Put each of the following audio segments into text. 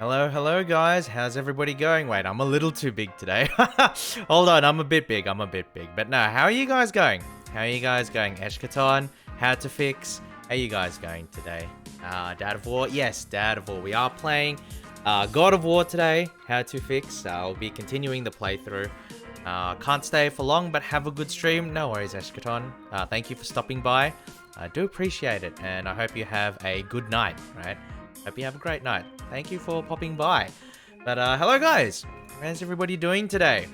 Hello guys, how's everybody going? Wait, I'm a little too big today. Hold on, I'm a bit big. But no, how are you guys going? How are you guys going? Eshkaton, how to fix? How are you guys going today? Dad of War? Yes, Dad of War. We are playing God of War today. How to fix? I'll be continuing the playthrough. Can't stay for long, but have a good stream. No worries, Eshkaton. Thank you for stopping by. I do appreciate it, and I hope you have a good night, right? Hope you have a great night. Thank you for popping by. But hello guys, how's everybody doing today?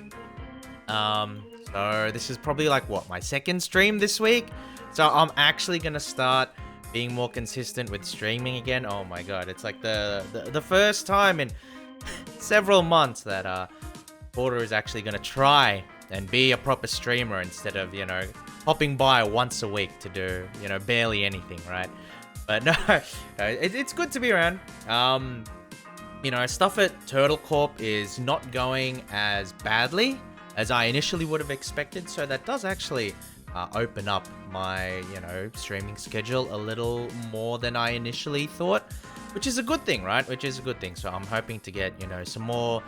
So this is probably like my second stream this week. So I'm actually gonna start being more consistent with streaming again. Oh my god, it's like the first time in several months that Porter is actually gonna try and be a proper streamer instead of, popping by once a week to do, barely anything, right? But no, it's good to be around. Stuff at Turtle Corp is not going as badly as I initially would have expected. So that does actually open up my, streaming schedule a little more than I initially thought, which is a good thing, right? Which is a good thing. So I'm hoping to get, some more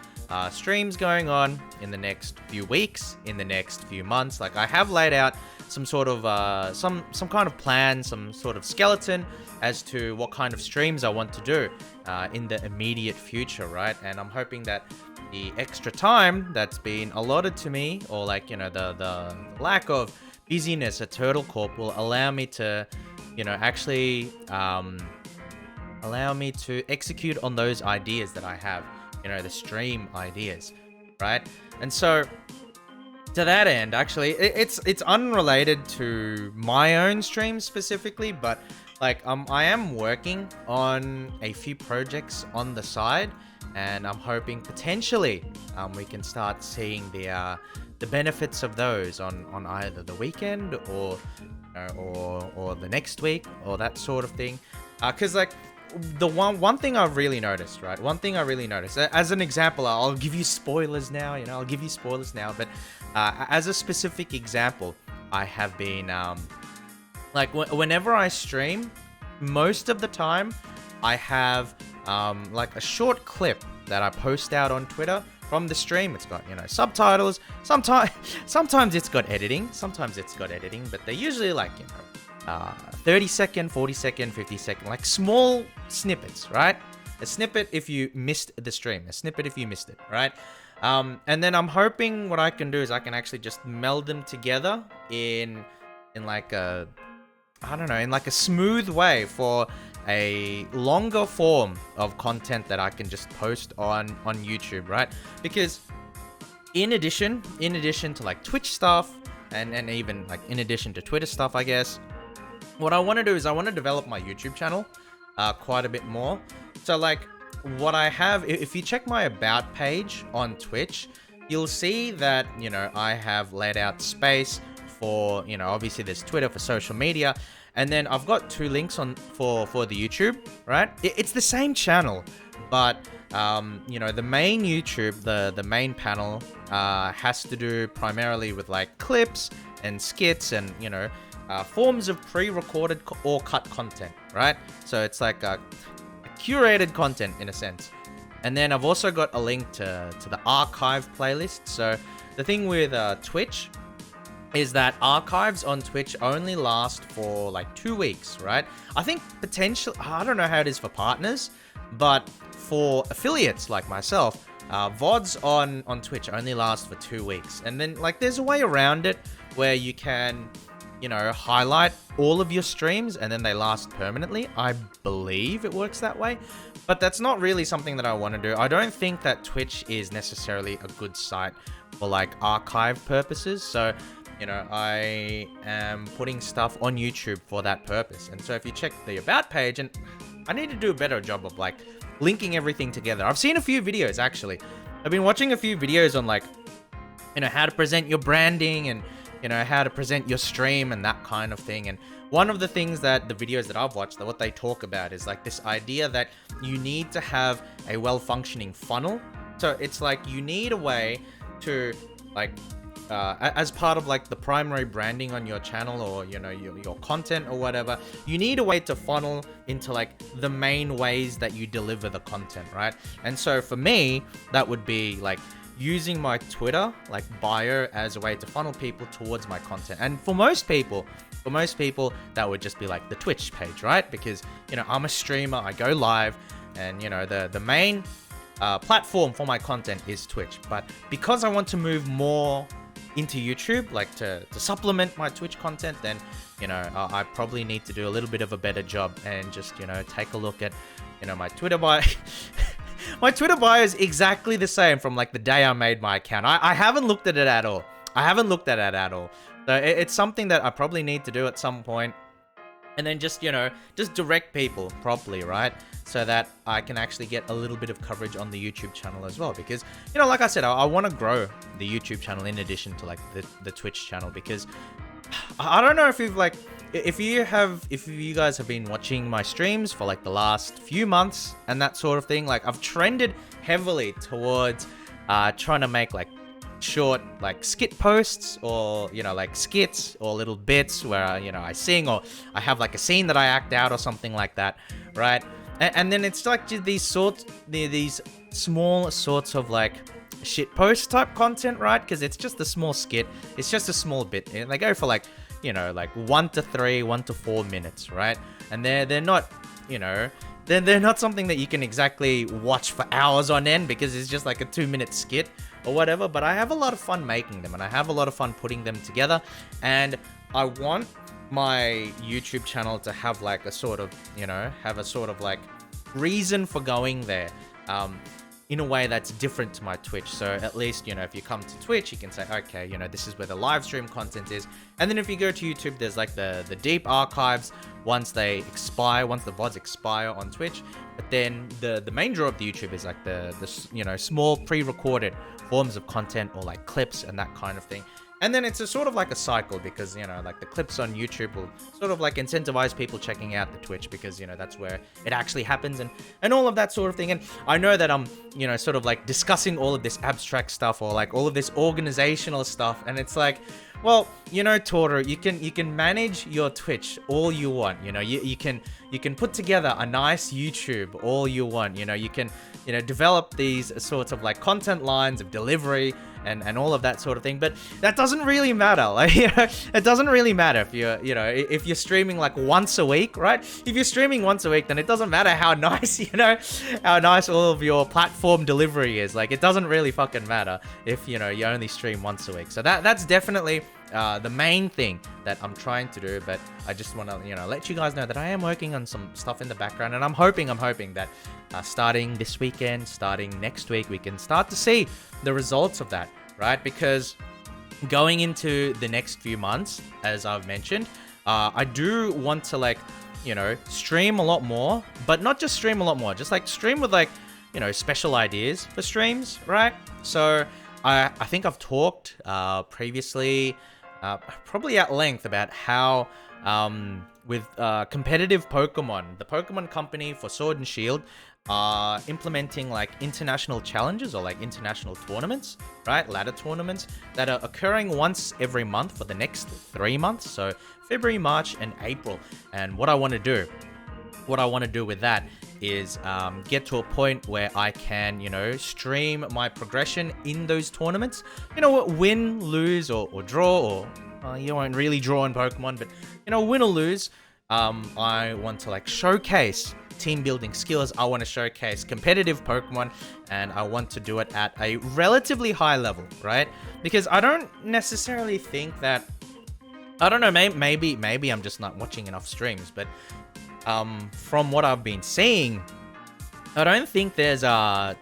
streams going on in the next few weeks, in the next few months. Like I have laid out some sort of some kind of plan, some sort of skeleton as to what kind of streams I want to do in the immediate future, right? And I'm hoping that the extra time that's been allotted to me, or like, the lack of busyness at Turtle Corp will allow me to, actually allow me to execute on those ideas that I have, the stream ideas, right? And so to that end, actually, it's unrelated to my own stream specifically, but like I am working on a few projects on the side, and I'm hoping potentially we can start seeing the benefits of those on either the weekend or the next week or that sort of thing. Because like the one thing I've really noticed, right? One thing I really noticed, as an example, I'll give you spoilers now. I'll give you spoilers now, but as a specific example, I have been like whenever I stream, most of the time I have like a short clip that I post out on Twitter from the stream. It's got, subtitles. Sometimes it's got editing. But they're usually like, 30 second, 40 second, 50 second, like small snippets, right? A snippet if you missed the stream, a snippet if you missed it, right? And then I'm hoping what I can do is I can actually just meld them together in like a, I don't know, in like a smooth way for a longer form of content that I can just post on YouTube, right? Because in addition to like Twitch stuff and even like in addition to Twitter stuff, I guess, what I want to do is I want to develop my YouTube channel quite a bit more. So like what I have, if you check my about page on Twitch, you'll see that, I have laid out space for, obviously there's Twitter for social media, and then I've got two links for the YouTube, right? It's the same channel, but the main YouTube, the main panel has to do primarily with like clips and skits and, forms of pre-recorded or cut content, right? So it's like a curated content in a sense. And then I've also got a link to the archive playlist. So the thing with Twitch is that archives on Twitch only last for like 2 weeks, right? I think potentially, I don't know how it is for partners, but for affiliates like myself, VODs on Twitch only last for 2 weeks. And then like there's a way around it where you can, highlight all of your streams and then they last permanently. I believe it works that way, but that's not really something that I want to do. I don't think that Twitch is necessarily a good site for like archive purposes. So, I am putting stuff on YouTube for that purpose. And so if you check the about page, and I need to do a better job of like linking everything together. I've seen a few videos actually. I've been watching a few videos on like, how to present your branding and, how to present your stream and that kind of thing. And one of the things that the videos that I've watched, that what they talk about is like this idea that you need to have a well-functioning funnel. So it's like you need a way to like as part of like the primary branding on your channel, or you know, your content or whatever, you need a way to funnel into like the main ways that you deliver the content, right? And so for me, that would be like using my Twitter like bio as a way to funnel people towards my content. And for most people, that would just be like the Twitch page, right? Because, you know, I'm a streamer, I go live, and you know, the main platform for my content is Twitch. But because I want to move more into YouTube, like to supplement my Twitch content, then, you know, I probably need to do a little bit of a better job and just, you know, take a look at, you know, my Twitter bio. My Twitter bio is exactly the same from like the day I made my account. I haven't looked at it at all. So it's something that I probably need to do at some point. And then just, you know, just direct people properly, right? So that I can actually get a little bit of coverage on the YouTube channel as well. Because, you know, like I said, I want to grow the YouTube channel in addition to like the Twitch channel. Because I don't know if you've like, if you guys have been watching my streams for like the last few months and that sort of thing, like I've trended heavily towards trying to make like short like skit posts, or you know, like skits or little bits where you know, I sing, or I have like a scene that I act out or something like that, right? And then it's like these small sorts of like shit post type content, right? Because it's just a small skit, it's just a small bit, and they go for like, you know, like 1 to 4 minutes, right? And they're not, you know, they're not something that you can exactly watch for hours on end, because it's just like a 2-minute skit or whatever. But I have a lot of fun making them, and I have a lot of fun putting them together. And I want my YouTube channel to have like a sort of, you know, like reason for going there, in a way that's different to my Twitch. So at least, you know, if you come to Twitch, you can say, okay, you know, this is where the live stream content is. And then if you go to YouTube, there's like the deep archives once the VODs expire on Twitch. But then the main draw of the YouTube is like the you know, small pre-recorded forms of content, or like clips and that kind of thing. And then it's a sort of like a cycle, because, you know, like the clips on YouTube will sort of like incentivize people checking out the Twitch, because, you know, that's where it actually happens, and all of that sort of thing. And I know that I'm, you know, sort of like discussing all of this abstract stuff, or like all of this organizational stuff. And it's like, well, you know, Toro, you can manage your Twitch all you want. You know, you can put together a nice YouTube all you want. You know, you can, you know, develop these sorts of like content lines of delivery and all of that sort of thing. But that doesn't really matter. Like, you know, it doesn't really matter if you're, you know, if you're streaming like once a week, right? If you're streaming once a week, then it doesn't matter how nice, you know, how nice all of your platform delivery is. Like, it doesn't really fucking matter if, you know, you only stream once a week. So that's definitely the main thing that I'm trying to do. But I just want to, you know, let you guys know that I am working on some stuff in the background, and I'm hoping that starting this weekend, starting next week, we can start to see the results of that, right? Because going into the next few months, as I've mentioned, I do want to, like, you know, stream a lot more, but not just stream a lot more, just like stream with, like, you know, special ideas for streams, right? So I think I've talked previously, probably at length, about how with competitive Pokemon, the Pokemon company for Sword and Shield are implementing like international challenges, or like international tournaments, right? Ladder tournaments that are occurring once every month for the next 3 months. So February, March, and April. And what I want to do with that is get to a point where I can, you know, stream my progression in those tournaments. You know, win, lose, or draw, or you won't really draw in Pokemon, but, you know, win or lose, I want to like showcase team building skills. I want to showcase competitive Pokemon, and I want to do it at a relatively high level, right? Because I don't necessarily think that, I don't know, maybe I'm just not watching enough streams, but from what I've been seeing, I don't think there's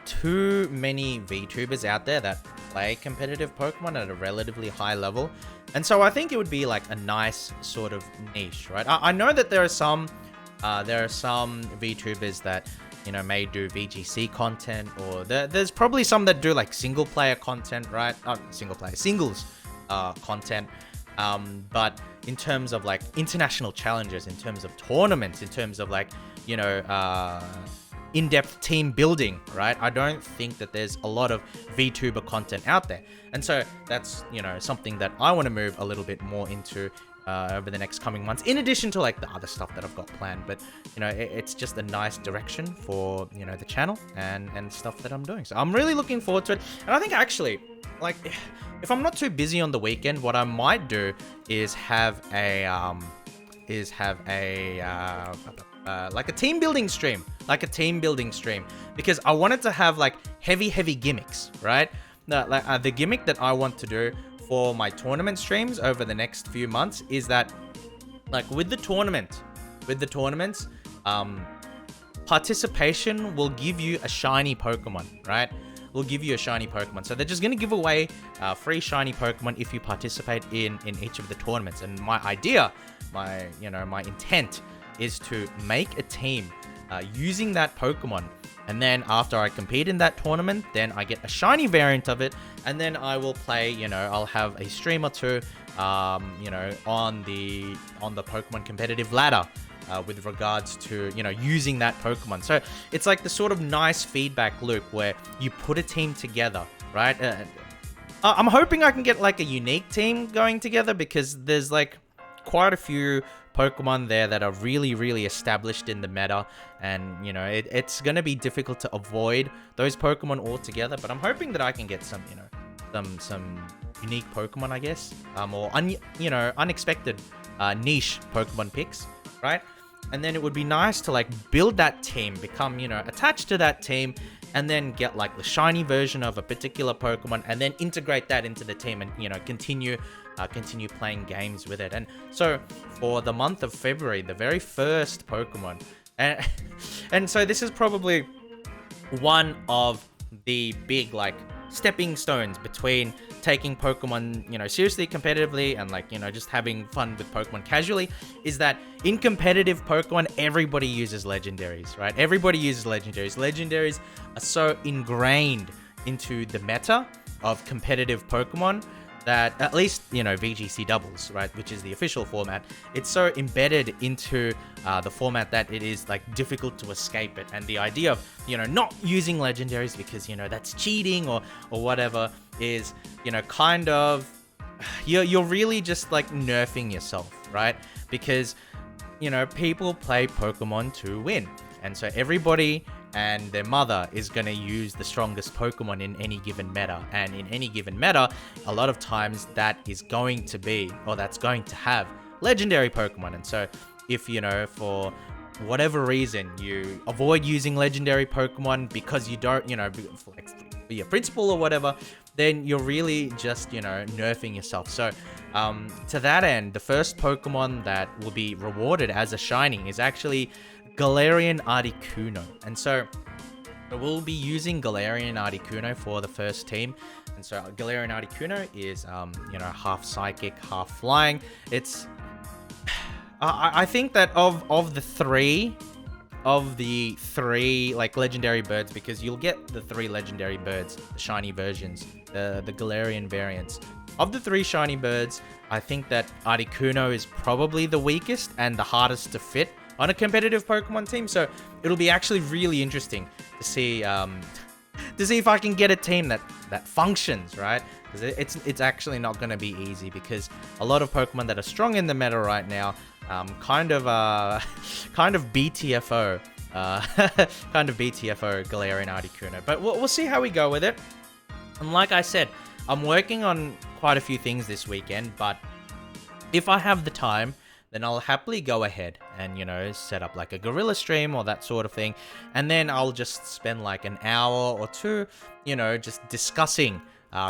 too many VTubers out there that play competitive Pokemon at a relatively high level. And so I think it would be like a nice sort of niche, right? I know that there are some VTubers that, you know, may do VGC content, or there's probably some that do like single player content, right? Singles content. But in terms of like international challenges, in terms of tournaments, in terms of like, you know, in-depth team building, right? I don't think that there's a lot of VTuber content out there. And so that's, something that I want to move a little bit more into over the next coming months, in addition to like the other stuff that I've got planned. But it's just a nice direction for the channel and stuff that I'm doing. So I'm really looking forward to it. And I think actually, like, if I'm not too busy on the weekend, what I might do is have a like a team building stream, because I wanted to have like heavy gimmicks, right? The gimmick that I want to do for my tournament streams over the next few months is that, like, with the tournaments, participation will give you a shiny Pokemon, right? Will give you a shiny Pokemon. So they're just going to give away free shiny Pokemon if you participate in each of the tournaments. And my idea, my intent is to make a team using that Pokemon. And then after I compete in that tournament, then I get a shiny variant of it. And then I will play, I'll have a stream or two, on the Pokemon competitive ladder. With regards to, using that Pokemon. So it's like the sort of nice feedback loop where you put a team together, right? I'm hoping I can get like a unique team going together, because there's like quite a few Pokemon there that are really established in the meta, and it's gonna be difficult to avoid those Pokemon altogether. But I'm hoping that I can get some unique Pokemon, I guess, or unexpected niche Pokemon picks, right? And then it would be nice to like build that team, become attached to that team, and then get like the shiny version of a particular Pokemon, and then integrate that into the team, and continue playing games with it. And so for the month of February, the very first Pokemon, and so this is probably one of the big like stepping stones between taking Pokemon, seriously competitively, and like, just having fun with Pokemon casually, is that in competitive Pokemon, everybody uses legendaries, right? Everybody uses legendaries. Legendaries are so ingrained into the meta of competitive Pokemon that, at least, VGC doubles, right, which is the official format, it's so embedded into the format that it is like difficult to escape it. And the idea of, not using legendaries because, that's cheating or whatever is, kind of, you're really just like nerfing yourself, right? Because, people play Pokemon to win. And so everybody and their mother is going to use the strongest Pokemon in any given meta. And in any given meta, a lot of times that is going to be, or that's going to have, legendary Pokemon. And so if, for whatever reason, you avoid using legendary Pokemon because you don't, for your principle or whatever, then you're really just, nerfing yourself. So to that end, the first Pokemon that will be rewarded as a shiny is actually Galarian Articuno. And so we'll be using Galarian Articuno for the first team. And so Galarian Articuno is, half psychic, half flying. It's, I think that of the three like legendary birds, because you'll get the 3 legendary birds, the shiny versions, the Galarian variants. Of the 3 shiny birds, I think that Articuno is probably the weakest and the hardest to fit on a competitive Pokemon team. So it'll be actually really interesting to see if I can get a team that functions, right? Because it's actually not going to be easy, because a lot of Pokemon that are strong in the meta right now, kind of BTFO, Galarian Articuno. But we'll see how we go with it. And like I said, I'm working on quite a few things this weekend, but if I have the time, then I'll happily go ahead and, set up like a guerrilla stream or that sort of thing. And then I'll just spend like an hour or two, just discussing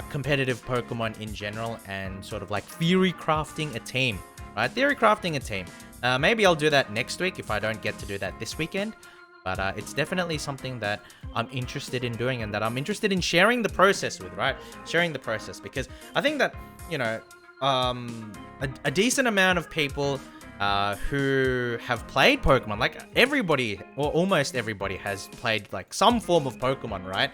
competitive Pokemon in general, and sort of like theory crafting a team, right? Maybe I'll do that next week if I don't get to do that this weekend. But it's definitely something that I'm interested in doing, and that I'm interested in sharing the process with, right? Sharing the process, because I think that, a decent amount of people who have played Pokemon, like everybody or almost everybody has played like some form of Pokemon, right?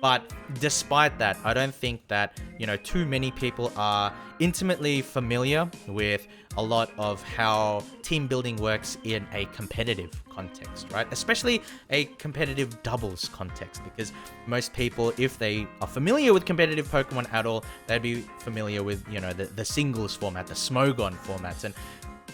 But despite that, I don't think that, too many people are intimately familiar with a lot of how team building works in a competitive context, right? Especially a competitive doubles context, because most people, if they are familiar with competitive Pokemon at all, they'd be familiar with, the singles format, the Smogon formats. And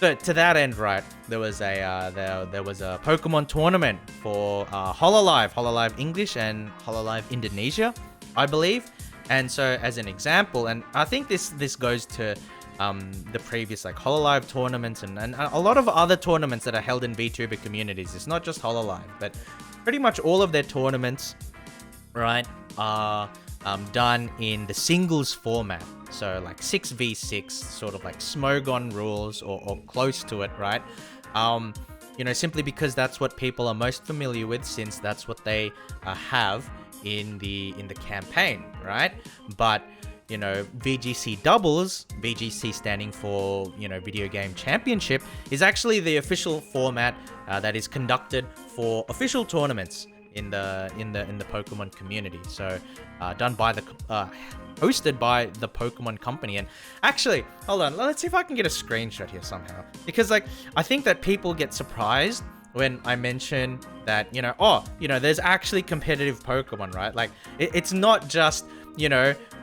so to that end, right, there was a Pokemon tournament for Hololive English and Hololive Indonesia, I believe. And so as an example, and I think this goes to the previous like Hololive tournaments and a lot of other tournaments that are held in VTuber communities. It's not just Hololive, but pretty much all of their tournaments, right, are done in the singles format. So like 6v6, sort of like Smogon rules or close to it, right? Simply because that's what people are most familiar with, since that's what they have in the campaign, right? But VGC doubles, VGC standing for Video Game Championship, is actually the official format that is conducted for official tournaments in the Pokemon community. So done by hosted by the Pokemon Company. And actually, hold on, let's see if I can get a screenshot here somehow, because like I think that people get surprised when I mention that there's actually competitive Pokemon, right? Like it's not just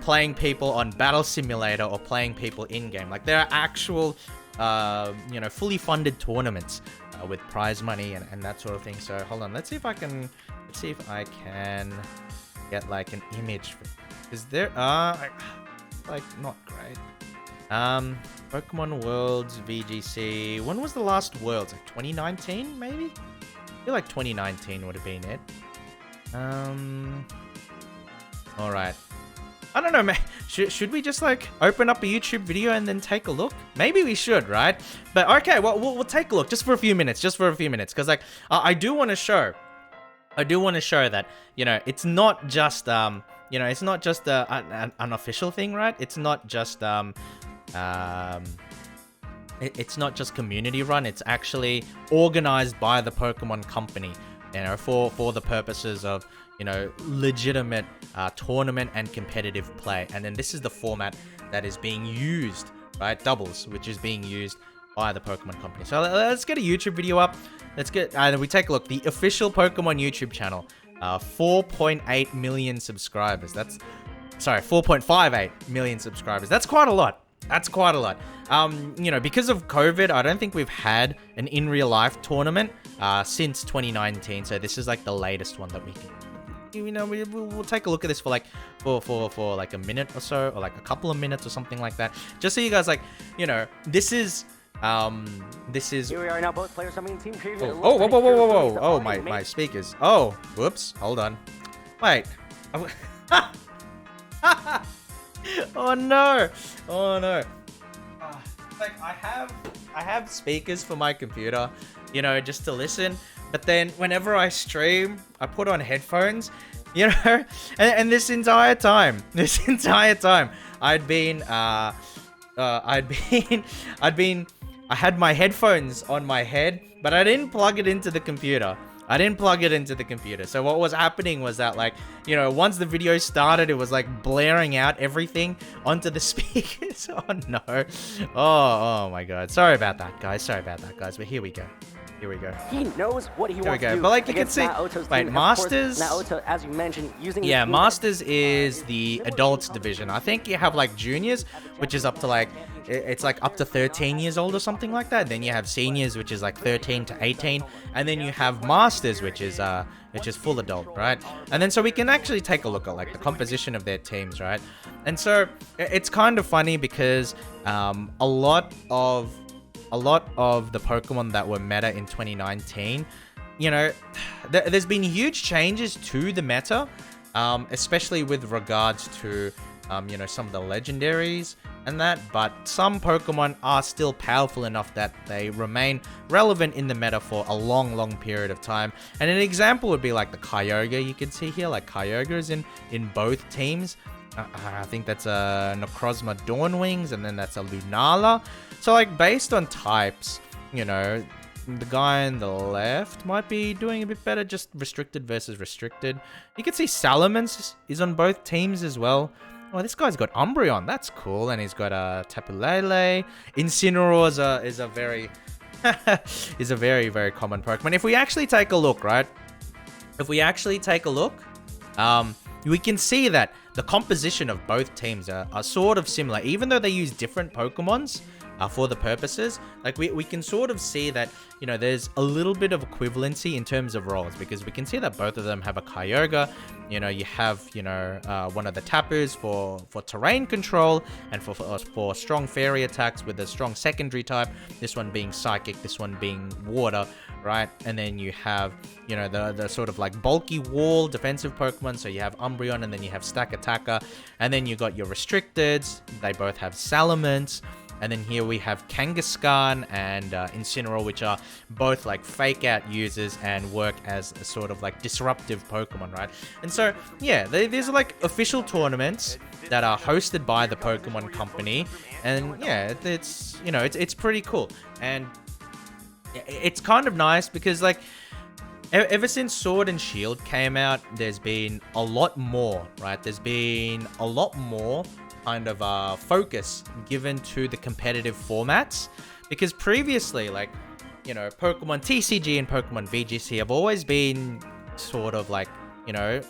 playing people on Battle Simulator or playing people in game. Like there are actual fully funded tournaments with prize money and that sort of thing. So hold on, let's see if I can get like an image. Is there like not great. Pokemon Worlds VGC. When was the last Worlds? Like 2019 maybe? I feel like 2019 would have been it. Alright. I don't know, man. Should we just like open up a YouTube video and then take a look? Maybe we should, right? But okay, well, we'll take a look just for a few minutes, because like I do want to show that it's not just it's not just an official thing, right? It's not just it's not just community run. It's actually organized by the Pokemon Company, for the purposes of legitimate tournament and competitive play. And then this is the format that is being used, right? Doubles, which is being used by the Pokemon Company. So let's get a YouTube video up. Let's get we take a look. The official Pokemon YouTube channel, 4.8 million subscribers. That's 4.58 million subscribers. That's quite a lot. Because of COVID, I don't think we've had an in real life tournament since 2019. So this is like the latest one that we can. We'll take a look at this for like like a minute or so, or like a couple of minutes or something like that, just so you guys this is here we are now, both players on team preview. Whoa, my speakers. Oh, whoops, hold on, wait. Oh no. Like I have speakers for my computer, just to listen. But then whenever I stream, I put on headphones, and this entire time, I had my headphones on my head, but I didn't plug it into the computer. So what was happening was that, like, once the video started, it was like blaring out everything onto the speakers. Oh no. Oh my god. Sorry about that, guys. But here we go. He knows what he wants to do. But like you can see, wait, Masters. Naoto, as you mentioned, using Masters is the adults division. I think you have like juniors, which is up to like it's like up to 13 years old or something like that. Then you have seniors, which is like 13 to 18, and then you have Masters, which is full adult, right? And then so we can actually take a look at like the composition of their teams, right? And so it's kind of funny because a lot of the Pokemon that were meta in 2019, there's been huge changes to the meta, especially with regards to, some of the legendaries and that, but some Pokemon are still powerful enough that they remain relevant in the meta for a long period of time. And an example would be like the Kyogre you can see here. Like Kyogre is in both teams. I think that's a Necrozma Dawnwings, and then that's a Lunala. So like based on types, the guy on the left might be doing a bit better, just restricted versus restricted. You can see Salamence is on both teams as well. Oh, this guy's got Umbreon. That's cool. And he's got a Tapu Lele. Incineroar is a very is a very, very common Pokemon. If we actually take a look, right? If we actually take a look, we can see that the composition of both teams are sort of similar, even though they use different Pokemons for the purposes. Like we can sort of see that, you know, there's a little bit of equivalency in terms of roles, because we can see that both of them have a Kyogre. You know, you have, you know, one of the Tapus for terrain control and for strong fairy attacks with a strong secondary type. This one being psychic, this one being water, right? And then you have, you know, the sort of like bulky wall defensive Pokemon. So you have Umbreon, and then you have Stack Attacker, and then you got your restricteds. They both have Salamence. And then here we have Kangaskhan and Incineroar, which are both like fake out users and work as a sort of like disruptive Pokemon, right? And so, yeah, these are like official tournaments that are hosted by the Pokemon Company. And yeah, it's, you know, it's pretty cool. And it's kind of nice because, like, ever since Sword and Shield came out, there's been a lot more, right? There's been a lot more kind of focus given to the competitive formats, because previously, like, you know, Pokemon TCG and Pokemon VGC have always been sort of like, you know,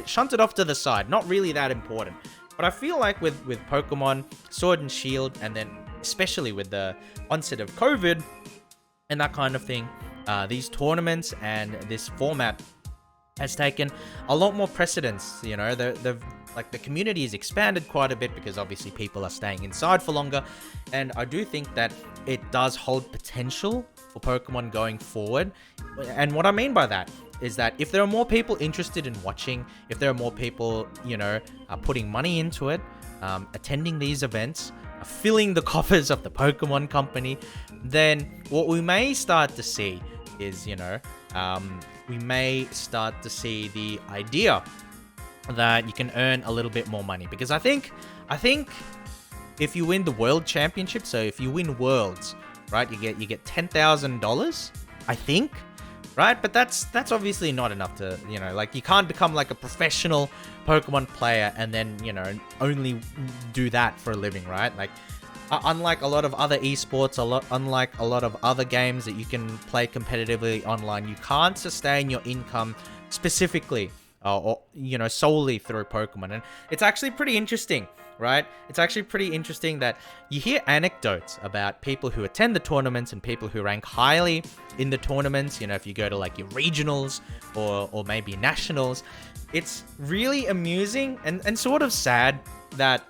shunted off to the side, not really that important. But I feel like with Pokemon Sword and Shield, and then especially with the onset of COVID and that kind of thing, these tournaments and this format has taken a lot more precedence. You know, the community has expanded quite a bit because obviously people are staying inside for longer, and I do think that it does hold potential for Pokemon going forward. And what I mean by that is that if there are more people interested in watching, if there are more people, you know, putting money into it, attending these events, filling the coffers of the Pokemon Company, then what we may start to see is, you know, we may start to see the idea that you can earn a little bit more money. Because I think if you win the World Championship, so if you win Worlds, right, you get $10,000, I think, right? But that's obviously not enough to, you know, like, you can't become like a professional Pokemon player and then, you know, only do that for a living, right? Like, unlike a lot of other esports, unlike a lot of other games that you can play competitively online, you can't sustain your income specifically or, you know, solely through Pokemon. And it's actually pretty interesting, right? It's actually pretty interesting that you hear anecdotes about people who attend the tournaments and people who rank highly in the tournaments. You know, if you go to like your regionals or maybe nationals, it's really amusing and sort of sad that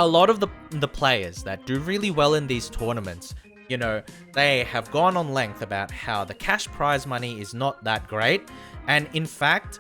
a lot of the players that do really well in these tournaments, you know, they have gone on length about how the cash prize money is not that great. And in fact,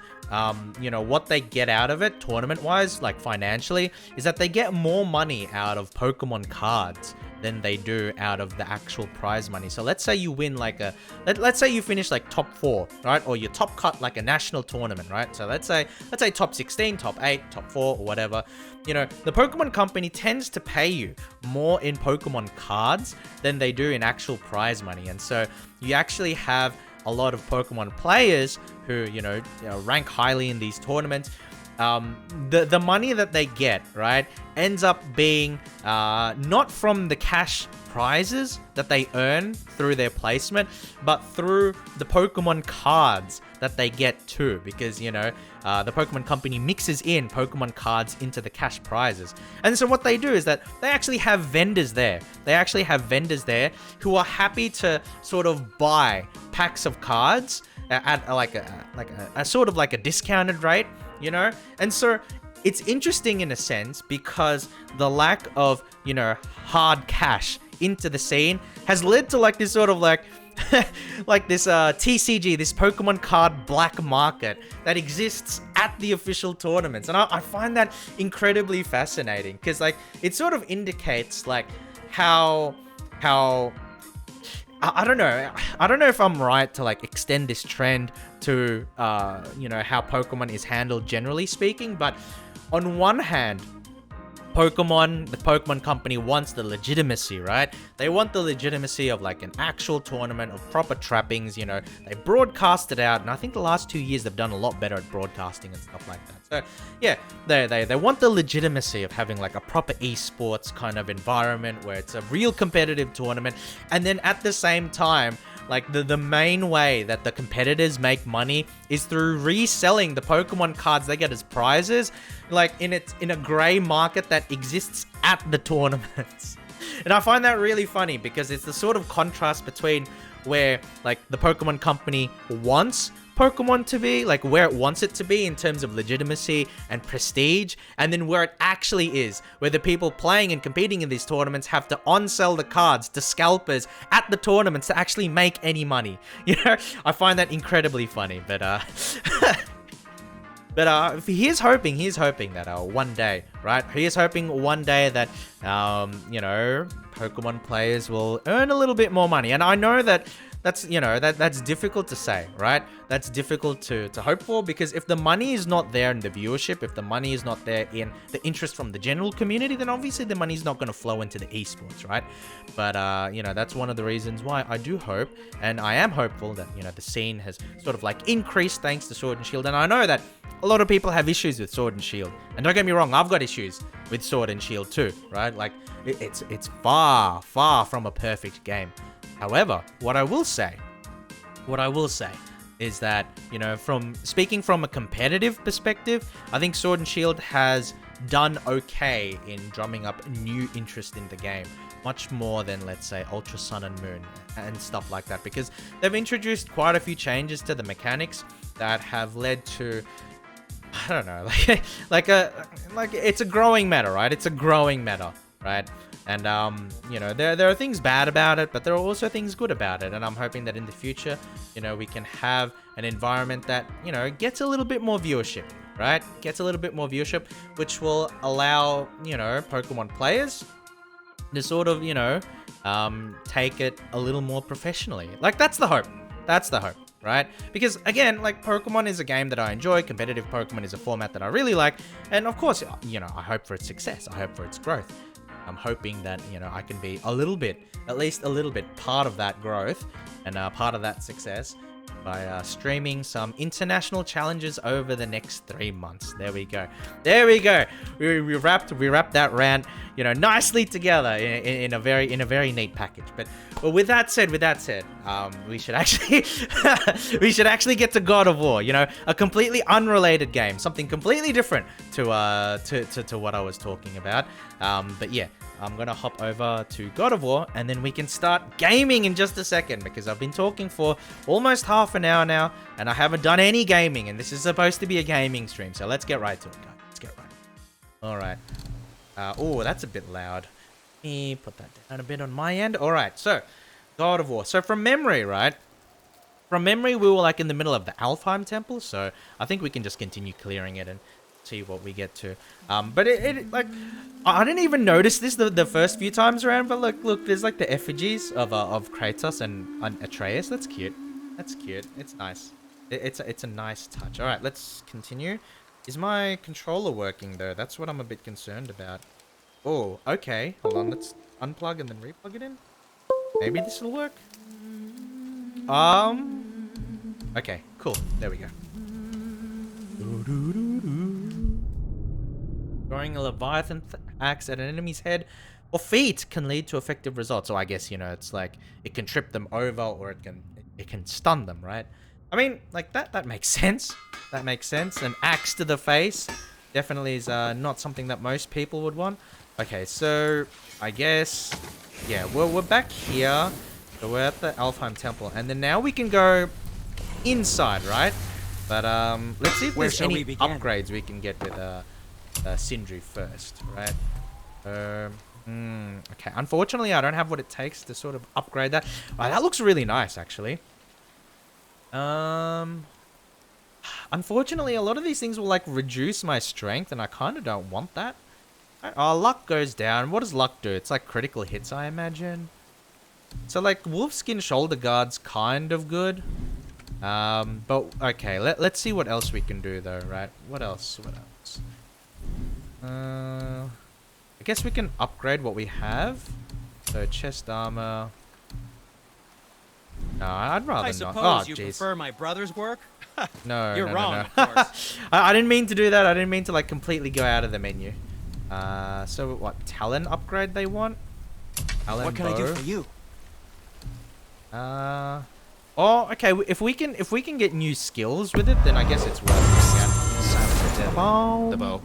you know, what they get out of it tournament-wise, like financially, is that they get more money out of Pokemon cards than they do out of the actual prize money. So let's say you win like let's say you finish like top 4, right? Or you top cut like a national tournament, right? So let's say top 16, top 8, top 4, or whatever. You know, the Pokemon Company tends to pay you more in Pokemon cards than they do in actual prize money. And so you actually have a lot of Pokemon players who, you know, rank highly in these tournaments. The money that they get, right, ends up being not from the cash prizes that they earn through their placement, but through the Pokemon cards that they get too, because, you know, the Pokemon Company mixes in Pokemon cards into the cash prizes. And so what they do is that they actually have vendors there. They actually have vendors there who are happy to sort of buy packs of cards at like a sort of like a discounted rate, you know? And so it's interesting in a sense because the lack of, you know, hard cash into the scene has led to like this sort of like like this TCG, this Pokemon card black market that exists at the official tournaments. And I find that incredibly fascinating because, like, it sort of indicates like how I don't know if I'm right to like extend this trend to you know, how Pokemon is handled generally speaking, but on one hand, the Pokemon company wants the legitimacy, right? They want the legitimacy of like an actual tournament of proper trappings, you know. They broadcast it out, and I think the last 2 years they've done a lot better at broadcasting and stuff like that. So yeah, they want the legitimacy of having like a proper esports kind of environment where it's a real competitive tournament, and then at the same time, like the main way that the competitors make money is through reselling the Pokemon cards they get as prizes, like in a gray market that exists at the tournaments. And I find that really funny because it's the sort of contrast between where like the Pokemon company wants Pokemon to be, like where it wants it to be in terms of legitimacy and prestige, and then where it actually is, where the people playing and competing in these tournaments have to on-sell the cards to scalpers at the tournaments to actually make any money. You know, I find that incredibly funny, but here's hoping that one day, right? Here's hoping one day that, you know, Pokemon players will earn a little bit more money. And I know that that's, you know, that's difficult to say, right? That's difficult to hope for, because if the money is not there in the viewership, if the money is not there in the interest from the general community, then obviously the money is not going to flow into the esports, right? But, you know, that's one of the reasons why I do hope, and I am hopeful that, you know, the scene has sort of like increased thanks to Sword and Shield. And I know that a lot of people have issues with Sword and Shield. And don't get me wrong, I've got issues with Sword and Shield too, right? Like, it's far, far from a perfect game. However, what I will say is that, you know, speaking from a competitive perspective, I think Sword and Shield has done okay in drumming up new interest in the game, much more than, let's say, Ultra Sun and Moon and stuff like that, because they've introduced quite a few changes to the mechanics that have led to, I don't know, like it's a growing meta, right? It's a growing meta, right? And, you know, there are things bad about it, but there are also things good about it. And I'm hoping that in the future, you know, we can have an environment that, you know, gets a little bit more viewership, right? Gets a little bit more viewership, which will allow, you know, Pokemon players to sort of, you know, take it a little more professionally. Like, that's the hope. That's the hope, right? Because, again, like, Pokemon is a game that I enjoy. Competitive Pokemon is a format that I really like. And, of course, you know, I hope for its success. I hope for its growth. I'm hoping that, you know, I can be a little bit, at least a little bit, part of that growth and part of that success by streaming some international challenges over the next 3 months. There we go. There we go. We wrapped that rant, you know, nicely together in a very neat package. But with that said, we should actually get to God of War. You know, a completely unrelated game, something completely different to what I was talking about. But yeah, I'm gonna hop over to God of War, and then we can start gaming in just a second, because I've been talking for almost half an hour now, and I haven't done any gaming, and this is supposed to be a gaming stream, so let's get right to it, guys. Let's get right. All right. Oh, that's a bit loud. Let me put that down a bit on my end. All right, so God of War. So from memory, right? From memory, we were like in the middle of the Alfheim Temple, so I think we can just continue clearing it and see what we get to. But it like, I didn't even notice this the first few times around, but look, there's like the effigies of Kratos and Atreus. That's cute. That's cute. It's nice. It's a nice touch. All right, let's continue. Is my controller working though? That's what I'm a bit concerned about. Oh, okay. Hold on, let's unplug and then replug it in. Maybe this will work. Okay, cool. There we go. Throwing a Leviathan axe at an enemy's head or feet can lead to effective results. So I guess, you know, it's like it can trip them over, or it can stun them, right? I mean, like that makes sense. That makes sense. An axe to the face definitely is not something that most people would want. Okay, so I guess, yeah, we're back here. So we're at the Alfheim Temple, and then now we can go inside, right? But let's see if there's any upgrades we can get with Sindri first, right? Okay, unfortunately I don't have what it takes to sort of upgrade that. Oh, that looks really nice, actually. Unfortunately, a lot of these things will like reduce my strength, and I kind of don't want that. Oh, luck goes down. What does luck do? It's like critical hits, I imagine. So like wolfskin shoulder guard's kind of good. But okay, let's see what else we can do though, right? What else? I guess we can upgrade what we have. So chest armor. No, I'd rather I not. suppose Oh, you jeez. prefer my brother's work? No, You're no, wrong, no, of course. I didn't mean to do that. I didn't mean to like completely go out of the menu. So what? Talent upgrade they want? Talent What can I do for you? Oh, okay. If we can get new skills with it, then I guess it's worth it. The bow.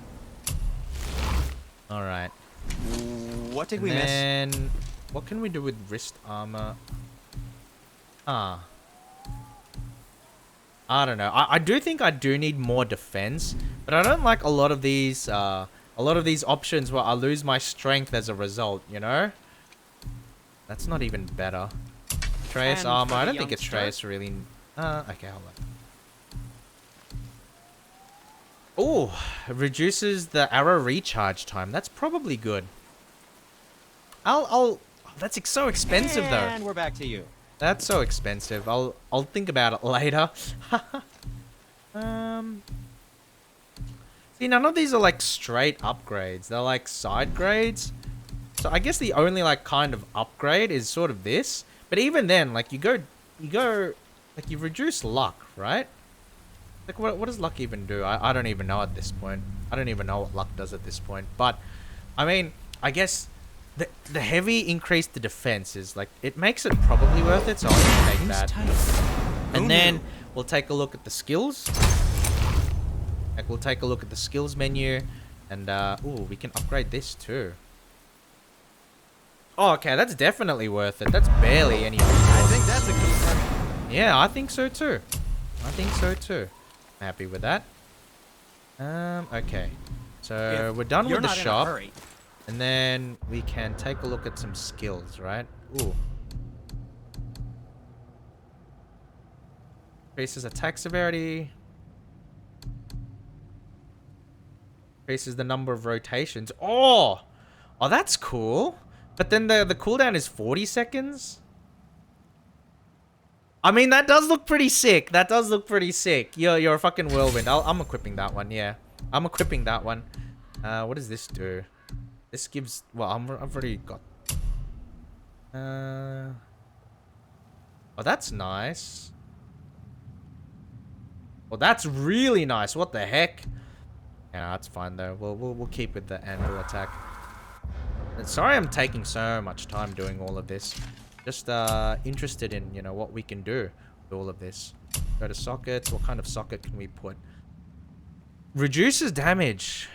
All right. What did And we miss? then what can we do with wrist armor? I don't know. I do think I do need more defense, but I don't like a lot of these options where I lose my strength as a result, you know? That's not even better. Atreus armor. I don't think Atreus really... okay, hold on. Oh, reduces the arrow recharge time. That's probably good. That's so expensive though. And we're back to you. That's so expensive. I'll think about it later. See, none of these are like straight upgrades. They're like side grades. So I guess the only like kind of upgrade is sort of this. But even then, like you go, like you reduce luck, right? Like what does luck even do? I don't even know at this point. I don't even know what luck does at this point. But I mean, I guess the heavy increase to defense is like, it makes it probably worth it. So I'll just take that. And then we'll take a look at the skills. Like we'll take a look at the skills menu, and ooh, we can upgrade this too. Oh, okay, that's definitely worth it. That's barely any resources. I think that's a good. Yeah, I think so too. I think so too. I'm happy with that. Okay. So we're done with the shop. And then we can take a look at some skills, right? Ooh. Increases attack severity. Increases the number of rotations. Oh! Oh, that's cool. But then the cooldown is 40 seconds? I mean, that does look pretty sick. That does look pretty sick. You're a fucking whirlwind. I'm equipping that one, yeah. I'm equipping that one. What does this do? This gives... Well, I've already got... Oh, that's nice. Well, that's really nice. What the heck? Yeah, that's fine though. We'll keep with the anvil attack. And sorry I'm taking so much time doing all of this. Just interested in, you know, what we can do with all of this. Go to sockets. What kind of socket can we put? Reduces damage.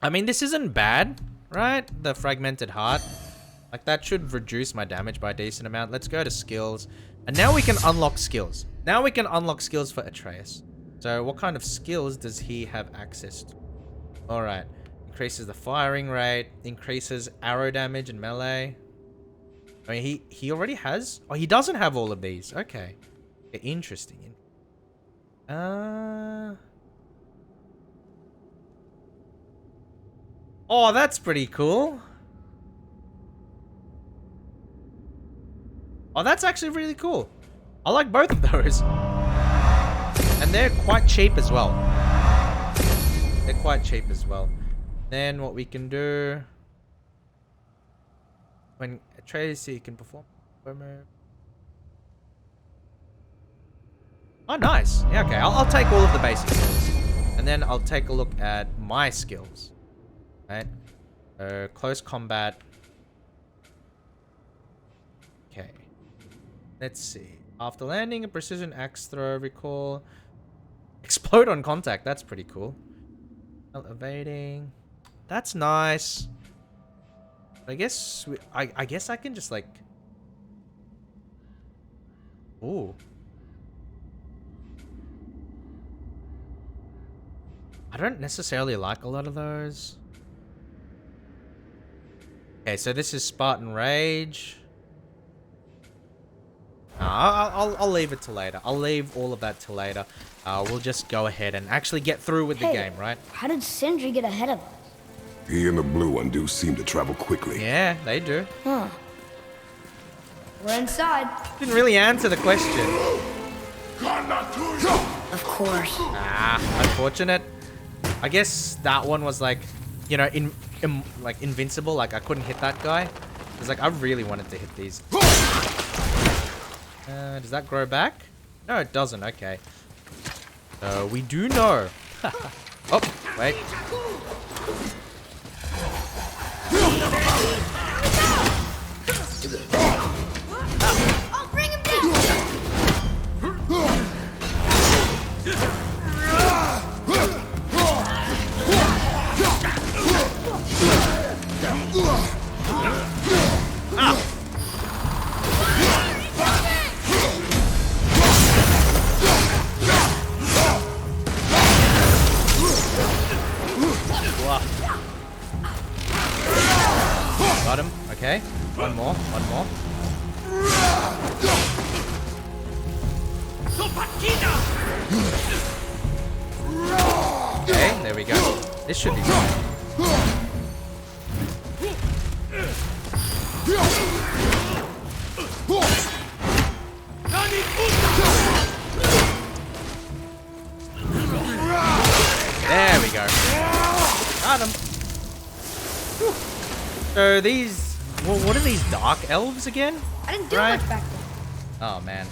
I mean, this isn't bad, right? The fragmented heart. Like, that should reduce my damage by a decent amount. Let's go to skills. And now we can unlock skills. Now we can unlock skills for Atreus. So, what kind of skills does he have access to? Alright. Increases the firing rate. Increases arrow damage and melee. I mean, he already has... Oh, he doesn't have all of these. Okay. Interesting. Oh, that's pretty cool. Oh, that's actually really cool. I like both of those. And they're quite cheap as well. They're quite cheap as well. Then what we can do... When Tracy can perform... Oh, nice. Yeah, okay. I'll take all of the basic skills. And then I'll take a look at my skills. Right? Close combat. Okay. Let's see. After landing, a precision axe throw, recall. Explode on contact. That's pretty cool. Evading. That's nice. I guess I guess I can just like... Ooh. I don't necessarily like a lot of those. Okay, so this is Spartan Rage. I'll leave it till later. I'll leave all of that till later. We'll just go ahead and actually get through with the game, right? How did Sindri get ahead of us? He and the blue one do seem to travel quickly. Yeah, they do. Huh. We're inside. Didn't really answer the question. Of course. Unfortunate. I guess that one was like you know, like invincible. Like I couldn't hit that guy. It's like I really wanted to hit these. Does that grow back? No, it doesn't. Okay. We do know. Oh, wait. I'll bring him down. Got him. Okay. One more. One more. Okay, there we go. This should be fine. There we go. Got him. So these, well, what are these dark elves again? I didn't do Right. much back there. Oh man.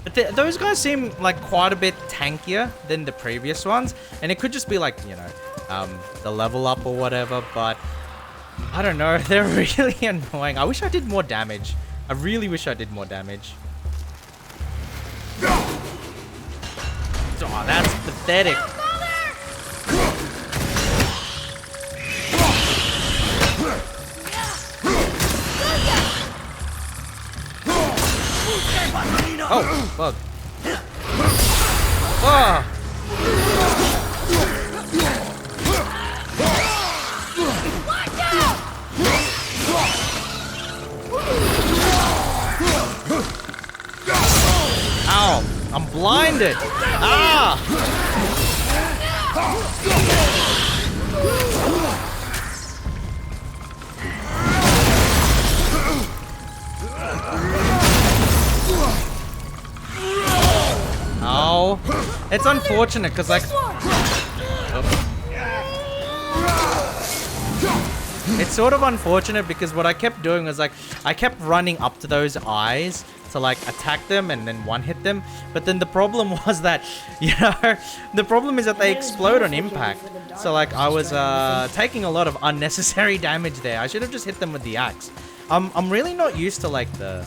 But those guys seem like quite a bit tankier than the previous ones, and it could just be like, you know, the level up or whatever. But I don't know. They're really annoying. I wish I did more damage. I really wish I did more damage. Oh, that's pathetic. Oh, bug. Oh. Ow, I'm blinded. Ah. Oh, it's unfortunate because like, it's sort of unfortunate because what I kept doing was like, I kept running up to those eyes to like attack them and then one hit them. But then the problem was that, you know, the problem is that they explode on impact. So like I was taking a lot of unnecessary damage there. I should have just hit them with the axe. I'm really not used to like the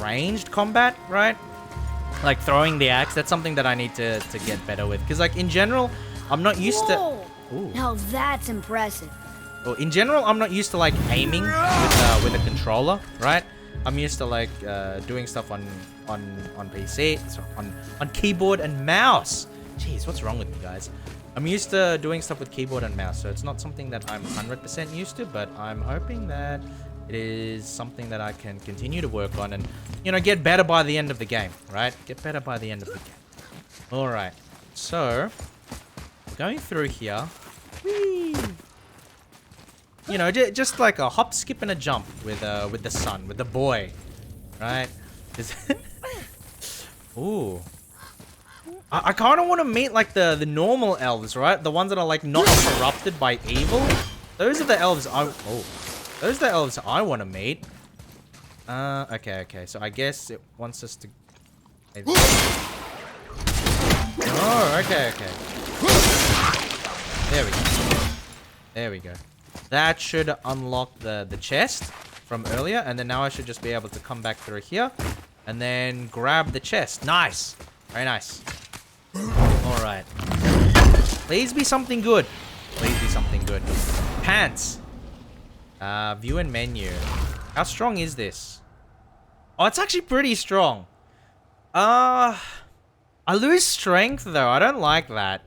ranged combat, right? Like throwing the axe, that's something that I need to get better with. Because like in general, I'm not used to... Ooh. Now that's impressive. Well, in general, I'm not used to like aiming with a controller, right? I'm used to like doing stuff on PC, so on keyboard and mouse. Jeez, what's wrong with you guys? I'm used to doing stuff with keyboard and mouse, so it's not something that I'm 100% used to, but I'm hoping that it is something that I can continue to work on and, you know, get better by the end of the game, right? Get better by the end of the game. All right, so going through here. Whee! You know, just like a hop, skip, and a jump with the son, with the boy, right? Ooh. I kind of want to meet like the normal elves, right? The ones that are like not corrupted by evil. Those are the elves those are the elves I want to meet. Okay. So I guess it wants us to. Oh, okay. There we go. That should unlock the chest from earlier, and then now I should just be able to come back through here and then grab the chest. Nice. Very nice. All right. Please be something good. Please be something good. Pants. View and menu. How strong is this? Oh, it's actually pretty strong. I lose strength though. I don't like that.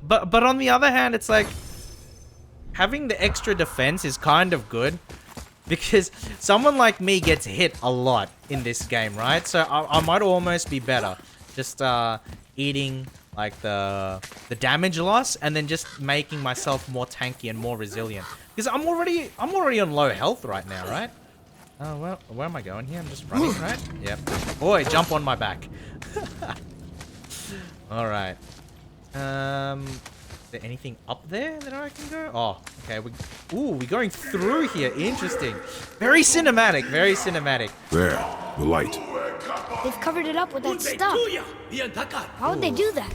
But on the other hand, it's like having the extra defense is kind of good because someone like me gets hit a lot in this game, right? So I might almost be better just eating like the damage loss and then just making myself more tanky and more resilient. Because I'm already on low health right now, right? Oh, well, where am I going here? I'm just running, right? Yep. Boy, jump on my back. All right. Is there anything up there that I can go? Oh, okay. We're going through here. Interesting. Very cinematic. Very cinematic. There, the light. They've covered it up with that stuff. How would they do that?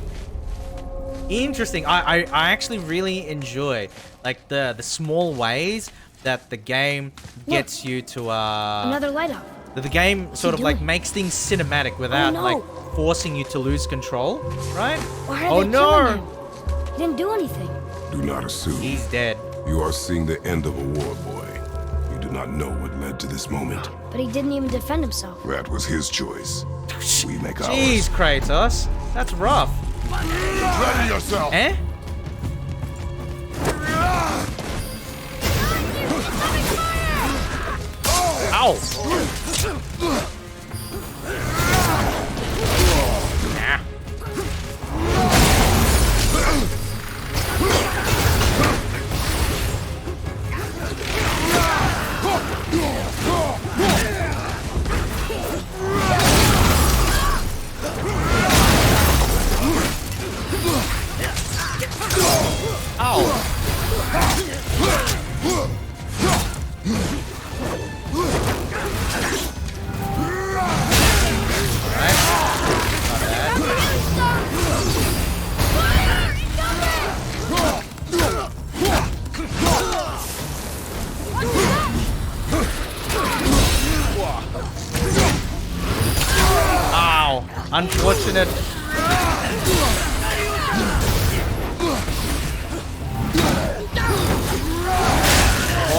Interesting. I actually really enjoy like the small ways that the game gets you to Another light up. the game sort of like doing? makes things cinematic without no. like forcing you to lose control, right? Why are Oh they no! killing him? He didn't do anything. Do not assume. He's dead. You are seeing the end of a war, boy. You do not know what led to this moment. But he didn't even defend himself. That was his choice. We make Jeez, ours. Kratos. That's rough. Ready yourself. Eh? Ow! Nah. Ow! Unfortunate.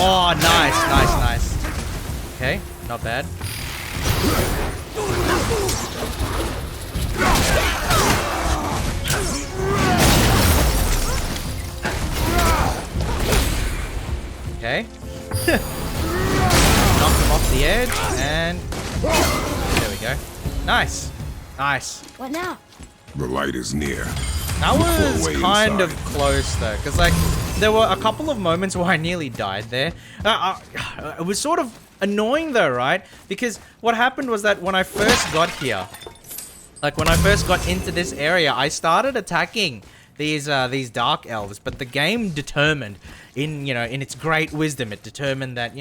Oh, nice. Okay, not bad. Okay. Knock him off the edge, and there we go. Nice. What now? The light is near. That was Way kind inside. of close though, because like there were a couple of moments where I nearly died there. It was sort of annoying though, right? Because what happened was that when I first got here, like when I first got into this area, I started attacking these dark elves, but the game determined, in its great wisdom, it determined that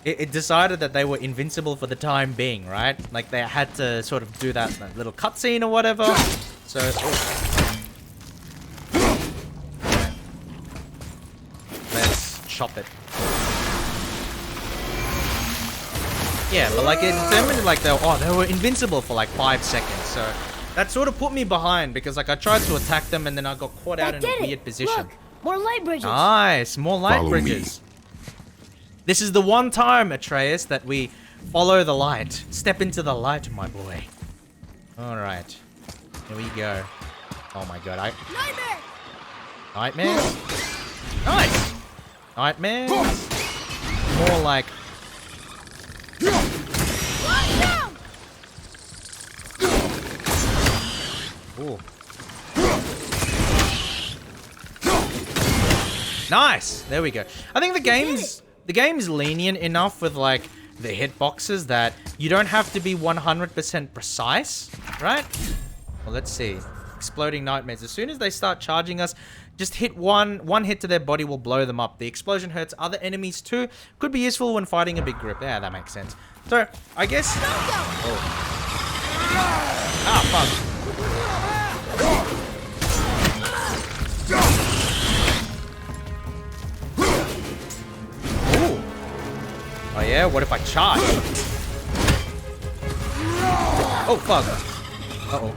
it decided that they were invincible for the time being, right? Like they had to sort of do that little cutscene or whatever. So, let's chop it. Yeah, but like it determined like they were invincible for like 5 seconds. So that sort of put me behind because like I tried to attack them and then I got caught out in a weird position. Look, more light bridges. Nice, more light Follow bridges. This is the one time, Atreus, that we follow the light. Step into the light, my boy. All right, here we go. Oh my god, Nightmare. nightmares. Nice, nightmares. More like Lie down. ooh. Nice. There we go. I think the game's lenient enough with like the hitboxes that you don't have to be 100% precise, right? Well, let's see. Exploding nightmares. As soon as they start charging us, just hit one hit to their body will blow them up. The explosion hurts other enemies too. Could be useful when fighting a big group. Yeah, that makes sense. So, I guess... Oh. Ah, fuck. Ooh. Oh yeah, what if I charge? Oh fuck. Uh-oh.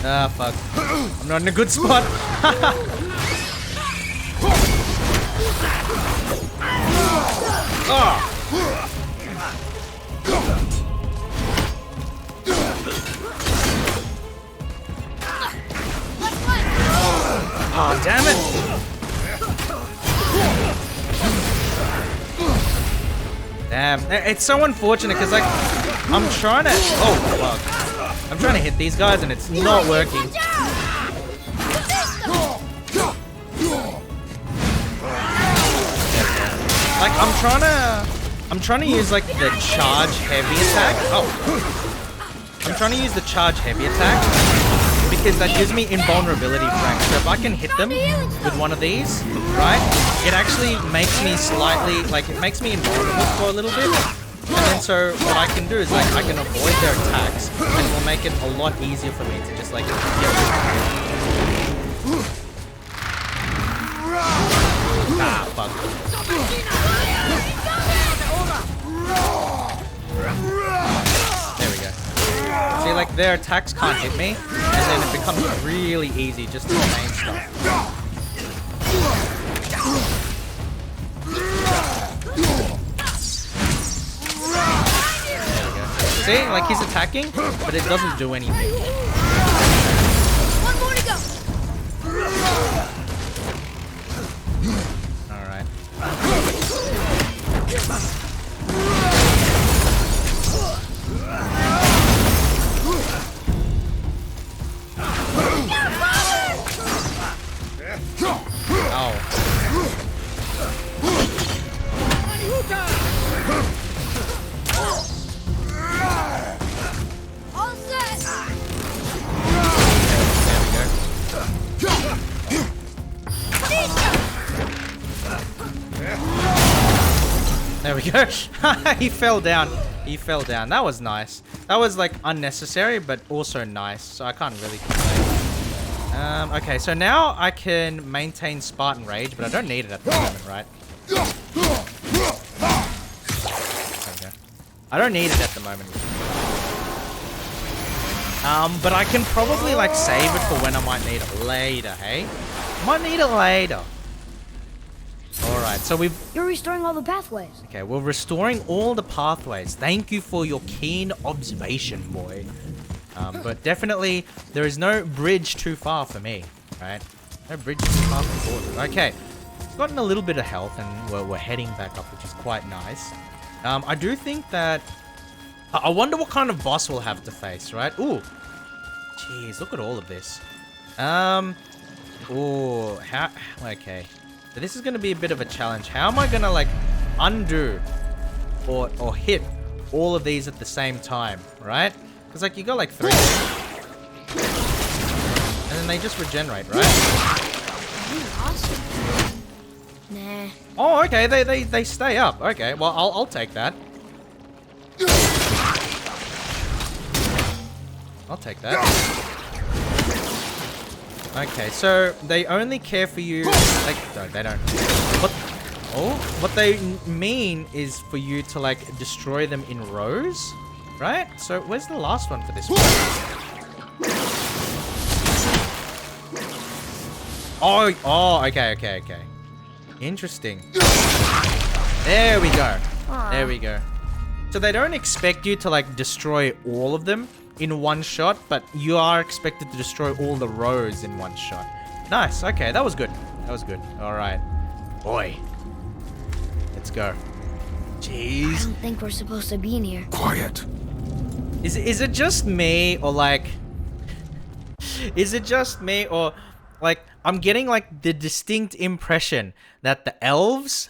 Ah, fuck. I'm not in a good spot. Oh. Oh, damn it. Damn, it's so unfortunate because like I'm trying to. Oh fuck! I'm trying to hit these guys and it's not working. Like I'm trying to use like the charge heavy attack. Oh, I'm trying to use the charge heavy attack because that gives me invulnerability, Frank. So if I can hit them with one of these, right, it actually makes me slightly, like it makes me invulnerable for a little bit. And then so what I can do is like I can avoid their attacks and it will make it a lot easier for me to just like get rid of them. Ah, fuck. There we go. See, like, their attacks can't hit me, and then it becomes really easy just to main stuff. There we go. See, like, he's attacking, but it doesn't do anything. One more to go. Alright. Oh. All set. There we go. He fell down. He fell down. That was nice. That was like unnecessary, but also nice. So I can't really complain. Okay, so now I can maintain Spartan Rage, but I don't need it at the moment, right? There we go. I don't need it at the moment. But I can probably like save it for when I might need it later, hey? Might need it later. Alright, so You're restoring all the pathways. Okay, we're restoring all the pathways. Thank you for your keen observation, boy. But definitely, there is no bridge too far for me, right? No bridge too far for Gordon. Okay, gotten a little bit of health, and we're heading back up, which is quite nice. I do think that... I wonder what kind of boss we'll have to face, right? Ooh. Jeez, look at all of this. Ooh, how... Okay. So this is going to be a bit of a challenge. How am I going to, like, undo or hit all of these at the same time, right? Because, like, you got, like, 3. And then they just regenerate, right? Awesome. Nah. Oh, okay. They stay up. Okay, well, I'll take that. I'll take that. Okay, so they only care for you. Like, no, they don't. What they mean is for you to like destroy them in rows, right? So where's the last one for this one? Oh, okay. Interesting. There we go. There we go. So they don't expect you to like destroy all of them in one shot, but you are expected to destroy all the rows in one shot. Nice. Okay, that was good. That was good. All right. Boy. Let's go. Jeez. I don't think we're supposed to be in here. Quiet. Is it just me or like... Is it just me or like I'm getting like the distinct impression that the elves...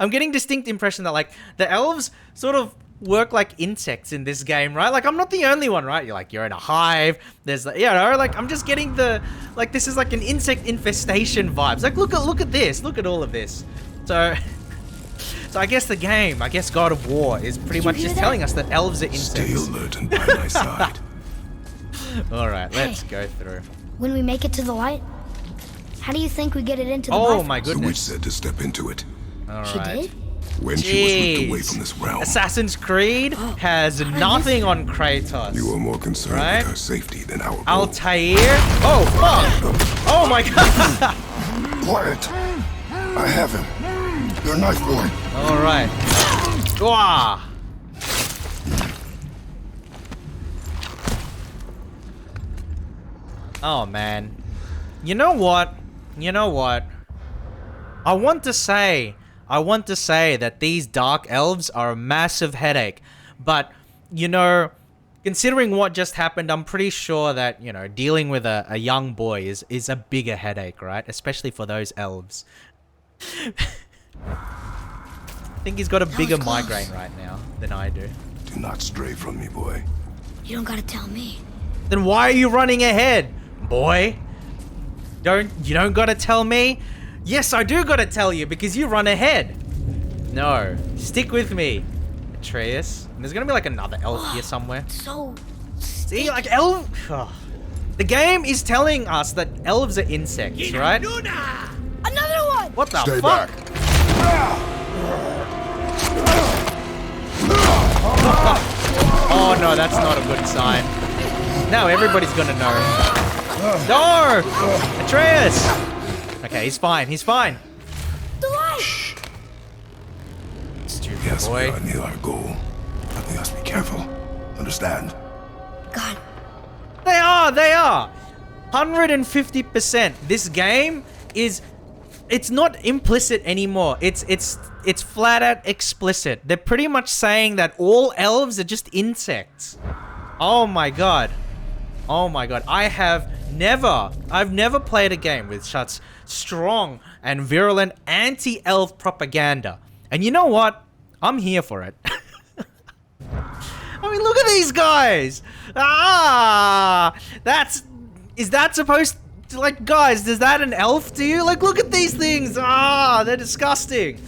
I'm getting distinct impression that like the elves sort of work like insects in this game, right? Like I'm not the only one, right? You're in a hive. There's like, you know, like I'm just getting the like this is like an insect infestation vibes. Like look at this. Look at all of this. So I guess the game, I guess God of War is pretty much just telling us that elves are insects. Stay alert and by my side. All right, let's go through. When we make it to the light, how do you think we get it into the Oh platform? my The witch goodness. said to step into it. All She right. did? When she was ripped away Jeez. from this realm, Assassin's Creed has nothing on Kratos. you were more concerned Right? with her safety than our Altair? Oh, fuck! Oh my god! Quiet. I have him. Your knife boy. Alright. Wah! Oh man. You know what? I want to say I want to say that these dark elves are a massive headache. But, you know, considering what just happened, I'm pretty sure that, you know, dealing with a young boy is a bigger headache, right? Especially for those elves. I think he's got a bigger migraine right now than I do. Do not stray from me, boy. You don't gotta tell me. Then why are you running ahead, boy? You don't gotta tell me? Yes, I do gotta tell you because you run ahead. No, stick with me, Atreus. And there's gonna be like another elf here somewhere. So... See, like elf... The game is telling us that elves are insects, right? Another one! What the Stay fuck? back. Oh no, that's not a good sign. Now everybody's gonna know. No! Atreus! Okay, he's fine, he's fine. The light! Stupid Yes, we boy. are near our goal. But we must be careful. Understand? God, They are! 150%. This game is... It's not implicit anymore. It's flat out explicit. They're pretty much saying that all elves are just insects. Oh my god. Oh my god. I've never played a game with such strong and virulent anti-elf propaganda. And you know what? I'm here for it. I mean, look at these guys. Is that supposed to, like, guys, is that an elf to you? Like, look at these things. They're disgusting.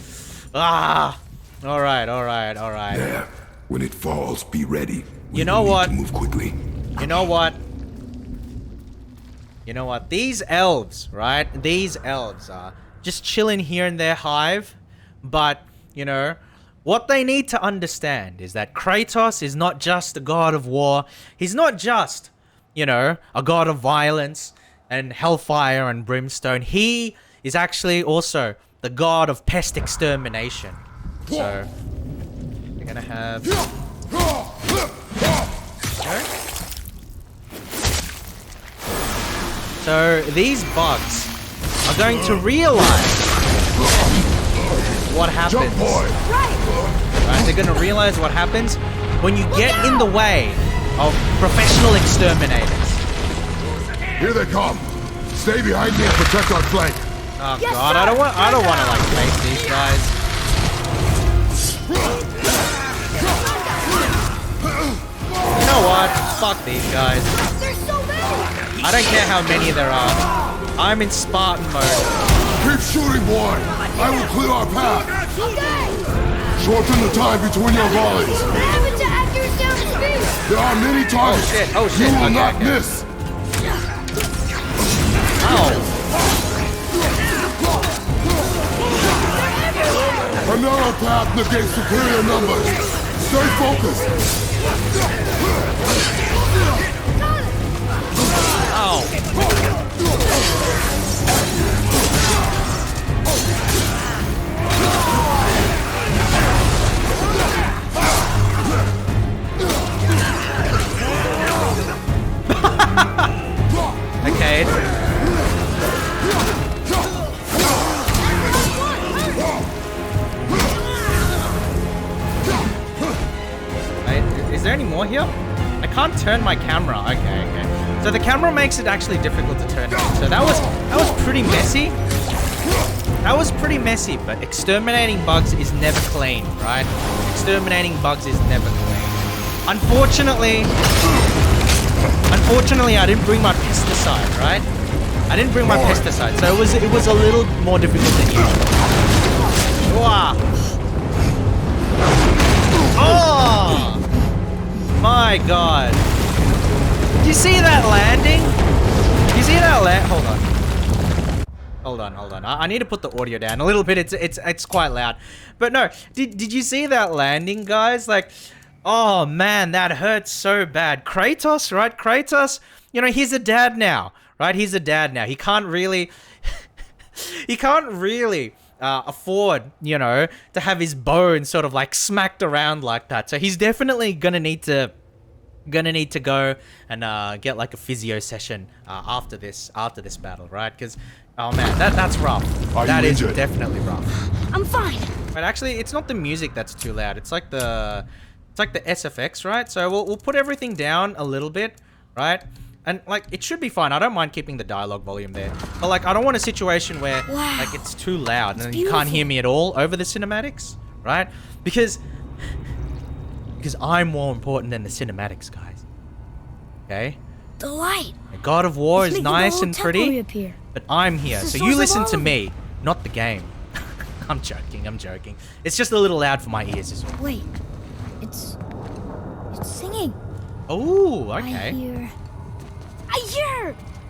All right. There. When it falls, be ready. You know what? Need to move quickly. You know what? These elves, right? These elves are just chilling here in their hive. But, you know, what they need to understand is that Kratos is not just a god of war. He's not just, you know, a god of violence and hellfire and brimstone. He is actually also the god of pest extermination. So, we're gonna have... So these bugs are going to realize what happens. Jump, boy! Right, they're going to realize what happens when you get in the way of professional exterminators. Here they come. Stay behind me and protect our flank. Oh god, I don't want to like face these guys. You know what? Fuck these guys. there's so many! I don't care how many there are. I'm in Spartan mode. Keep shooting, boy. I will clear our path. Okay! Shorten the time between your volleys. Have it to accuracy on speed! There are many targets. Oh shit, You will okay, not okay. miss. Ow. A narrow path negates superior numbers. Stay focused. Okay. Wait, is there any more here? I can't turn my camera. Okay. So the camera makes it actually difficult to turn it. So that was pretty messy. That was pretty messy, but exterminating bugs is never clean, right? Exterminating bugs is never clean. Unfortunately, I didn't bring my pesticide, right? I didn't bring my pesticide, so it was a little more difficult than usual. Wow. Oh! My god. Did you see that landing? Did you see that Hold on. I need to put the audio down a little bit. It's quite loud. But no, did you see that landing, guys? Like, oh man, that hurts so bad. Kratos, right? Kratos, you know, he's a dad now, right? He's a dad now. He can't really afford, you know, to have his bones sort of like smacked around like that. So he's definitely gonna need to gonna need to go and get like a physio session after this battle, right? Because oh man, that's rough. That is definitely rough. I'm fine. But actually, it's not the music that's too loud. It's like the SFX, right? So we'll put everything down a little bit, right? And like it should be fine. I don't mind keeping the dialogue volume there, but like I don't want a situation where like it's too loud and you can't hear me at all over the cinematics, right? Because I'm more important than the cinematics, guys. Okay? The light. The God of War Let's is make the nice whole and temple pretty, reappear. but I'm here, It's the so you source of listen all to of me, not the game. I'm joking. It's just a little loud for my ears as well. Wait. It's singing. Oh, I okay. hear her.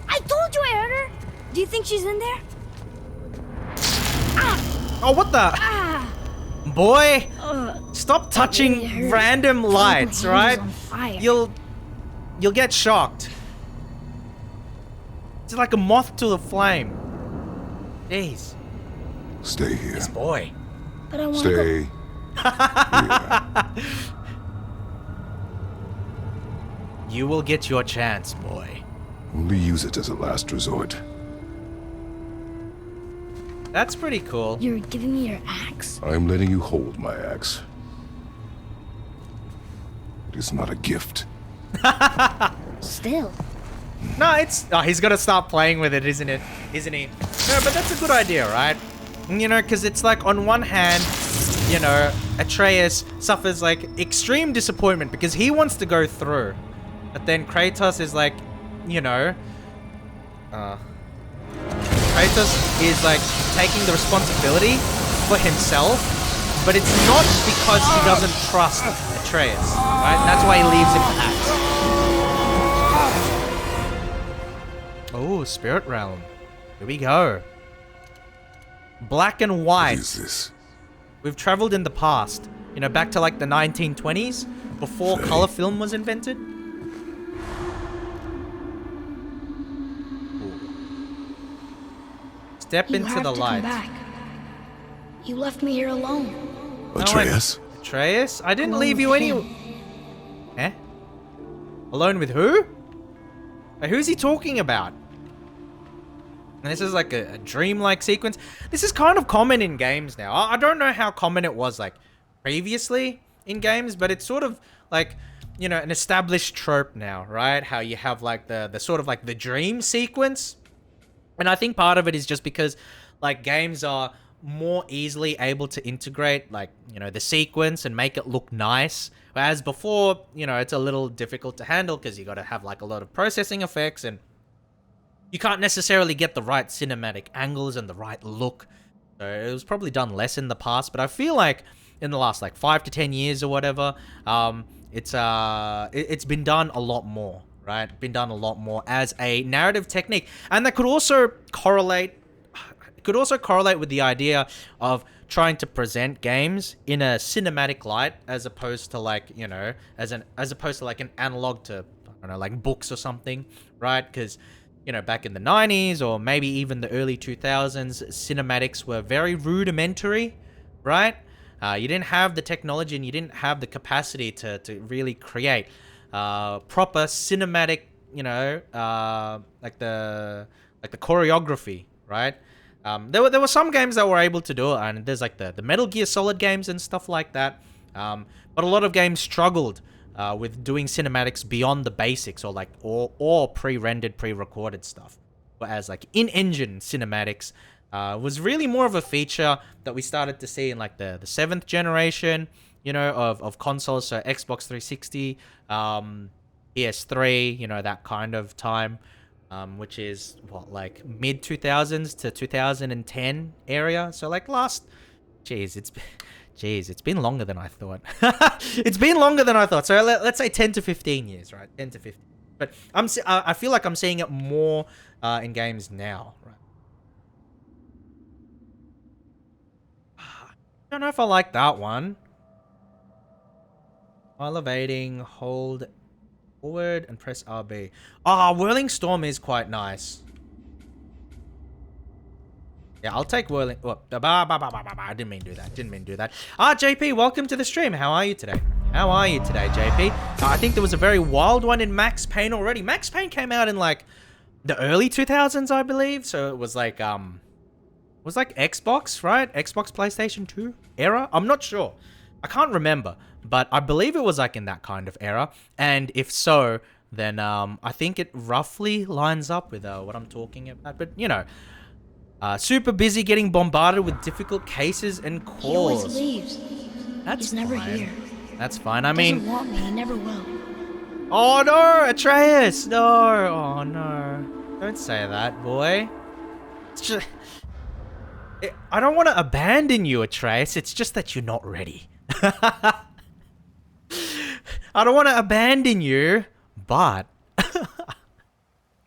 I told you I heard her. Do you think she's in there? Oh, what the? Ah. Boy, stop touching really hurts. random lights, My right? hand's on fire. You'll get shocked. It's like a moth to the flame. Jeez. Stay here. This boy. But I want to go. Stay here. You will get your chance, boy. Only use it as a last resort. That's pretty cool. You're giving me your axe? I'm letting you hold my axe. It is not a gift. Still. No, it's... Oh, he's got to start playing with it, isn't it? Isn't he? No, but that's a good idea, right? You know, because it's like, on one hand, you know, Atreus suffers, like, extreme disappointment because he wants to go through. But then Kratos is like, you know... Kratos is, like, taking the responsibility for himself, but it's not because he doesn't trust Atreus, right? And that's why he leaves him to act. Oh, Spirit Realm. Here we go. Black and white. What is this? We've traveled in the past, you know, back to like the 1920s, before color film was invented. Step into the light. Come back. You left me here alone. Atreus? Atreus? I didn't Alone leave you with any... him. Eh? Alone with who? Who's he talking about? And this is like a dreamlike sequence. This is kind of common in games now. I don't know how common it was like previously in games, but it's sort of like, you know, an established trope now, right? How you have like the sort of like the dream sequence. And I think part of it is just because like games are more easily able to integrate like, you know, the sequence and make it look nice. Whereas before, you know, it's a little difficult to handle because you got to have like a lot of processing effects and you can't necessarily get the right cinematic angles and the right look. So it was probably done less in the past, but I feel like in the last like 5 to 10 years or whatever, it's been done a lot more, right? Been done a lot more as a narrative technique. And that could also correlate with the idea of trying to present games in a cinematic light as opposed to like, you know, as opposed to like an analog to, I don't know, like books or something, right? Because, you know, back in the 90s or maybe even the early 2000s, cinematics were very rudimentary, right? You didn't have the technology and you didn't have the capacity to really create proper cinematic, you know, like the choreography, right? There were some games that were able to do it, and there's like the Metal Gear Solid games and stuff like that. But a lot of games struggled with doing cinematics beyond the basics, or like or pre-rendered, pre-recorded stuff. Whereas like in-engine cinematics was really more of a feature that we started to see in like the 7th generation, you know, of consoles, so Xbox 360, PS3, you know, that kind of time. Which is what, like mid 2000s to 2010 area. So like it's been longer than I thought. It's been longer than I thought. So let's say 10 to 15 years, right? 10 to 15. But I feel like I'm seeing it more in games now, right? I don't know if I like that one. Elevating, hold forward and press RB. Whirling Storm is quite nice. Yeah, I'll take Whirling... Oh, I didn't mean to do that. JP, welcome to the stream. How are you today? How are you today, JP? I think there was a very wild one in Max Payne already. Max Payne came out in like the early 2000s, I believe. So it was like Xbox, right? Xbox PlayStation 2 era? I'm not sure. I can't remember, but I believe it was like in that kind of era. And if so, then I think it roughly lines up with what I'm talking about. But, you know, super busy getting bombarded with difficult cases and calls. He always leaves. That's He's never fine. here. That's fine. I He mean... doesn't want me. He never will. Oh no, Atreus! No! Oh no. Don't say that, boy. It's just... I don't want to abandon you, Atreus. It's just that you're not ready. I don't want to abandon you, but...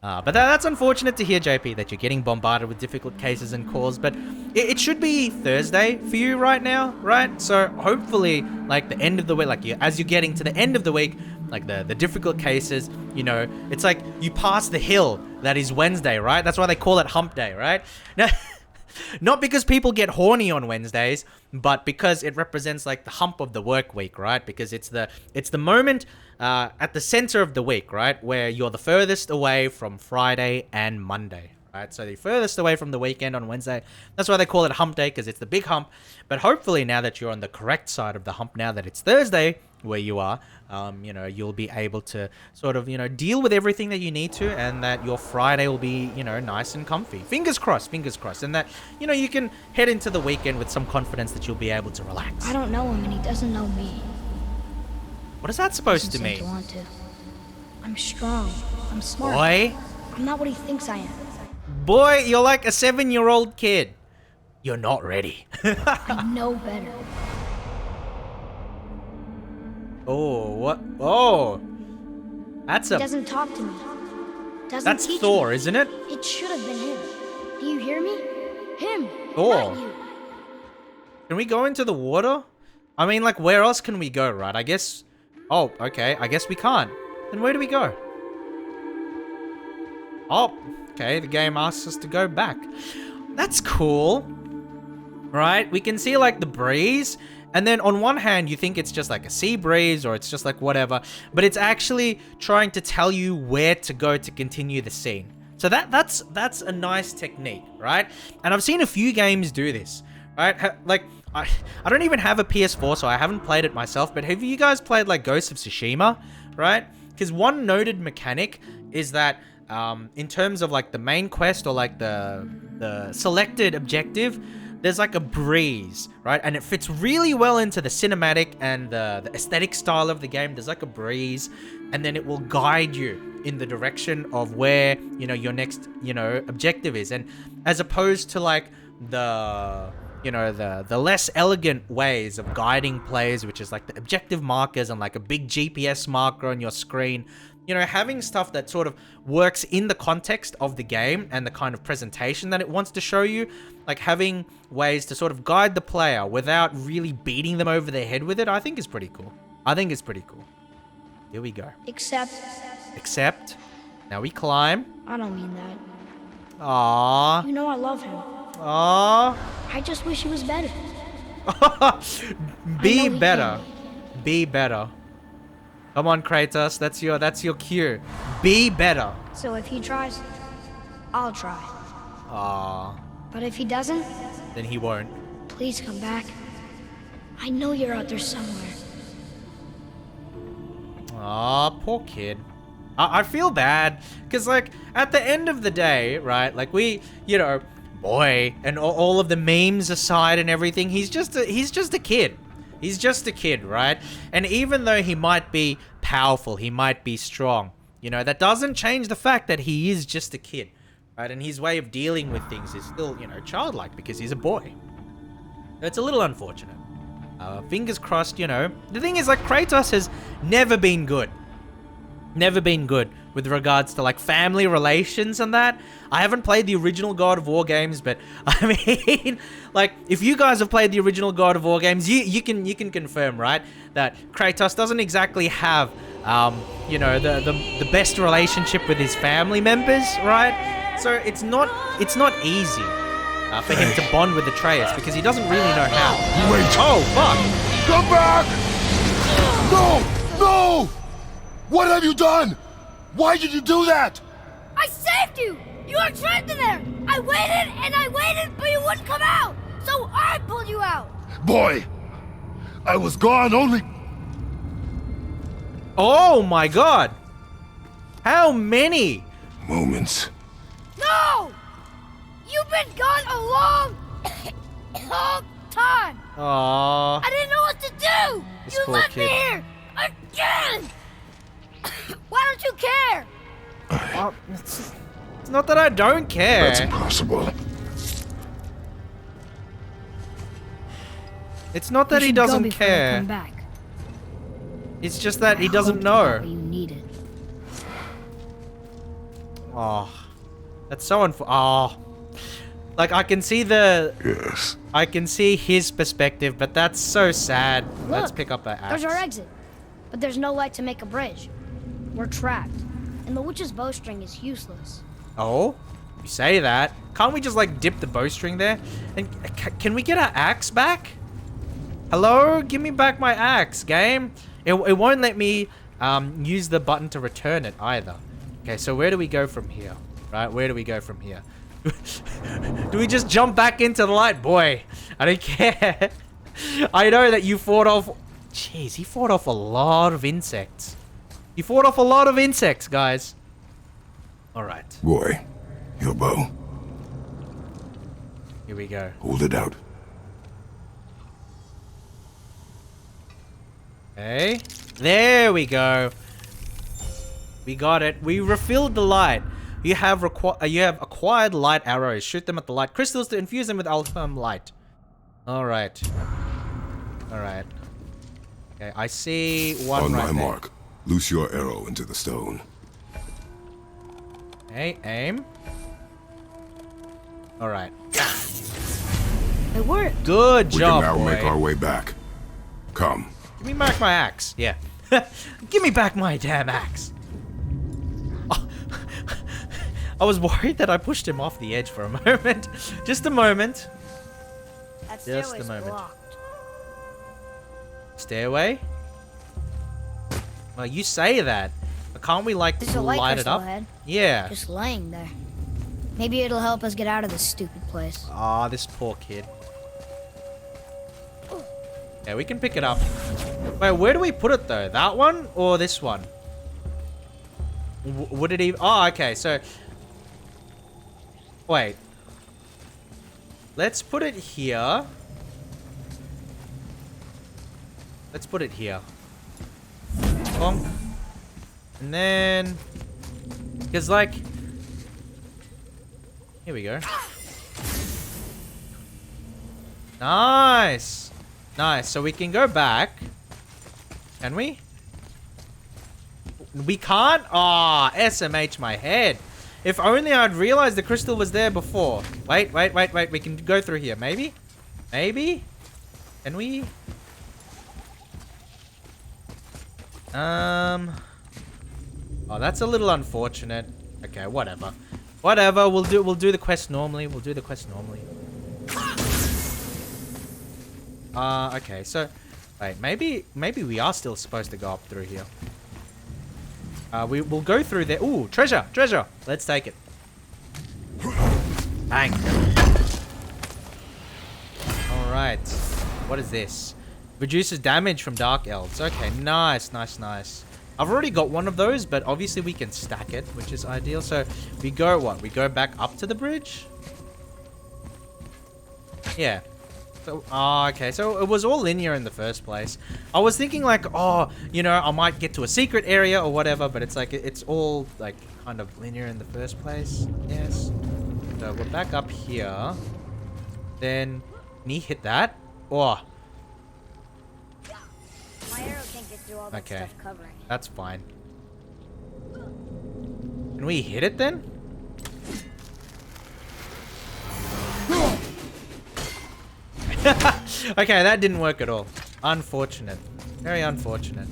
but that's unfortunate to hear, JP, that you're getting bombarded with difficult cases and calls, but it should be Thursday for you right now, right? So hopefully, like, the end of the week, like, as you're getting to the end of the week, like, the difficult cases, you know, it's like you pass the hill that is Wednesday, right? That's why they call it hump day, right? Now, not because people get horny on Wednesdays, but because it represents like the hump of the work week, right? Because it's the moment at the center of the week, right? Where you're the furthest away from Friday and Monday, right? So the furthest away from the weekend on Wednesday. That's why they call it hump day, because it's the big hump. But hopefully now that you're on the correct side of the hump, now that it's Thursday where you are, you know, you'll be able to sort of, you know, deal with everything that you need to, and that your Friday will be, you know, nice and comfy. Fingers crossed, and that, you know, you can head into the weekend with some confidence that you'll be able to relax. I don't know him, and he doesn't know me. What is that supposed to mean? Want to. I'm strong. I'm smart. Boy. I'm not what he thinks I am. Boy, you're like a 7-year-old kid. You're not ready. I know better. Oh, what? Oh. That's He a... doesn't talk to me. Doesn't That's teach Thor, me. isn't it? It should have been him. Do you hear me? Him. Thor. Not you. Can we go into the water? I mean, like, where else can we go, right? I guess... Oh, okay. I guess we can't. Then where do we go? Oh, okay. The game asks us to go back. That's cool. Right? We can see, like, the breeze. And then on one hand, you think it's just like a sea breeze or it's just like whatever. But it's actually trying to tell you where to go to continue the scene. So that's a nice technique, right? And I've seen a few games do this, right? Like, I don't even have a PS4, so I haven't played it myself. But have you guys played, like, Ghost of Tsushima, right? Because one noted mechanic is that in terms of, like, the main quest or, like, the selected objective, there's like a breeze, right? And it fits really well into the cinematic and the aesthetic style of the game. There's like a breeze, and then it will guide you in the direction of where, you know, your next, you know, objective is. And as opposed to like the, you know, the less elegant ways of guiding players, which is like the objective markers and like a big GPS marker on your screen, you know, having stuff that sort of works in the context of the game and the kind of presentation that it wants to show you, like having ways to sort of guide the player without really beating them over their head with it, I think is pretty cool. Here we go. Except, now we climb. I don't mean that. Aww. You know I love him. Aww. I just wish he was better. Be better. Be better. Come on, Kratos. That's your cue. Be better. So if he tries, I'll try. Aww. But if he doesn't, then he won't. Please come back. I know you're out there somewhere. Aw, poor kid. I feel bad, because, like, at the end of the day, right, like, we, you know, boy, and all of the memes aside and everything, he's just a kid. He's just a kid, right? And even though he might be powerful, he might be strong, you know, that doesn't change the fact that he is just a kid, right? And his way of dealing with things is still, you know, childlike because he's a boy. It's a little unfortunate. Fingers crossed, you know. The thing is, like, Kratos has never been good. Never been good with regards to, like, family relations and that. I haven't played the original God of War games, but I mean, like, if you guys have played the original God of War games, you can confirm, right, that Kratos doesn't exactly have, you know, the best relationship with his family members, right? So it's not easy for him to bond with Atreus because he doesn't really know how. Wait! Oh fuck! Come back! No! No! What have you done? Why did you do that? I saved you! You were trapped in there! I waited and I waited, but you wouldn't come out! So I pulled you out! Boy, I was gone only... Oh my god! How many? moments. No! You've been gone a long, long time! Aww. I didn't know what to do! This You poor left me kid. here! Again! Why don't you care? It's not that I don't care. That's impossible. It's not that You he should go doesn't before I care. come back. It's just that he I doesn't hope you got know. what you needed. Oh, that's so oh, like I can see the. Yes. I can see his perspective, but that's so sad. Let's Look, pick up that axe. There's our exit, but there's no light to make a bridge. We're trapped, and the witch's bowstring is useless. Oh, you say that? Can't we just like dip the bowstring there? And can we get our axe back? Hello, give me back my axe, game. It won't let me use the button to return it either. Okay, so where do we go from here? Right, where do we go from here? Do we just jump back into the light? Boy, I don't care. I know that you fought off... Jeez, he fought off a lot of insects. He fought off a lot of insects, guys. Alright, Boy, your bow. here we go. Hold it out. Okay, there we go. We got it. We refilled the light. You have acquired light arrows. Shoot them at the light crystals to infuse them with alchemy light. Alright. Alright. Okay, I see one On right my there. mark, loose your arrow into the stone. Okay, aim. Alright. It worked. Good We job, can now boy. make our way back. Come. Give me back my axe. Yeah. Give me back my damn axe. Oh. I was worried that I pushed him off the edge for a moment. Just a moment. That Just a stairway's moment. blocked. Stairway? Well, you say that. But can't we, like, There's a light light it crystal up? ahead, Yeah. just laying there. Maybe it'll help us get out of this stupid place. Ah, this poor kid. Yeah, we can pick it up. Wait, where do we put it, though? That one or this one? Would it even... Oh, okay, so... Wait. Let's put it here. Let's put it here. Bonk. And then... Because, like... Here we go. Nice! Nice, so we can go back. Can we? We can't? Ah, SMH my head. If only I'd realized the crystal was there before. Wait. We can go through here. Maybe? Maybe? Can we? Oh, that's a little unfortunate. Okay, whatever. Whatever, we'll do the quest normally. We'll do the quest normally. Okay, so wait, maybe we are still supposed to go up through here. We'll go through there. Ooh, treasure. Let's take it. Bang. All right. What is this? Reduces damage from dark elves. Okay, nice. I've already got one of those, but obviously we can stack it, which is ideal. So we go what? We go back up to the bridge? Yeah. So, okay, so it was all linear in the first place. I was thinking like, oh, you know, I might get to a secret area or whatever, but it's like, it's all like kind of linear in the first place. Yes. So we're back up here. Then, can he hit that? Oh, My arrow can't get through all that Okay. stuff covering it. that's fine. Can we hit it then? Okay, that didn't work at all. Unfortunate. Very unfortunate.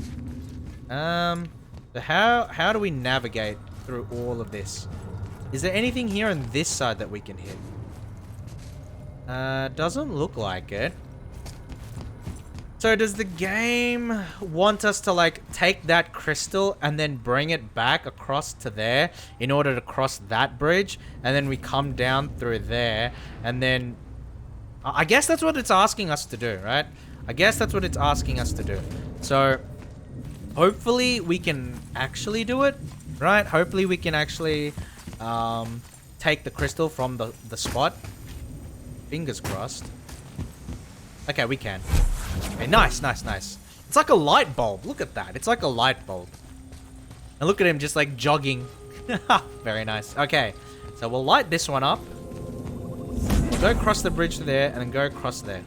So how do we navigate through all of this? Is there anything here on this side that we can hit? Doesn't look like it. So does the game want us to like take that crystal and then bring it back across to there in order to cross that bridge, and then we come down through there, and then I guess that's what it's asking us to do, right? I guess that's what it's asking us to do. So hopefully we can actually do it, right? Hopefully we can actually take the crystal from the spot. Fingers crossed. Okay, we can. Okay, nice, nice, nice. It's like a light bulb. Look at that. It's like a light bulb. And look at him just like jogging. Very nice. Okay, so we'll light this one up. We'll go across the bridge to there and then go across there.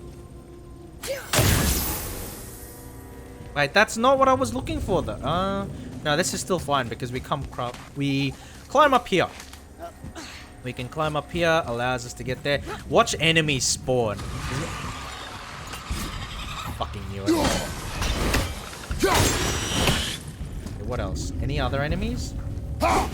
Wait, that's not what I was looking for though. No, this is still fine because we climb up here. We can climb up here, allows us to get there. Watch enemies spawn. Fucking knew it. Okay, what else? Any other enemies? Alright,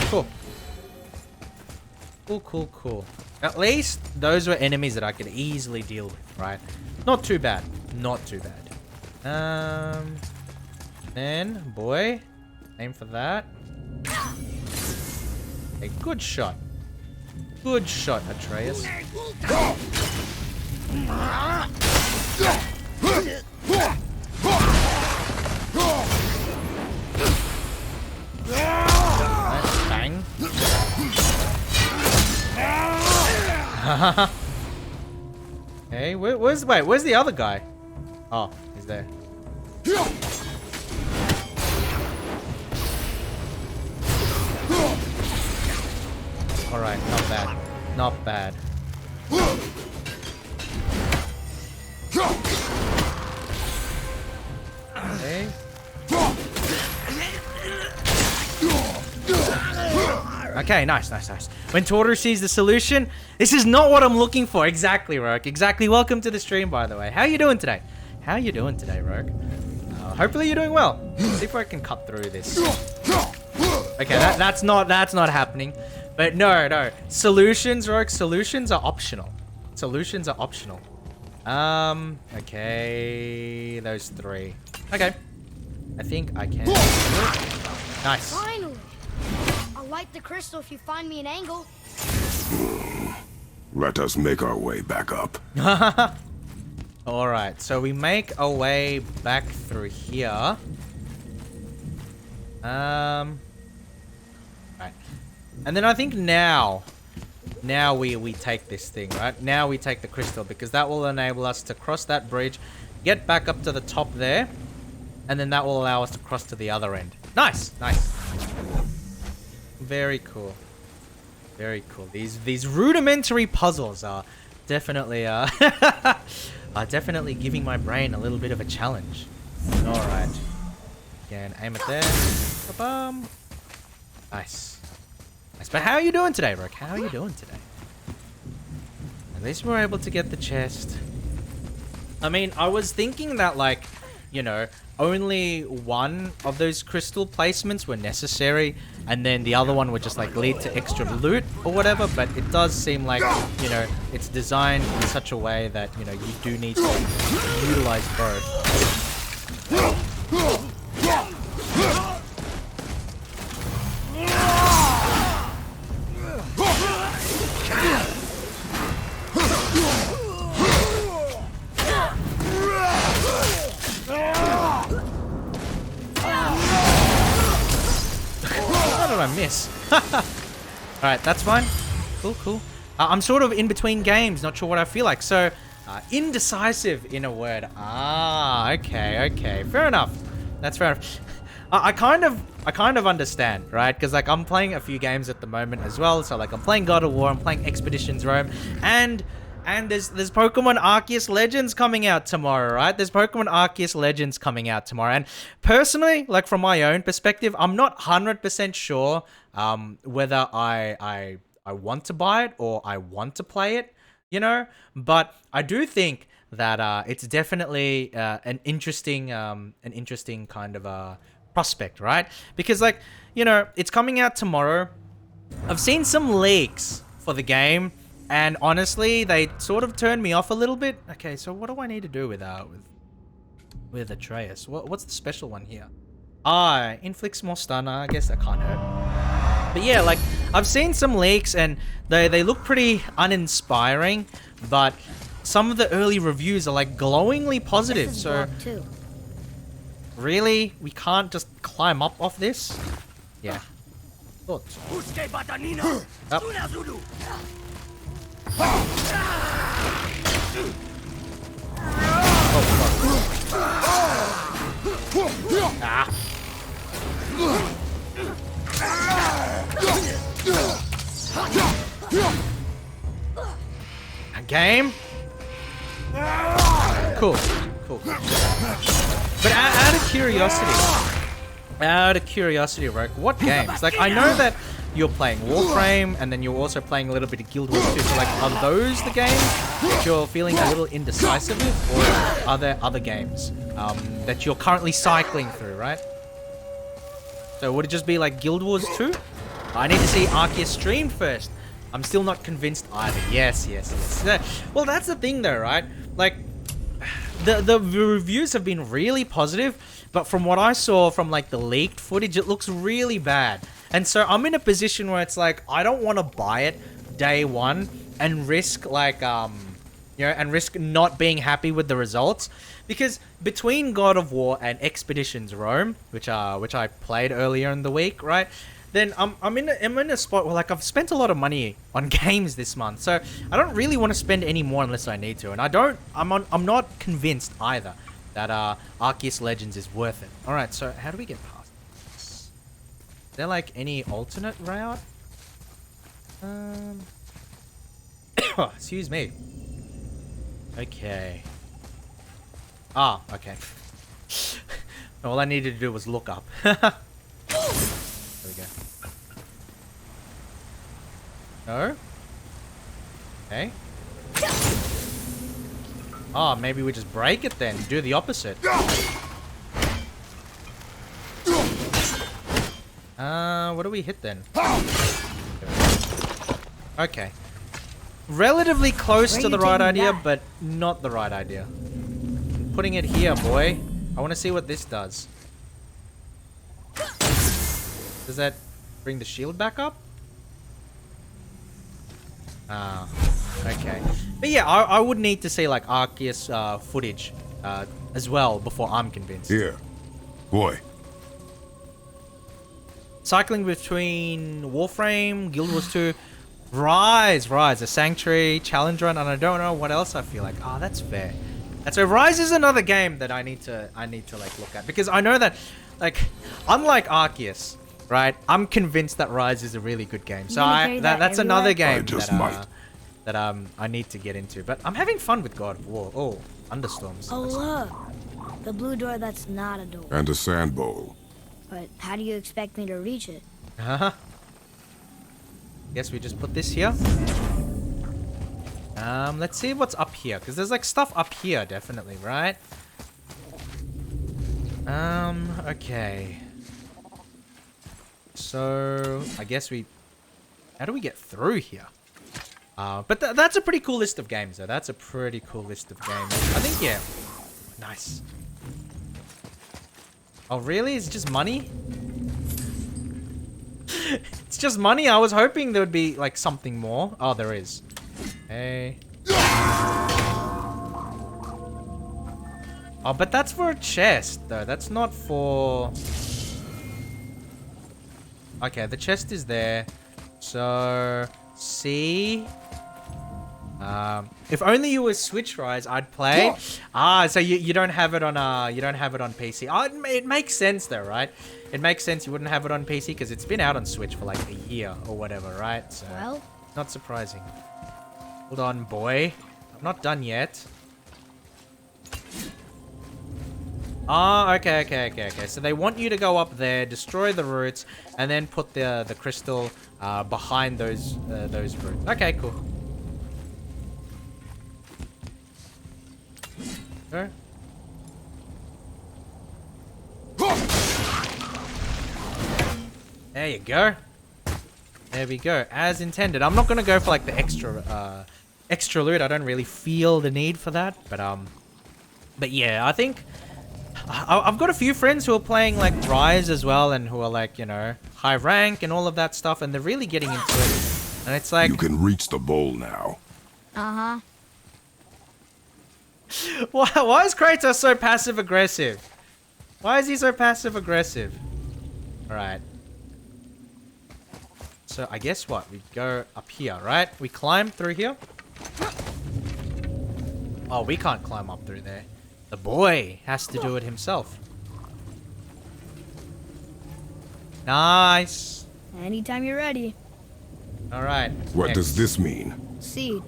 cool. Cool. At least those were enemies that I could easily deal with, right? Not too bad. Not too bad. Then, boy, aim for that. A good shot. Good shot, Atreus. Bang. Okay, where's the other guy? Oh, he's there. Alright, not bad. Not bad. Okay. Okay, nice. When Toru sees the solution, this is not what I'm looking for. Exactly, Rogue. Exactly. Welcome to the stream, by the way. How you doing today? Rogue? Hopefully you're doing well. Let's see if I can cut through this. Okay, that's not happening. But no. Solutions, Rogue. Solutions are optional. Okay. Those three. Okay. I think I can. Nice. Finally. I'll light the crystal if you find me an angle. Let us make our way back up. Alright, so we make our way back through here. Right. And then I think now we take this thing, right? Now we take the crystal because that will enable us to cross that bridge, get back up to the top there, and then that will allow us to cross to the other end. Nice. Very cool. These rudimentary puzzles are definitely definitely giving my brain a little bit of a challenge. All right. Again, aim it there. Ba-bum. Nice. But how are you doing today, Rook? How are you doing today? At least we're able to get the chest. I mean, I was thinking that, like, you know, only one of those crystal placements were necessary, and then the other one would just, like, lead to extra loot or whatever, but it does seem like, you know, it's designed in such a way that, you know, you do need to utilize both. How did I miss? Alright, that's fine. Cool. I'm sort of in between games, not sure what I feel like. So, indecisive in a word. Okay. Fair enough. That's fair enough. I kind of understand, right? Because, like, I'm playing a few games at the moment as well. So, like, I'm playing God of War, I'm playing Expeditions Rome, and there's Pokemon Arceus Legends coming out tomorrow, right? There's Pokemon Arceus Legends coming out tomorrow. And personally, like, from my own perspective, I'm not 100% sure whether I want to buy it or I want to play it, you know? But I do think that it's definitely an interesting kind of prospect, right? Because, like, you know, it's coming out tomorrow. I've seen some leaks for the game, and honestly, they sort of turned me off a little bit. Okay, so what do I need to do with Atreus? What's the special one here? Ah, inflicts more stun. I guess that can't hurt. But yeah, like I've seen some leaks, and they look pretty uninspiring. But some of the early reviews are like glowingly positive. So really, we can't just climb up off this? Yeah. Thought so. Up. Ah. A game? Cool. But out of curiosity, right? What games? Like, I know that you're playing Warframe, and then you're also playing a little bit of Guild Wars 2. So, like, are those the games that you're feeling a little indecisive with, or are there other games that you're currently cycling through, right? So would it just be like Guild Wars 2? I need to see Arceus stream first. I'm still not convinced either. Yes. Well, that's the thing though, right? Like, the reviews have been really positive, but from what I saw from like the leaked footage, it looks really bad. And so I'm in a position where it's like, I don't want to buy it day one and risk like, and risk not being happy with the results. Because between God of War and Expeditions Rome, which I played earlier in the week, right? Then I'm in a spot where like I've spent a lot of money on games this month, so I don't really want to spend any more unless I need to, and I'm not convinced either that Arceus Legends is worth it. All right, so how do we get past this? Is there like any alternate route? Excuse me. Okay. Ah, okay. All I needed to do was look up. There we go. No? Okay. Oh, maybe we just break it then. Do the opposite. What do we hit then? Okay. Relatively close to the right idea, but not the right idea. Putting it here, boy. I want to see what this does. Does that bring the shield back up? Ah, okay. But yeah, I would need to see like Arceus footage as well before I'm convinced. Here, boy. Cycling between Warframe, Guild Wars 2, Rise, the Sanctuary, Challenge Run, and I don't know what else I feel like. Ah, that's fair. And so Rise is another game that I need to like look at, because I know that like unlike Arceus, right? I'm convinced that Rise is a really good game. So that's another game that I need to get into. But I'm having fun with God of War. Oh, Understorms. Oh look, the blue door that's not a door. And a sand bowl. But how do you expect me to reach it? Guess we just put this here. Let's see what's up here, because there's like stuff up here, definitely, right? Okay. So I guess how do we get through here? But that's a pretty cool list of games, though. That's a pretty cool list of games. I think, yeah. Nice. Oh, really? It's just money? It's just money? I was hoping there would be, like, something more. Oh, there is. Hey. Oh, but that's for a chest, though. That's not for... Okay, the chest is there. So, C. If only you were Switch Rise, I'd play. Ah, so you don't have it on PC. Oh, it makes sense though, right? It makes sense you wouldn't have it on PC because it's been out on Switch for like a year or whatever, right? So, well, not surprising. Hold on, boy. I'm not done yet. Ah, okay. So they want you to go up there, destroy the roots, and then put the crystal behind those roots. Okay, cool. Go. There you go. There we go. As intended. I'm not gonna go for like the extra loot. I don't really feel the need for that. But yeah, I think I've got a few friends who are playing like Rise as well, and who are like, you know, high rank and all of that stuff, and they're really getting into it. And it's like, You can reach the bowl now. Uh-huh. why is Kratos so passive aggressive? Why is he so passive aggressive? All right. So I guess what? We go up here, right? We climb through here. Oh, we can't climb up through there. The boy has to do it himself. Nice. Anytime you're ready. All right. What next. does this mean? Seed.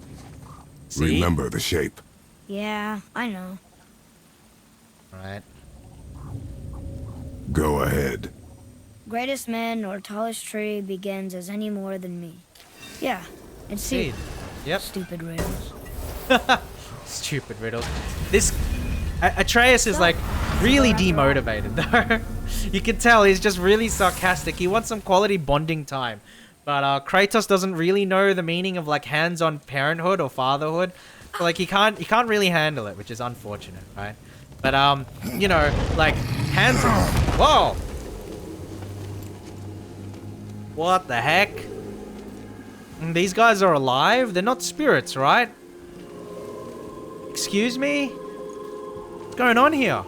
See? Remember the shape. Yeah, I know. All right. Go ahead. Greatest man or tallest tree begins as any more than me. Yeah, it's seed. Seed. Yep. Stupid riddles. Stupid riddle. This Atreus is like really demotivated though. You can tell he's just really sarcastic. He wants some quality bonding time. But Kratos doesn't really know the meaning of like hands-on parenthood or fatherhood. So, like he can't really handle it, which is unfortunate, right? But you know, like hands-on. Whoa! What the heck? These guys are alive? They're not spirits, right? Excuse me? What's going on here?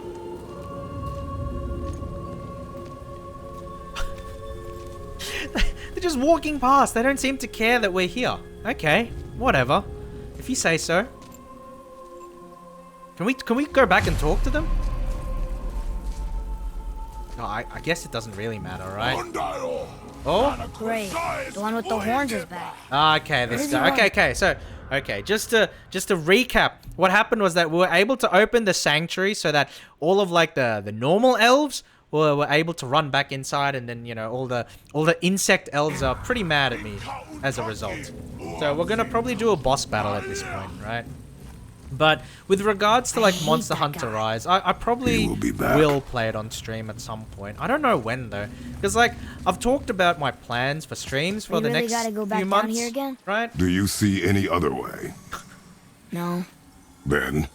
They're just walking past. They don't seem to care that we're here. Okay, whatever. If you say so. Can we go back and talk to them? Oh, I guess it doesn't really matter, right? Oh? Great. The one with the horns is back. Okay, this guy. Okay. So, just to recap, what happened was that we were able to open the sanctuary so that all of like the normal elves were able to run back inside, and then, you know, all the insect elves are pretty mad at me as a result. So we're gonna probably do a boss battle at this point, right? But with regards to like Monster Hunter Rise, I probably will play it on stream at some point. I don't know when though, because like I've talked about my plans for streams for the really next gotta go back few down months, here again? right? Do you see any other way? No. Then,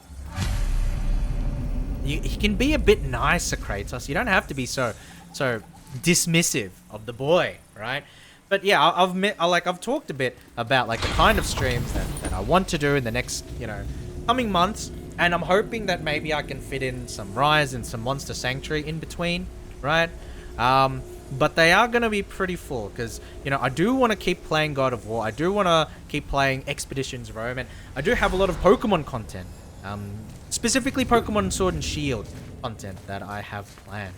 You can be a bit nicer, Kratos. You don't have to be so dismissive of the boy, right? But yeah, I've talked a bit about like the kind of streams that I want to do in the next, you know, coming months, and I'm hoping that maybe I can fit in some Rise and some Monster Sanctuary in between, right? But they are going to be pretty full because, you know, I do want to keep playing God of War. I do want to keep playing Expeditions Rome, and I do have a lot of Pokemon content, specifically Pokemon Sword and Shield content that I have planned,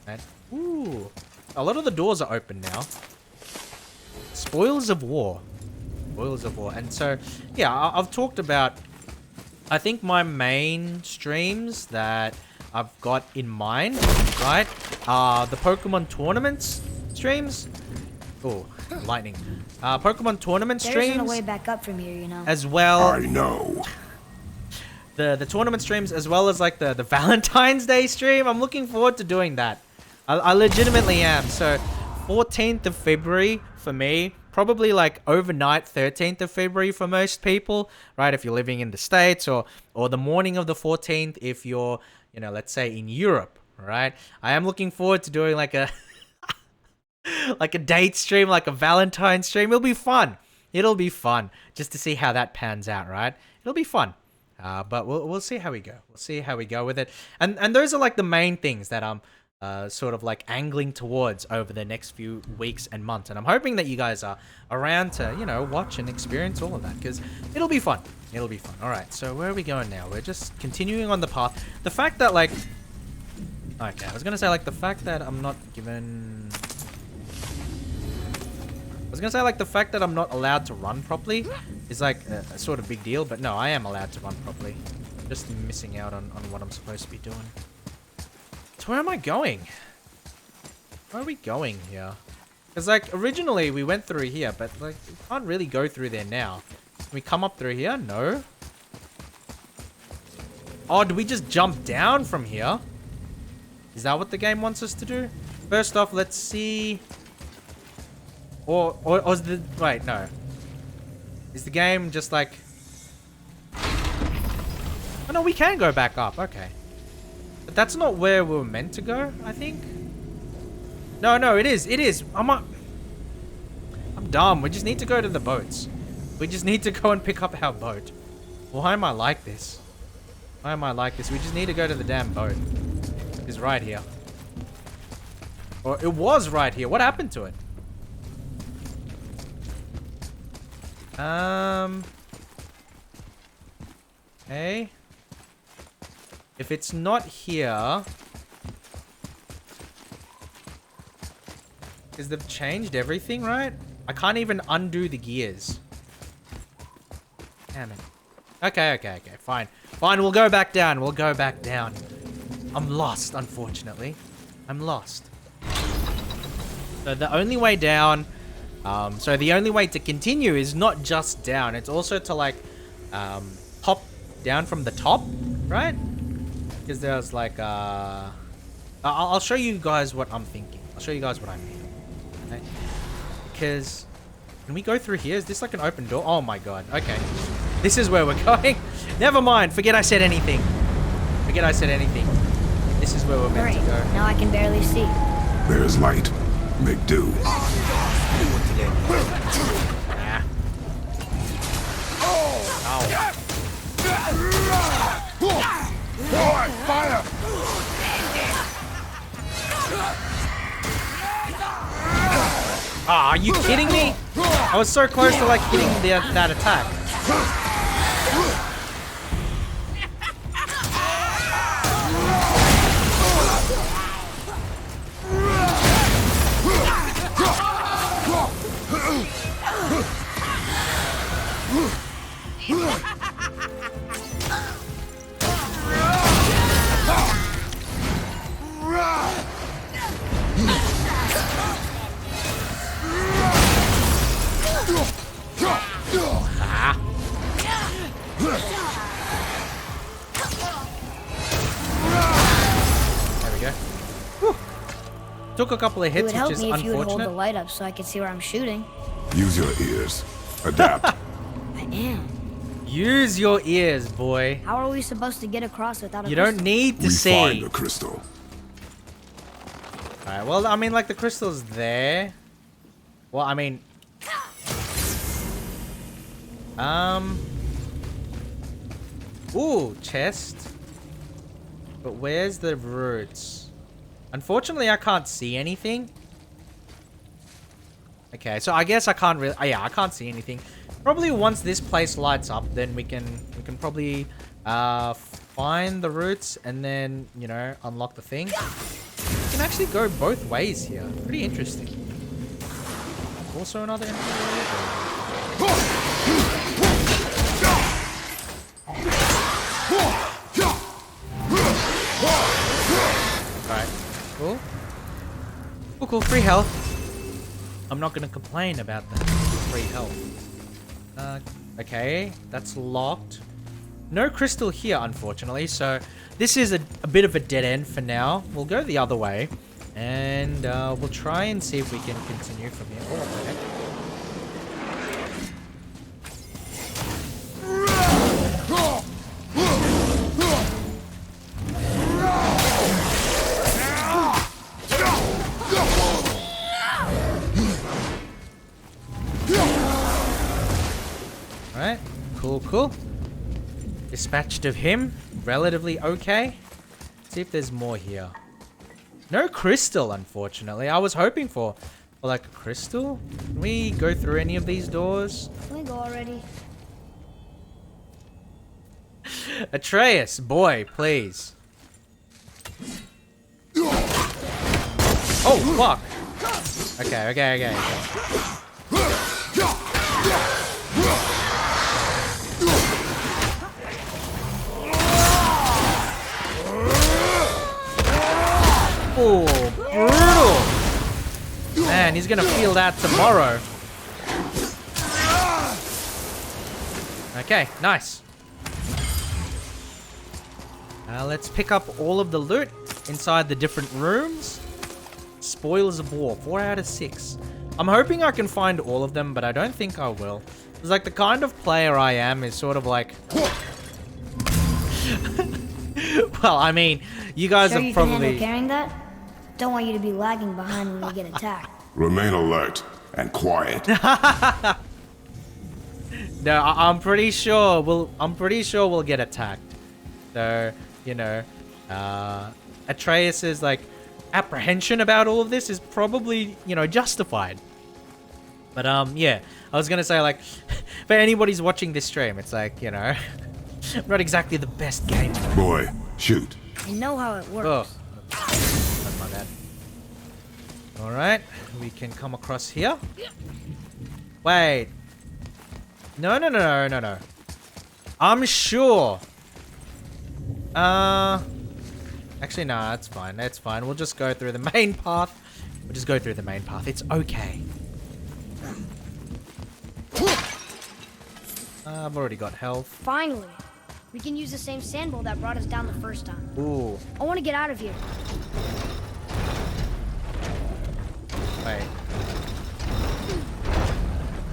right? Ooh, a lot of the doors are open now. Spoils of War. Spoils of War. And so, yeah, I've talked about, I think my main streams that I've got in mind, right, are the Pokemon tournaments streams. Oh, lightning. Pokemon tournament There streams. isn't a way back up from here, you know. As well. I know. The tournament streams, as well as like the Valentine's Day stream. I'm looking forward to doing that. I legitimately am. So 14th of February for me, probably like overnight 13th of February for most people, right? If you're living in the States, or the morning of the 14th if you're, you know, let's say in Europe, right? I am looking forward to doing like a like a date stream, like a Valentine's stream. It'll be fun. It'll be fun just to see how that pans out, right? It'll be fun. But we'll see how we go. We'll see how we go with it. And those are like the main things that I'm sort of like angling towards over the next few weeks and months. And I'm hoping that you guys are around to, you know, watch and experience all of that, because it'll be fun. It'll be fun. All right, so where are we going now? We're just continuing on the path. The fact that like... Okay, I was going to say like the fact that I'm not given... I was going to say like the fact that I'm not allowed to run properly is like a sort of big deal, but no, I am allowed to run properly. Just missing out on what I'm supposed to be doing. So where am I going? Where are we going here? Because like originally we went through here, but like we can't really go through there now. Can we come up through here? No. Oh, do we just jump down from here? Is that what the game wants us to do? First off, let's see. Or is the... Wait, no. Is the game just like... Oh, no, we can go back up. Okay. But that's not where we were meant to go, I think. No, it is. It is. I'm dumb. We just need to go to the boats. We just need to go and pick up our boat. Why am I like this? Why am I like this? We just need to go to the damn boat. It's right here. Or it was right here. What happened to it? Okay. If it's not here... Because they've changed everything, right? I can't even undo the gears. Damn it. Okay, fine. Fine, we'll go back down. We'll go back down. I'm lost, unfortunately. I'm lost. So the only way down... so the only way to continue is not just down. It's also to, like, hop down from the top, right? Because there's, like, I'll show you guys what I'm thinking. I'll show you guys what I mean. Okay? Because... Can we go through here? Is this like an open door? Oh my god. Okay. This is where we're going. Never mind. Forget I said anything. Forget I said anything. This is where we're meant to go. Now I can barely see. There is light. Make do. Nah. Boy, fire! Ah, are you kidding me? I was so close to like hitting that attack. Took a couple of hits, which is It would help me if you would hold the unfortunate. light up so I could see where I'm shooting. Use your ears. Adapt. I am. Use your ears, boy. How are we supposed to get across without a You don't crystal? need to We find see. the crystal. Alright, well, I mean, like, the crystal's there. Well, I mean... Ooh, chest. But where's the roots? Unfortunately, I can't see anything. Okay, so I guess I can't really... yeah, I can't see anything. Probably once this place lights up, then we can probably find the roots and then, you know, unlock the thing. You can actually go both ways here. Pretty interesting. Also another enemy. Alright, cool. Cool, free health. I'm not gonna complain about the free health. Okay, that's locked. No crystal here, unfortunately, so this is a bit of a dead end for now. We'll go the other way, and we'll try and see if we can continue from here. Oh, what the heck? Alright, cool. Dispatched of him. Relatively okay. Let's see if there's more here. No crystal, unfortunately. I was hoping for like a crystal. Can we go through any of these doors? Can we go already? Atreus, boy, please. Oh, fuck. Okay. Oh, brutal. Man, he's gonna feel that tomorrow. Okay, nice. Let's pick up all of the loot inside the different rooms. Spoils of war, 4 out of 6. I'm hoping I can find all of them, but I don't think I will. It's like the kind of player I am is sort of like... Well, I mean, you guys Sure have you can handle probably... carrying that? Don't want you to be lagging behind when we get attacked. Remain alert and quiet. No, I'm pretty sure we'll get attacked. So, you know, Atreus's like apprehension about all of this is probably, you know, justified. But yeah, I was gonna say, like, for anybody's watching this stream, it's like, you know, I'm not exactly the best gamer. Boy, shoot. I know how it works. Oh, that's my bad. All right, we can come across here. Wait. No. I'm sure. Actually, no, that's fine. That's fine. We'll just go through the main path. It's okay. I've already got health. Finally. We can use the same sand bowl that brought us down the first time. Ooh. I want to get out of here. Wait.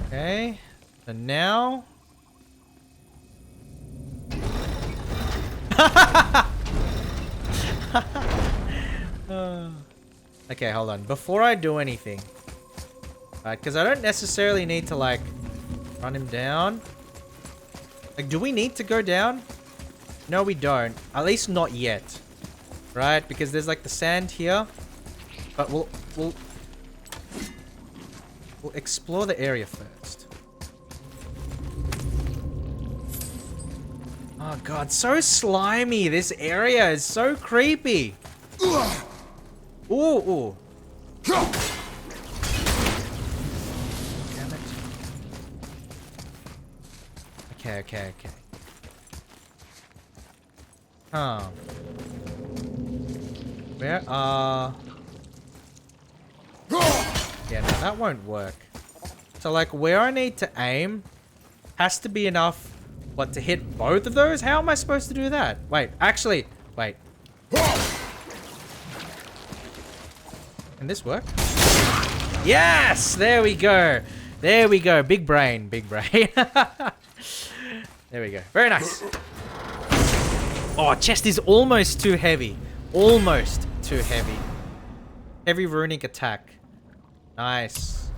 Okay. So now... Okay, hold on. Before I do anything... Right, because I don't necessarily need to, like, run him down. Like, do we need to go down? No, we don't. At least not yet. Right? Because there's, like, the sand here. But we'll explore the area first. Oh god, so slimy. This area is so creepy. Ooh. Damn it. Okay. Huh. Where yeah, no, that won't work. So, like, where I need to aim has to be enough, what, to hit both of those? How am I supposed to do that? Wait, actually, wait. Can this work? Yes! There we go. Big brain. There we go. Very nice. Oh, chest is almost too heavy. Heavy runic attack. Nice.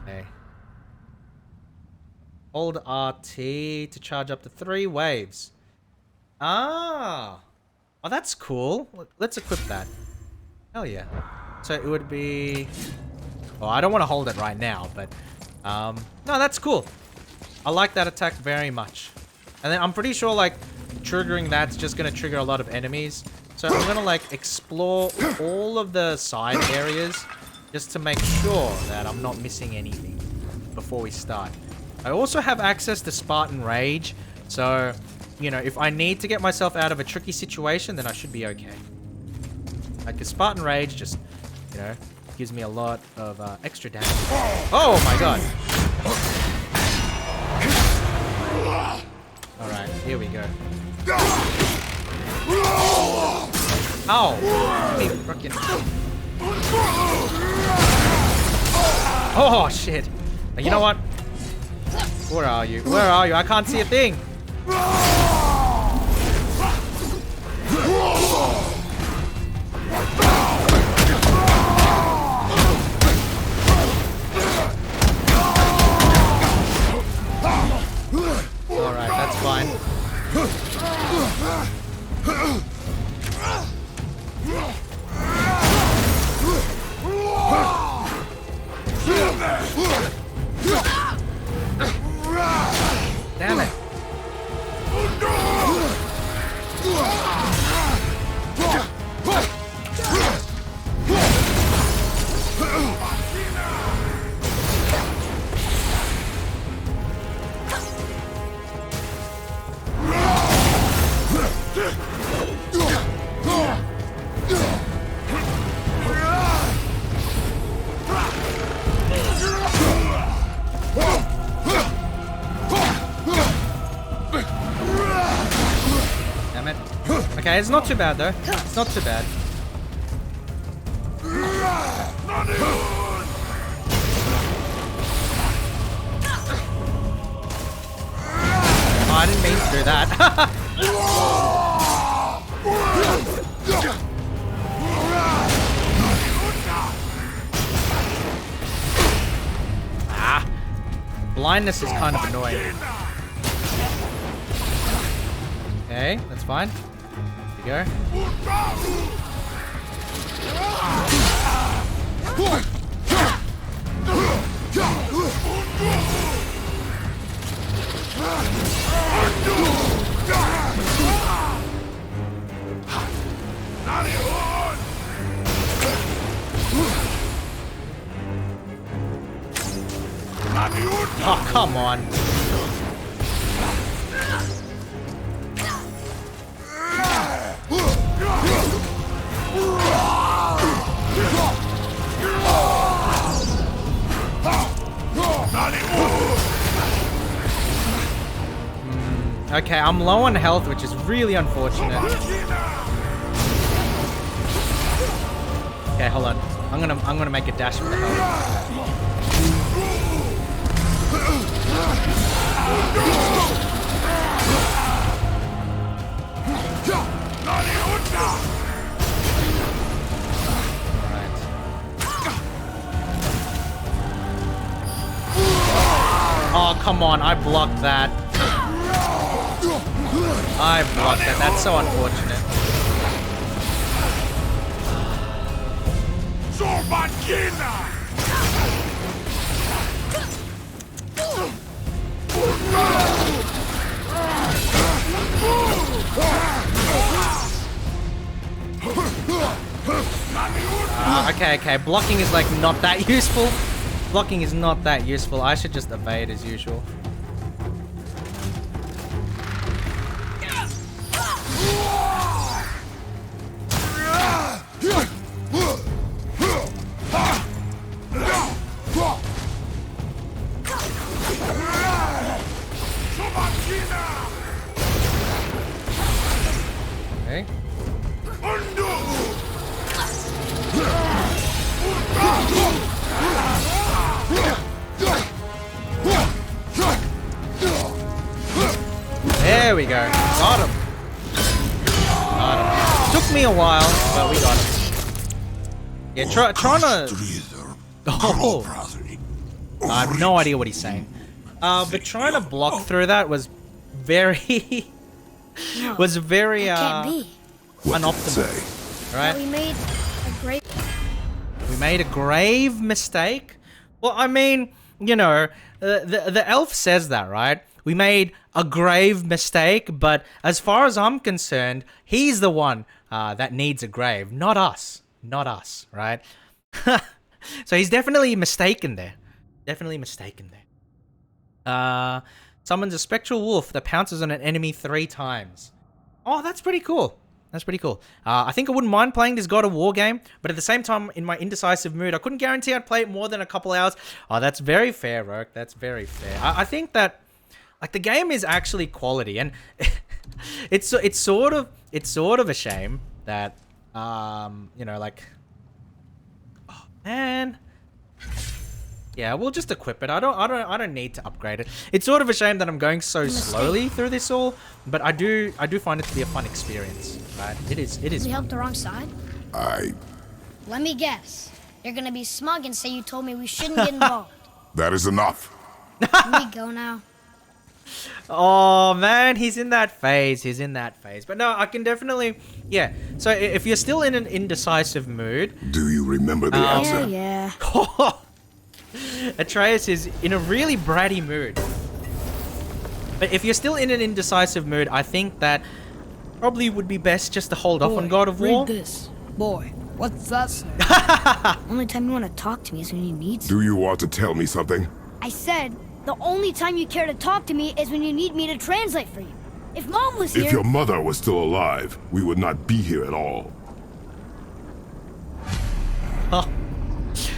Okay. Hold RT to charge up to 3 waves. Ah. Oh, that's cool. Let's equip that. Hell yeah. So it would be... Well, I don't want to hold it right now, but... No, that's cool. I like that attack very much. And then I'm pretty sure, like, triggering that's just going to trigger a lot of enemies. So I'm going to, like, explore all of the side areas just to make sure that I'm not missing anything before we start. I also have access to Spartan Rage. So, you know, if I need to get myself out of a tricky situation, then I should be okay. Like, the Spartan Rage just, you know, gives me a lot of extra damage. Oh my god! Alright, here we go. Ow! Let me frickin'... Oh shit! You know what? Where are you? I can't see a thing! Alright, that's fine. Damn it. Damn it. Okay, it's not too bad though. It's not too bad. that. Blindness is kind of annoying. Okay, that's fine. There you Oh, come on. Okay, I'm low on health, which is really unfortunate. Okay, hold on. I'm gonna make a dash for the health. Oh, come on, I blocked that. I blocked that. That's so unfortunate. Okay. Blocking is like not that useful. Blocking is not that useful. I should just evade as usual. Okay. There we go. Got him. Took me a while, but we got him. Yeah, trying to... Oh. I have no idea what he's saying. But trying to block through that was very... was very, unoptimal. Right? We made a great... We made a grave mistake? Well, I mean, you know, the elf says that, right? We made a grave mistake, but as far as I'm concerned, he's the one that needs a grave, not us. Not us, right? So he's definitely mistaken there. Definitely mistaken there. Summons a spectral wolf that pounces on an enemy 3 times. Oh, that's pretty cool. That's pretty cool. I think I wouldn't mind playing this God of War game, but at the same time, in my indecisive mood, I couldn't guarantee I'd play it more than a couple hours. Oh, that's very fair, Roke. That's very fair. I think that, like, the game is actually quality, and it's sort of a shame that, you know, like, oh man. Yeah, we'll just equip it. I don't need to upgrade it. It's sort of a shame that I'm going so slowly through this all, but I do find it to be a fun experience. Right? It is. We helped the wrong side? Let me guess. You're gonna be smug and say you told me we shouldn't get involved. That is enough. Can we go now? Oh man, he's in that phase. But no, I can definitely, yeah. So if you're still in an indecisive mood, do you remember the answer? Yeah. Atreus is in a really bratty mood. But if you're still in an indecisive mood, I think that probably would be best just to hold off on God of War. Read this. Boy, what's that say? Only time you want to talk to me is when you need to. Do you want to tell me something? I said, the only time you care to talk to me is when you need me to translate for you. If Mom was here... If your mother was still alive, we would not be here at all. Oh.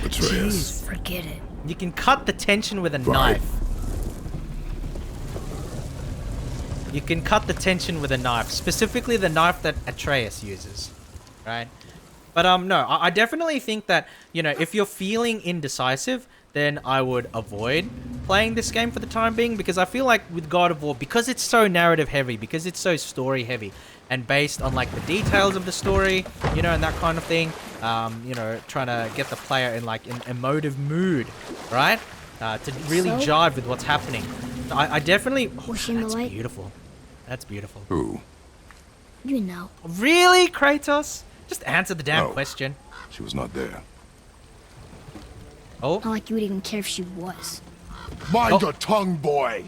Atreus. Jeez, forget it. You can cut the tension with a Right. knife. You can cut the tension with a knife. Specifically the knife that Atreus uses. Right? But no, I definitely think that, you know, if you're feeling indecisive, then I would avoid playing this game for the time being, because I feel like with God of War, because it's so narrative heavy, because it's so story heavy, and based on like the details of the story, you know, and that kind of thing, you know, trying to get the player in like an emotive mood, right? To really jive with what's happening. I definitely... Oh, that's beautiful. That's beautiful. Who? You know. Really, Kratos? Just answer the damn question. She was not there. Oh. Not like you would even care if she was. Mind your tongue, boy!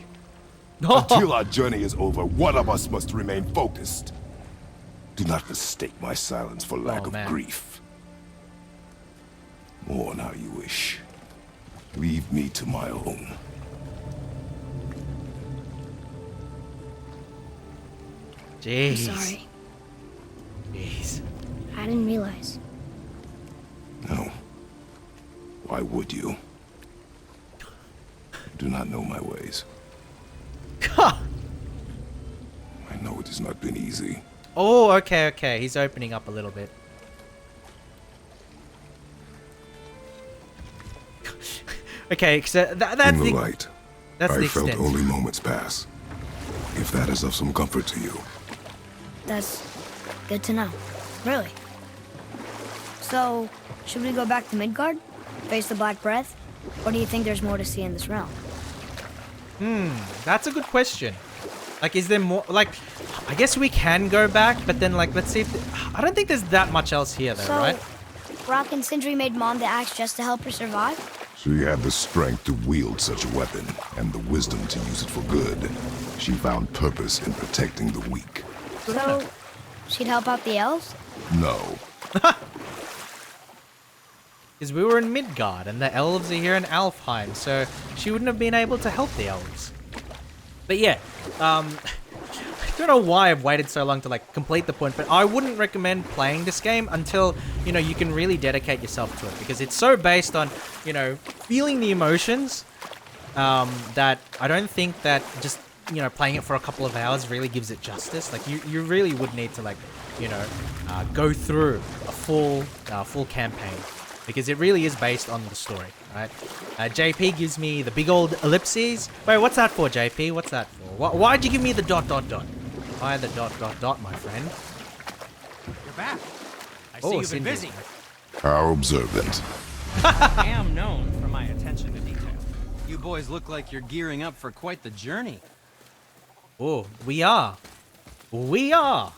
Until our journey is over, one of us must remain focused. Do not mistake my silence for lack of grief. Mourn how you wish. Leave me to my own. Jeez. I'm sorry. Jeez. I didn't realize. No. Why would you? You do not know my ways. I know it has not been easy. Oh, okay, okay. He's opening up a little bit. Okay, so that's in the light, that's I the felt extent. only moments pass. If that is of some comfort to you. That's good to know. Really. So, should we go back to Midgard? Face the Black Breath? Or do you think there's more to see in this realm? That's a good question. Like, is there more? Like, I guess we can go back, but then, like, let's see if... I don't think there's that much else here, though, right? Rock and Sindri made Mom the axe just to help her survive? She had the strength to wield such a weapon, and the wisdom to use it for good. She found purpose in protecting the weak. So, she'd help out the elves? No. Because we were in Midgard, and the elves are here in Alfheim, so she wouldn't have been able to help the elves. But yeah, I don't know why I've waited so long to like complete the point, but I wouldn't recommend playing this game until, you know, you can really dedicate yourself to it, because it's so based on, you know, feeling the emotions, that I don't think that just, you know, playing it for a couple of hours really gives it justice. Like, you really would need to, like, you know, go through a full campaign, because it really is based on the story, right? JP gives me the big old ellipses. Wait, what's that for, JP? What's that for? Why'd you give me the ... Why the ... my friend? You're back. I see Oh, you've been Cindy's busy. How observant. I am known for my attention to detail. You boys look like you're gearing up for quite the journey. Oh, we are. We are.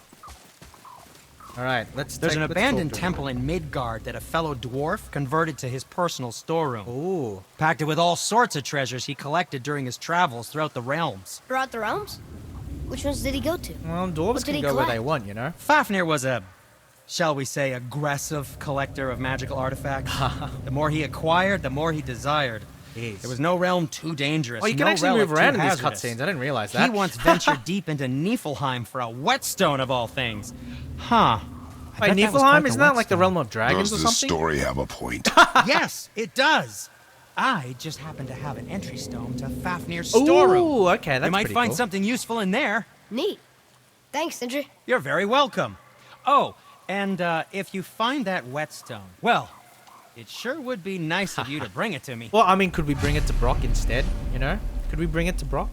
All right, let's There's an let's abandoned talk to temple in Midgard that a fellow dwarf converted to his personal storeroom. Ooh. Packed it with all sorts of treasures he collected during his travels throughout the realms. Throughout the realms? Which ones did he go to? Well, dwarves What did can he go where they collect? want, you know? Fafnir was a, shall we say, aggressive collector of magical artifacts. The more he acquired, the more he desired. Jeez. There was no realm too dangerous. Oh, you can no actually relic move around too in these hazardous. cutscenes. I didn't realize that. He once ventured deep into Niflheim for a whetstone of all things. Huh. I Wait, bet that was Niflheim? quite the Isn't that like the whetstone. realm of dragons Does or this something? story have a point? Yes, it does. I just happen to have an entry stone to Fafnir's storeroom. Ooh, okay, that's You might pretty find cool. something useful in there. Neat. Thanks, Sindri. You're very welcome. Oh, and if you find that whetstone, well, it sure would be nice of you to bring it to me. Well, I mean, could we bring it to Brock instead, you know? Could we bring it to Brock?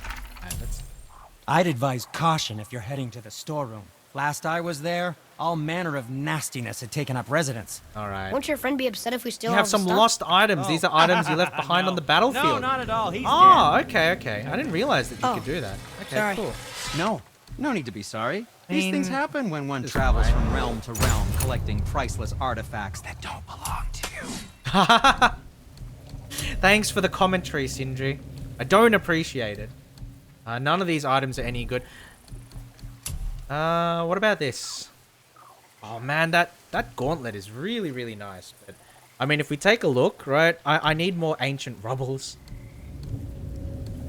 Alright, let's... I'd advise caution if you're heading to the storeroom. Last I was there, all manner of nastiness had taken up residence. Alright. Won't your friend be upset if we steal You all have the some stuff? lost items. These are items you left behind on the battlefield. No, not at all. He's Oh, okay, okay. I didn't realize that you Oh, could do that. Okay, sorry. cool. dead. No need to be sorry. I These mean, things happen when one it's travels fine. from realm to realm, collecting priceless artifacts that don't belong to you. Thanks for the commentary, Sindri. I don't appreciate it. None of these items are any good. What about this? Oh man, that gauntlet is really, really nice. But I mean, if we take a look, right, I need more ancient rubbles.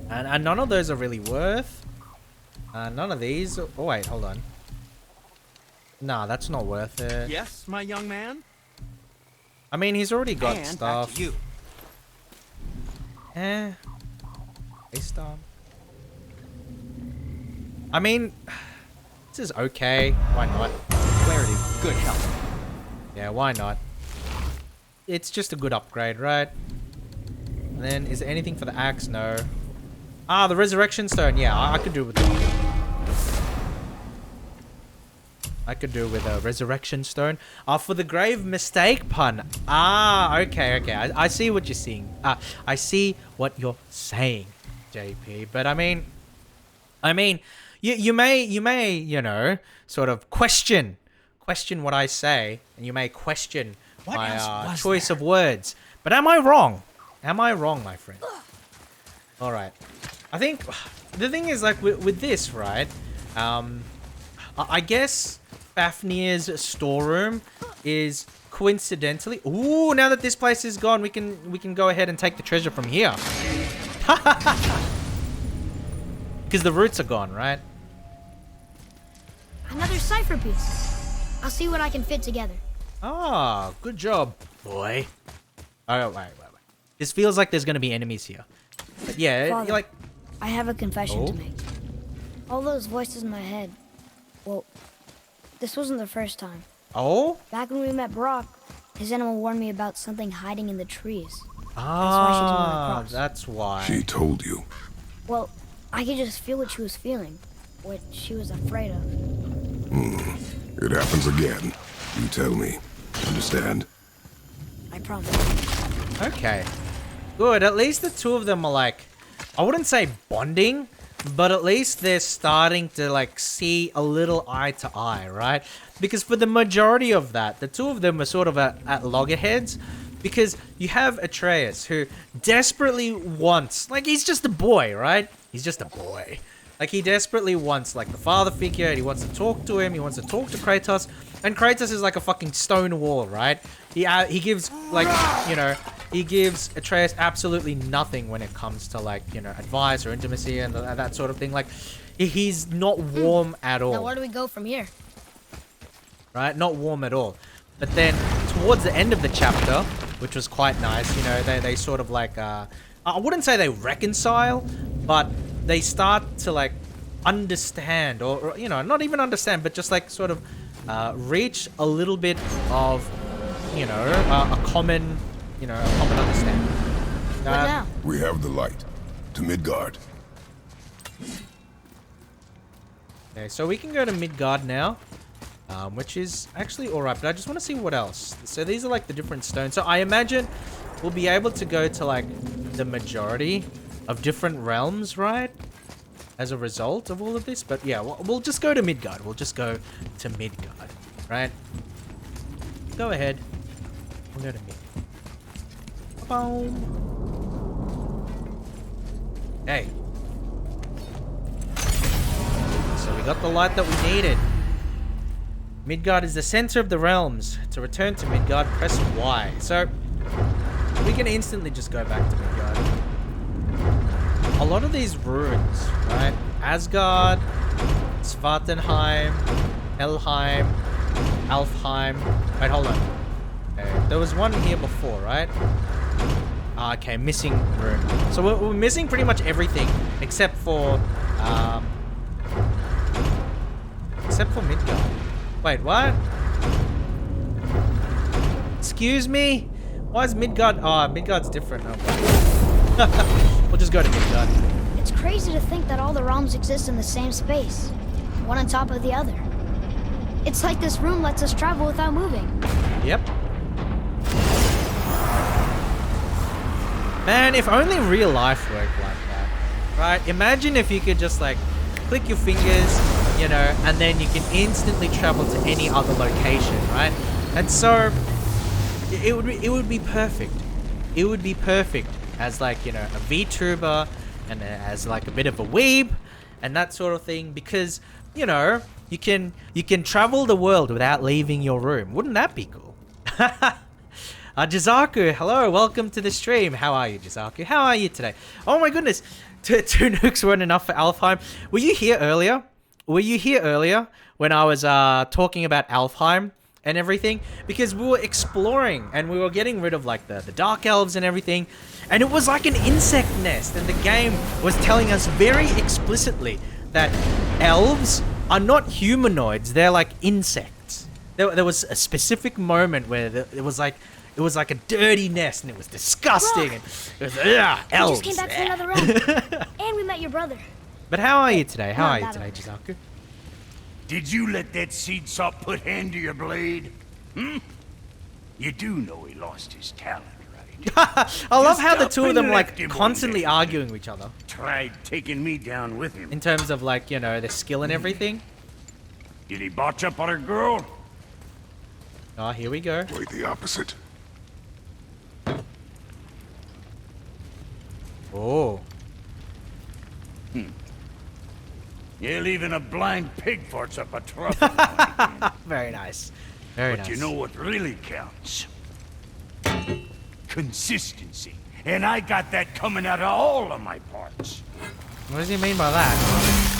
And none of those are really worth. None of these. Oh wait, hold on. Nah, that's not worth it. Yes, my young man? I mean, he's already got And stuff. back to you. Based on. I mean, this is okay. Why not? Clarity, good health. Yeah, why not? It's just a good upgrade, right? And then, is there anything for the axe? No. Ah, the resurrection stone. Yeah, I could do with that. I could do with a resurrection stone. For the grave mistake pun. Ah, okay. I see what you're seeing. I see what you're saying, JP. But I mean, you may, you know, sort of question what I say, and you may question my choice of words. But am I wrong? Am I wrong, my friend? All right. I think the thing is, like, with this, right? I guess Fafnir's storeroom is coincidentally. Ooh, now that this place is gone, we can go ahead and take the treasure from here. Because the roots are gone, right? Another cipher piece. I'll see what I can fit together. Ah, good job, boy. Oh, wait. This feels like there's gonna be enemies here. But yeah, Father, you're like. I have a confession to make. All those voices in my head. Well, this wasn't the first time. Oh? Back when we met Brock, his animal warned me about something hiding in the trees. Ah, that's why. She told you. Well, I could just feel what she was feeling, what she was afraid of. It happens again. You tell me. Understand? I promise. Okay. Good. At least the two of them are like, I wouldn't say bonding, but at least they're starting to like see a little eye to eye, right? Because for the majority of that, the two of them are sort of at loggerheads. Because you have Atreus, who desperately wants, like, he's just a boy, right? He's just a boy. Like, he desperately wants, like, the father figure, and he wants to talk to him, he wants to talk to Kratos, and Kratos is like a fucking stone wall, right? He gives, like, you know, he gives Atreus absolutely nothing when it comes to, like, you know, advice or intimacy and that sort of thing. Like, he's not warm at all. Now where do we go from here? Right? Not warm at all. But then, towards the end of the chapter, which was quite nice, you know, they sort of like, I wouldn't say they reconcile, but they start to like understand, or you know, not even understand, but just like sort of reach a little bit of, you know, a common understanding. What now? We have the light. To Midgard. Okay, so we can go to Midgard now. Which is actually alright, but I just want to see what else. So these are like the different stones. So I imagine we'll be able to go to like the majority of different realms, right? As a result of all of this. But yeah, we'll just go to Midgard. We'll just go to Midgard, right? Go ahead. We'll go to Midgard. Boom. Hey. So we got the light that we needed. Midgard is the center of the realms. To return to Midgard, press Y. So, we can instantly just go back to Midgard. A lot of these runes, right? Asgard, Svartenheim, Helheim, Alfheim. Wait, hold on. Okay, there was one here before, right? Okay, missing rune. So we're missing pretty much everything except for Midgard. Wait, what? Excuse me? Why is Midgard? Oh, Midgard's different. Oh, we'll just go to Midgard. It's crazy to think that all the realms exist in the same space, one on top of the other. It's like this room lets us travel without moving. Yep. Man, if only real life worked like that, right? Imagine if you could just like click your fingers, you know, and then you can instantly travel to any other location, right? And so it would be perfect. It would be perfect as like, you know, a VTuber and as like a bit of a weeb and that sort of thing, because, you know, you can travel the world without leaving your room. Wouldn't that be cool? Jizaku, hello, welcome to the stream. How are you, Jizaku? How are you today? Oh my goodness, two nukes weren't enough for Alfheim. Were you here earlier? When I was talking about Alfheim and everything? Because we were exploring and we were getting rid of like the dark elves and everything, and it was like an insect nest, and the game was telling us very explicitly that elves are not humanoids, they're like insects. There was a specific moment where it was like a dirty nest and it was disgusting. And it was elves. We just came back from another round. And we met your brother. But how are you today? How Not are you that today, old. Jizaku? Did you let that seed sop put hand to your blade? Hmm? You do know he lost his talent, right? I love Just how the up two of and them like left him one constantly day. arguing with each other Tried taking me down with him. in terms of like, you know, their skill and everything. Did he botch up on a girl? Oh, here we go. Quite the opposite. Oh. Yeah, leaving a blind pig farts up a trouble. Very nice. Very But nice. you know what really counts? Consistency. And I got that coming out of all of my parts. What does he mean by that?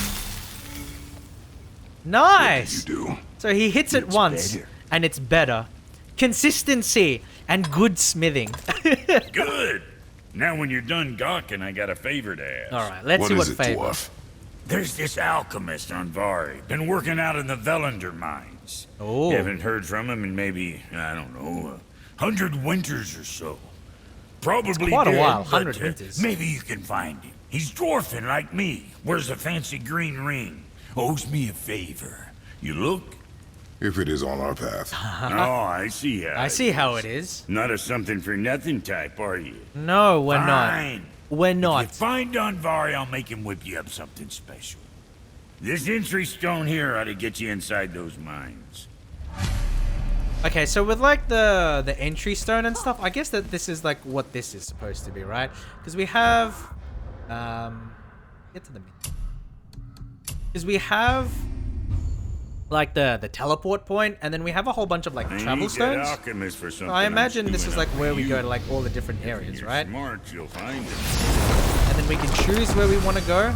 Nice! You do. So he hits it It's once, better. and it's better. Consistency and good smithing. Good. Now when you're done gawking, I got a favor to ask. Alright, let's see What what is it, favor. dwarf? There's this alchemist on Vari. Been working out in the Velander mines. Oh. Haven't heard from him in maybe, I don't know, 100 winters or so. Probably quite a dead, while, but, 100 winters. Maybe you can find him. He's dwarfing like me. Wears a fancy green ring. Owes me a favor. You look? If it is on our path. Oh, I see how I see how it is. Not a something-for-nothing type, are you? No, we're Fine. not. We're If you not. find Donvari, I'll make him whip you up something special. This entry stone here ought to get you inside those mines. Okay, so with like the entry stone and stuff, I guess that this is like what this is supposed to be, right? Because we have get to the mid. Because we have like the teleport point, and then we have a whole bunch of like I travel need that stones. alchemist for something I I'm imagine this is stewing like up where for we you. go to like all the different If areas, you're right? Smart, you'll find it. And then we can choose where we want to go.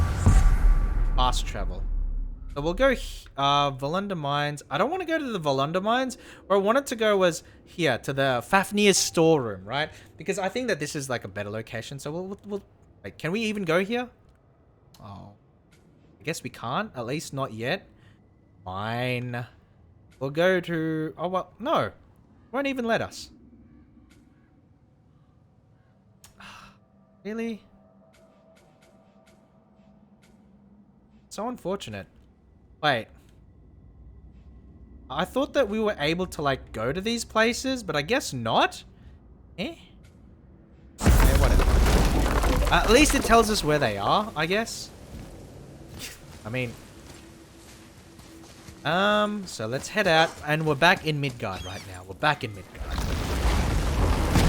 Fast travel. So we'll go Volunda Mines. I don't want to go to the Volunda Mines. Where I wanted to go was here to the Fafnir's storeroom, right? Because I think that this is like a better location. So we'll wait. Can we even go here? Oh, I guess we can't. At least not yet. Fine. We'll go to. Oh well, no, won't even let us. Really? So unfortunate. Wait. I thought that we were able to, like, go to these places, but I guess not? Eh? Okay, whatever. At least it tells us where they are, I guess. I mean... so let's head out, and we're back in Midgard right now. We're back in Midgard.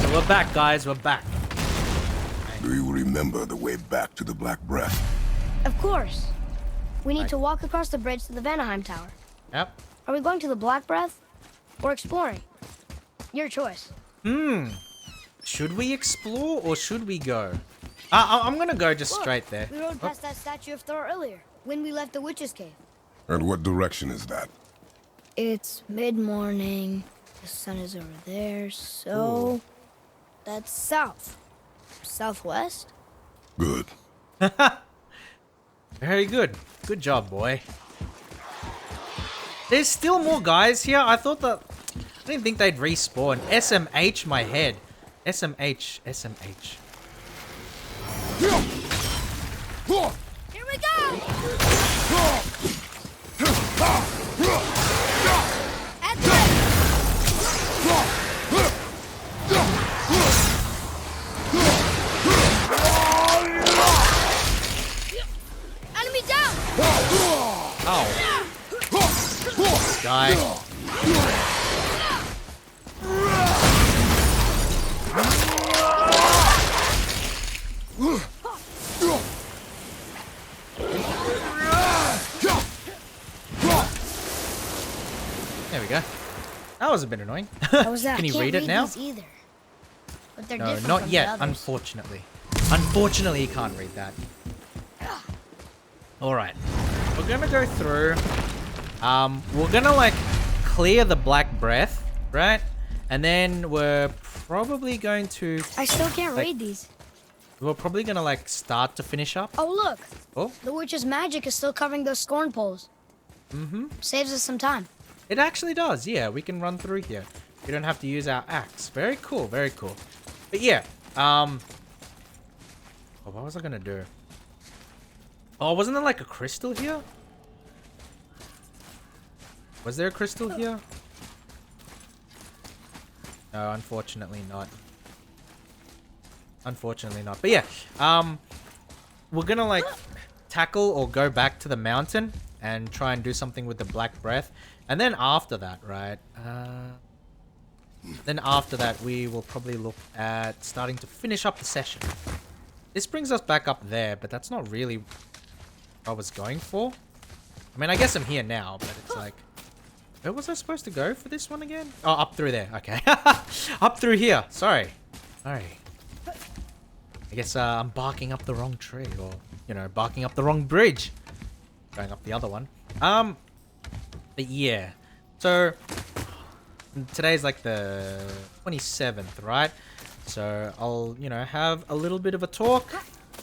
So we're back, guys. We're back. Do you remember the way back to the Black Breath? Of course. We need to walk across the bridge to the Vanaheim Tower. Yep. Are we going to the Black Breath or exploring? Your choice. Should we explore or should we go? I'm gonna go just Look, straight there. We rode past that statue of Thor earlier when we left the Witch's Cave. And what direction is that? It's mid-morning. The sun is over there, so that's south. Southwest? Good. Very good. Good job, boy. There's still more guys here. I thought that... I didn't think they'd respawn. SMH my head. SMH. SMH. Here we go! At Enemy down! Oh. Die. There we go. That was a bit annoying. How was that? Can you Can't read it now? these either. But they're No, different not from yet, the others. unfortunately. Unfortunately, you can't read that. Alright. We're gonna go through. We're gonna, like, clear the Black Breath, right? And then we're probably going to... I still can't like, read these. We're probably gonna, like, start to finish up. Oh, look. Oh, The witch's magic is still covering those scorn poles. Mm-hmm. Saves us some time. It actually does, yeah. We can run through here. We don't have to use our axe. Very cool, very cool. But yeah, oh, what was I gonna do? Oh, wasn't there like a crystal here? Was there a crystal here? No, unfortunately not. Unfortunately not. But yeah, we're gonna like tackle or go back to the mountain and try and do something with the Black Breath. And then after that, right? Then after that, we will probably look at starting to finish up the session. This brings us back up there, but that's not really what I was going for. I mean, I guess I'm here now, but it's like... Where was I supposed to go for this one again? Oh, up through there. Okay. Up through here. Sorry. Sorry. I guess I'm barking up the wrong tree, or, you know, barking up the wrong bridge. Going up the other one. But yeah. So... Today's like the 27th, right? So I'll, you know, have a little bit of a talk.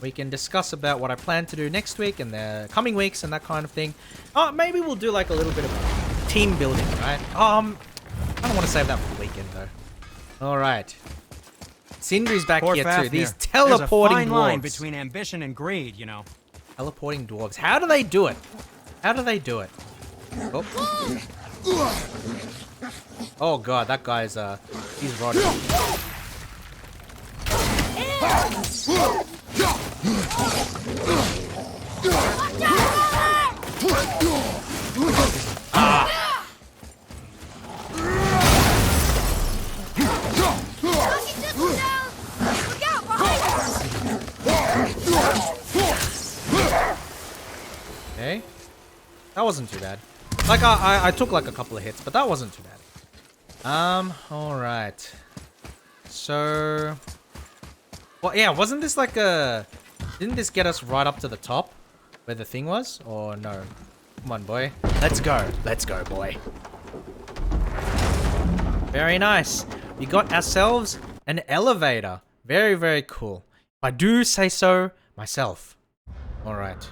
We can discuss about what I plan to do next week and the coming weeks and that kind of thing. Oh, maybe we'll do like a little bit of team building, right? I don't want to save that for the weekend though. All right. Sindri's back Poor here Fafnir. too. These teleporting There's a fine line dwarves. between ambition and greed, you know. Teleporting dwarves. How do they do it? How do they do it? Oh. Oh god, that guy's he's rotting. Okay. That wasn't too bad. Like I took like a couple of hits, but that wasn't too bad. Alright. So... Well, yeah, wasn't this like a... Didn't this get us right up to the top? Where the thing was? Or no? Come on, boy. Let's go. Let's go, boy. Very nice. We got ourselves an elevator. Very, very cool. I do say so myself. Alright.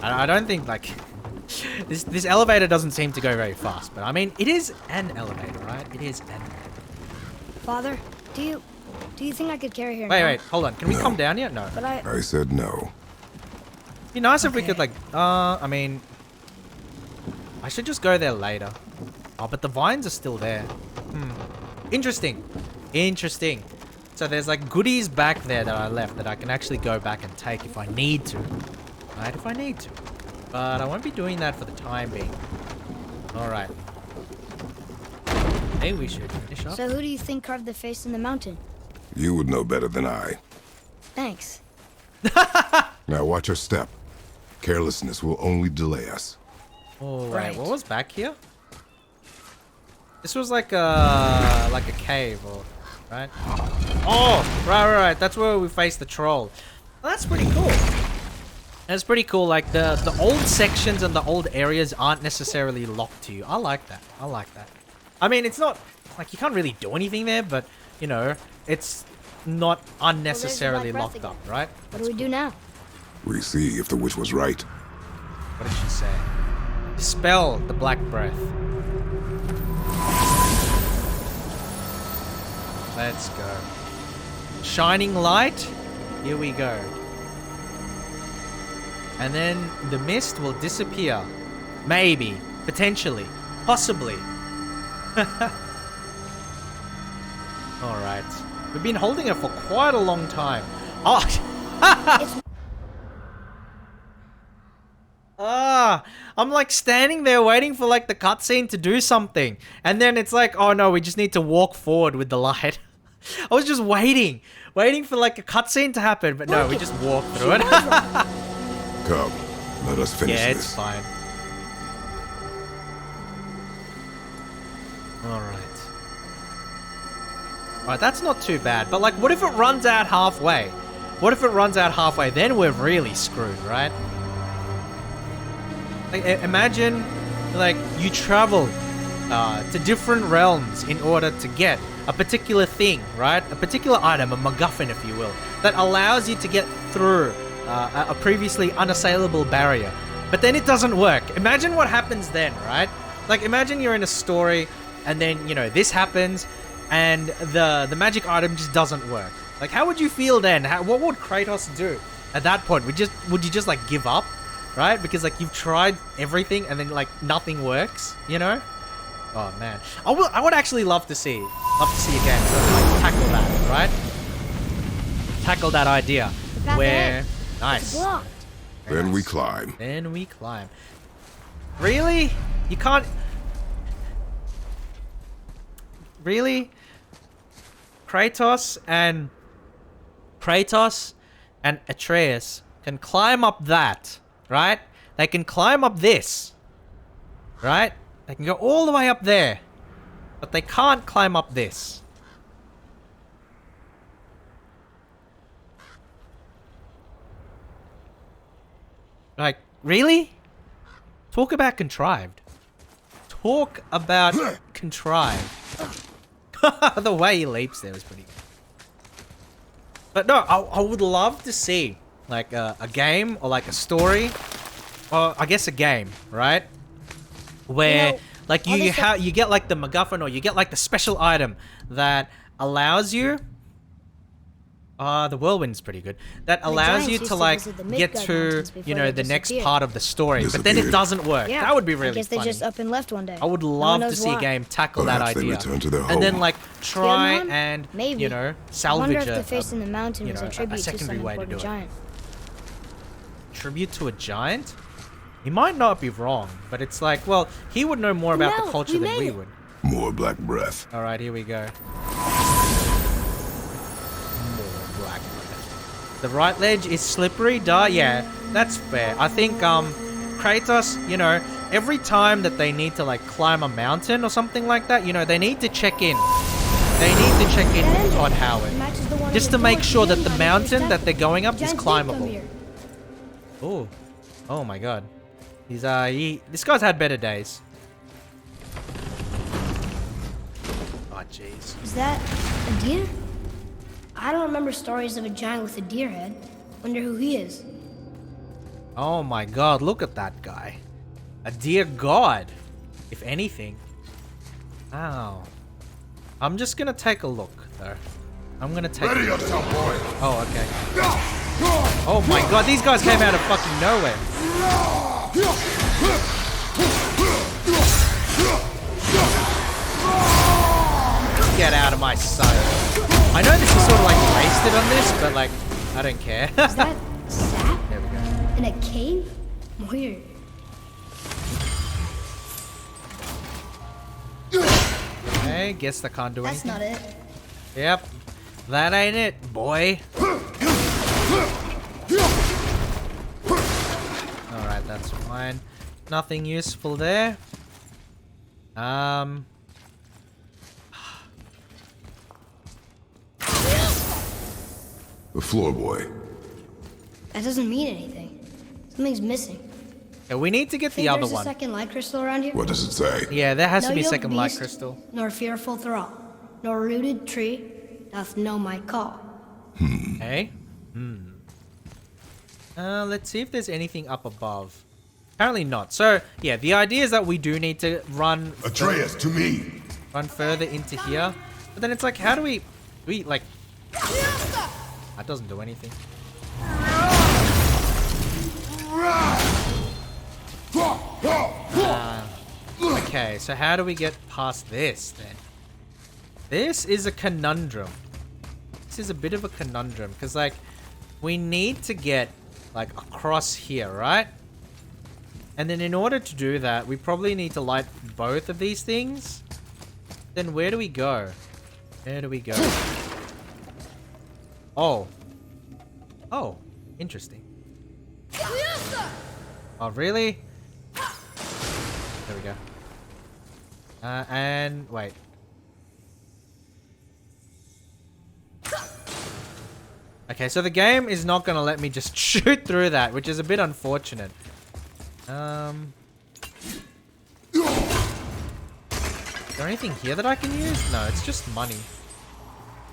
I don't think, like... This elevator doesn't seem to go very fast, but I mean, it is an elevator, right? It is an elevator. Father, do you think I could carry her? Wait, hold on. Can we come down yet? No. But I said no. It'd be nice if we could, like, I mean, I should just go there later. Oh, but the vines are still there. Interesting. Interesting. So there's, like, goodies back there that I left that I can actually go back and take if I need to. Right? If I need to. But I won't be doing that for the time being. Alright. Hey, we should finish up. So who do you think carved the face in the mountain? You would know better than I. Thanks. Now watch your step. Carelessness will only delay us. Oh, Right. wait, what was back here? This was like a cave, or right? Oh, right. That's where we face the troll. Well, that's pretty cool. That's pretty cool. Like the old sections and the old areas aren't necessarily locked to you. I like that. I like that. I mean, it's not like you can't really do anything there, but you know, it's not unnecessarily Black Breath locked up, again. right? What do we do now? We see if the witch was right. What did she say? Dispel the Black Breath. Let's go. Shining light. Here we go. And then the mist will disappear. Maybe. Potentially. Possibly. Alright. We've been holding it for quite a long time. Oh! I'm like standing there waiting for like the cutscene to do something. And then it's like, oh no, we just need to walk forward with the light. I was just waiting for like a cutscene to happen, but no, we just walk through it. Come, let us finish Yeah, this. it's fine. Alright. Alright, that's not too bad. But like, what if it runs out halfway? What if it runs out halfway? Then we're really screwed, right? Like, imagine, like, you travel to different realms in order to get a particular thing, right? A particular item, a MacGuffin, if you will, that allows you to get through a previously unassailable barrier. But then it doesn't work. Imagine what happens then, right? Like, imagine you're in a story and then, you know, this happens and the magic item just doesn't work. Like, how would you feel then? What would Kratos do at that point? Would you just like give up, right? Because like you've tried everything and then like nothing works, you know? Oh man, I would actually love to see a game that like tackle that, right? Tackle that idea where nice. Then we climb. Then we climb. Really? You can't. Really? Kratos and Atreus can climb up that, right? They can climb up this, right? They can go all the way up there, but they can't climb up this. Like, really? Talk about contrived. Talk about contrived. The way he leaps there is pretty good. But no, I would love to see like a game or like a story, or I guess a game, right? Where, you know, like you get like the MacGuffin, or you get like the special item that allows you. The whirlwind's pretty good. That allows you to like get to, you know, the next part of the story, but then it doesn't work. Yeah, that would be really funny. I guess they just up and left one day. I would love to see a game tackle that idea, and then like try and you know salvage the face in the mountain was a tribute secondary to some way to do giant. it. Tribute to a giant? He might not be wrong, but it's like, well, he would know more about the culture than we would. More black breath. All right, here we go. The right ledge is slippery, duh. Yeah, that's fair. I think Kratos, you know, every time that they need to like climb a mountain or something like that, you know, they need to check in. They need to check in with Todd Howard just to make sure that the mountain that they're going up is climbable. Oh, oh my God, this guy's had better days. Oh jeez. Is that a deer? I don't remember stories of a giant with a deer head. Wonder who he is. Oh my God, look at that guy. A dear God, if anything. Ow. I'm just gonna take a look, though. I'm gonna take Ready yourself, boy. Oh, okay. Oh my God, these guys came out of fucking nowhere. Get out of my sight. I know this is sort of like wasted on this, but like, I don't care. Is that sap? There we go. In a cave? Weird. Okay, guess I can't do anything. That's not it. Yep. That ain't it, boy. Alright, that's fine. Nothing useful there. The floor boy. That doesn't mean anything. Something's missing. Yeah, we need to get the other there's one. A second light crystal around here? What does it say? Yeah, there has to be a No second yoked light beast, crystal. Nor fearful thrall, nor rooted tree doth know my call. Hey? Let's see if there's anything up above. Apparently not. So, yeah, the idea is that we do need to run... Atreus, to me! Run further into here. But then it's like, how do we like... That doesn't do anything. Okay, so how do we get past this then? This is a conundrum. This is a bit of a conundrum because like we need to get like across here, right? And then in order to do that, we probably need to light both of these things. Then where do we go? Where do we go? Oh. Oh, interesting. Oh, really? There we go. And wait. Okay, so the game is not gonna let me just shoot through that, which is a bit unfortunate. Is there anything here that I can use? No, it's just money.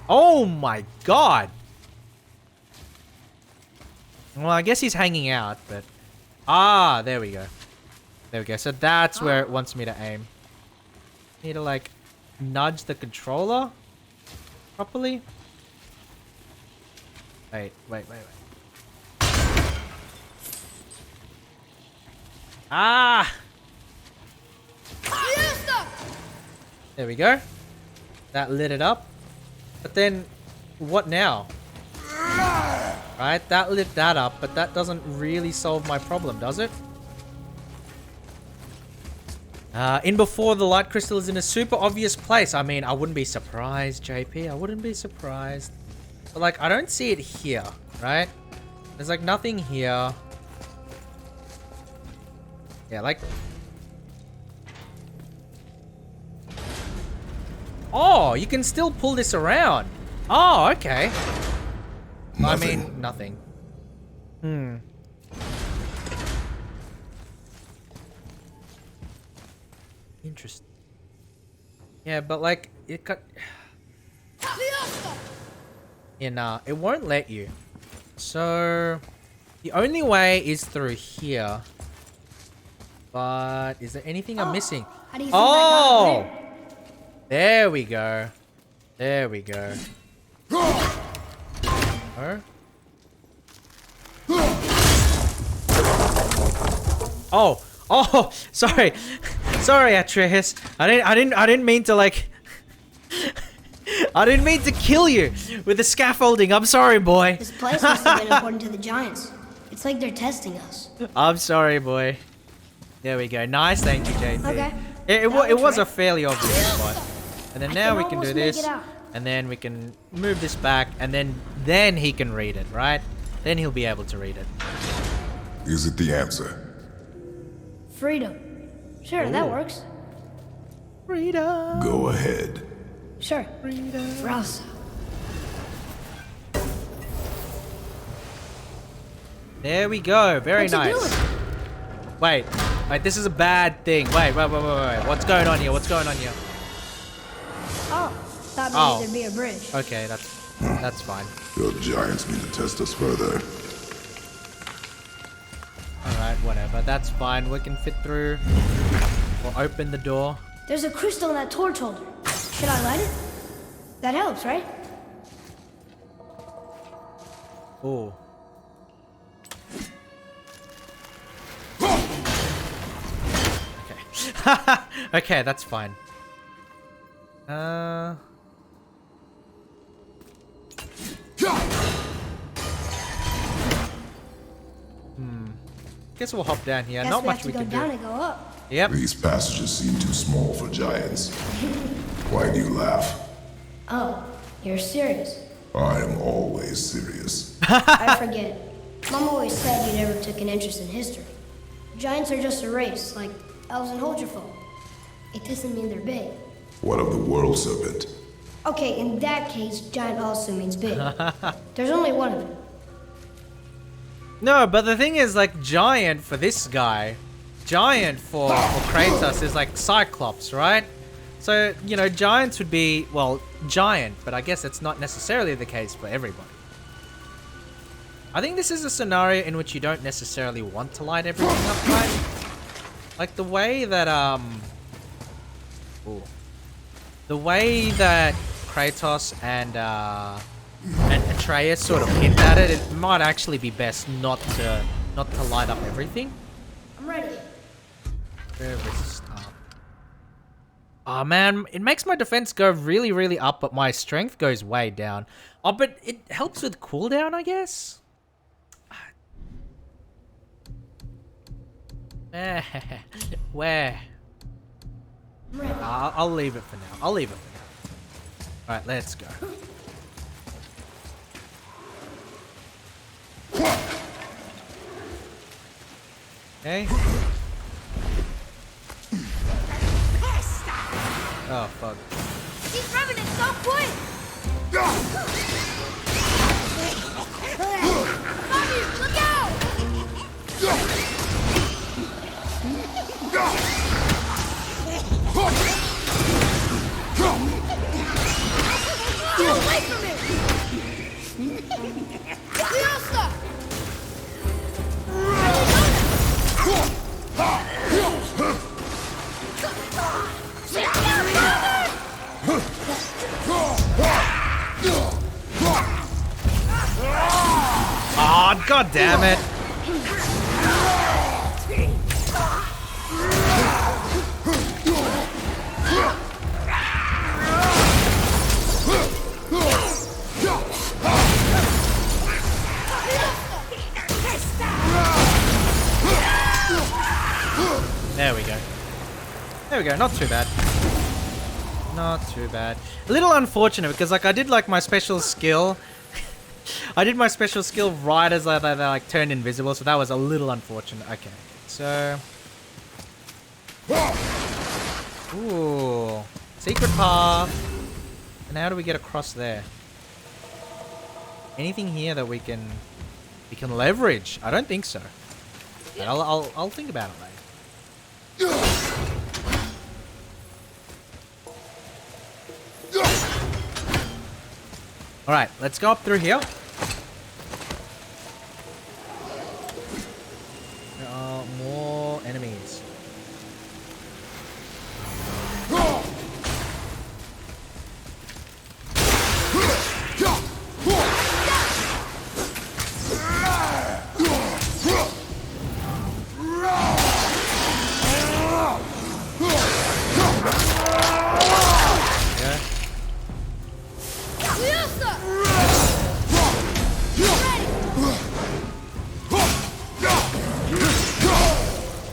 Oh my God! Well, I guess he's hanging out, but Ah, there we go. There we go. So that's where it wants me to aim. Need to like nudge the controller properly. Wait. Ah! There we go. That lit it up. But then, what now? Right, that lit that up, but that doesn't really solve my problem, does it? In before the light crystal is in a super obvious place. I mean, I wouldn't be surprised, JP. I wouldn't be surprised. But like, I don't see it here, right? There's like nothing here. Yeah, like... Oh, you can still pull this around. Oh, okay. Nothing. I mean, nothing. Interesting. Yeah, but like, it cut... Yeah, nah, it won't let you. So, the only way is through here. But, is there anything I'm missing? How do you think that got there? There we go. There we go. Oh, sorry. Sorry, Atreus. I didn't mean to like I didn't mean to kill you with the scaffolding. I'm sorry, boy. This place must have been important to the giants. It's like they're testing us. I'm sorry, boy. There we go. Nice, thank you, JP. Okay. It was a fairly obvious spot. And then now we can do almost make this. it out. And then we can move this back. And then he can read it, right? Then he'll be able to read it. Is it the answer? Freedom. Sure, that works. Freedom. Go ahead. Sure. Rouse. There we go. Very What's he nice. doing? Wait, this is a bad thing. Wait. What's going on here? What's going on here? Oh, thought maybe Oh. there'd be a bridge. Okay, that's fine. Your giants need to test us further. Alright, whatever. That's fine. We can fit through. We'll open the door. There's a crystal in that torch holder. Should I light it? That helps, right? Ooh. Okay. Okay, that's fine. Guess we'll hop down here. Guess Not we much have we to go can down do. and go up. Yep. These passages seem too small for giants. Why do you laugh? Oh, you're serious. I am always serious. I forget. Mom always said you never took an interest in history. Giants are just a race, like elves and Holgerfolk. It doesn't mean they're big. What of the world serpent? Okay, in that case, giant also means big. There's only one of them. No, but the thing is, like, giant for this guy, giant for Kratos is like Cyclops, right? So, you know, giants would be, well, giant, but I guess it's not necessarily the case for everybody. I think this is a scenario in which you don't necessarily want to light everything up, right? Like the way that, the way that Kratos and Atreus sort of hint at it, it might actually be best not to light up everything. I'm ready. Where is this up? Oh man, it makes my defense go really, really up, but my strength goes way down. Oh, but it helps with cooldown, I guess? Where? I'll leave it for now. Alright, let's go. Okay. Oh, fuck. He's rubbing it so quick! Bobby, look out! Get away from him! Fiesta! Oh, god damn it. There we go. There we go. Not too bad. Not too bad. A little unfortunate because like I did like my special skill. I did my special skill right as they like turned invisible, so that was a little unfortunate. Okay, so ooh, secret path. And how do we get across there? Anything here that we can leverage? I don't think so. But I'll think about it later. Alright, let's go up through here. There are more enemies.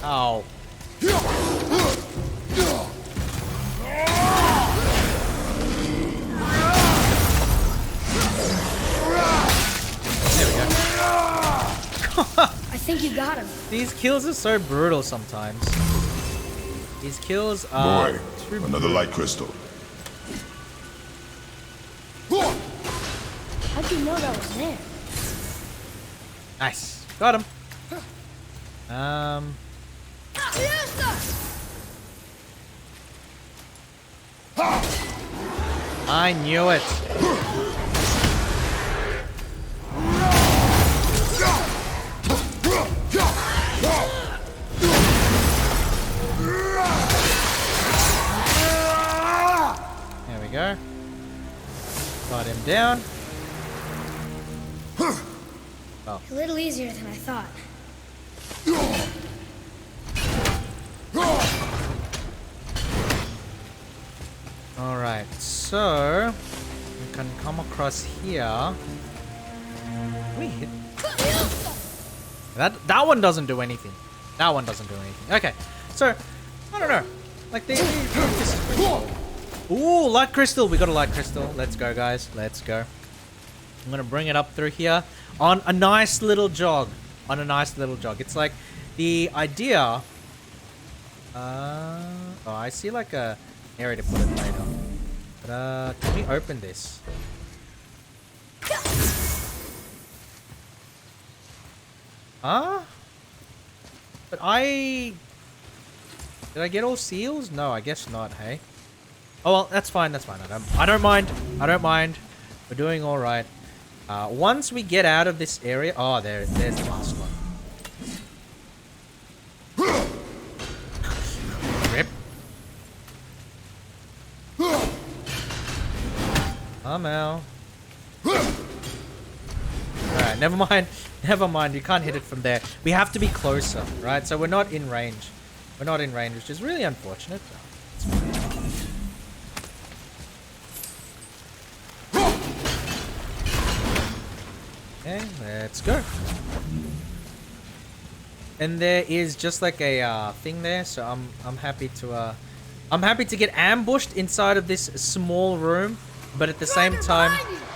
Ow. There we go. I think you got him. These kills are so brutal sometimes. These kills are Boy, too another brutal. light crystal. How'd you know that was there? Nice. Got him. I knew it. There we go. Got him down. A little easier than I thought. Alright, so we can come across here. We hit that one doesn't do anything. That one doesn't do anything. Okay, so I don't know. Like this is pretty cool. Ooh, light crystal. We got a light crystal. Let's go, guys. Let's go. I'm gonna bring it up through here on a nice little jog. On a nice little jog. It's like the idea. Oh, I see like a area to put it later. But can we open this? Huh? But did I get all seals? No, I guess not. Hey. Oh well, that's fine. That's fine. I don't mind. I don't mind. We're doing all right. Once we get out of this area, oh, there's the last one. Rip. I'm out. Alright, never mind. Never mind. You can't hit it from there. We have to be closer, right? So we're not in range. We're not in range, which is really unfortunate. Okay, let's go. And there is just like a thing there, so I'm happy to get ambushed inside of this small room, but at the same time,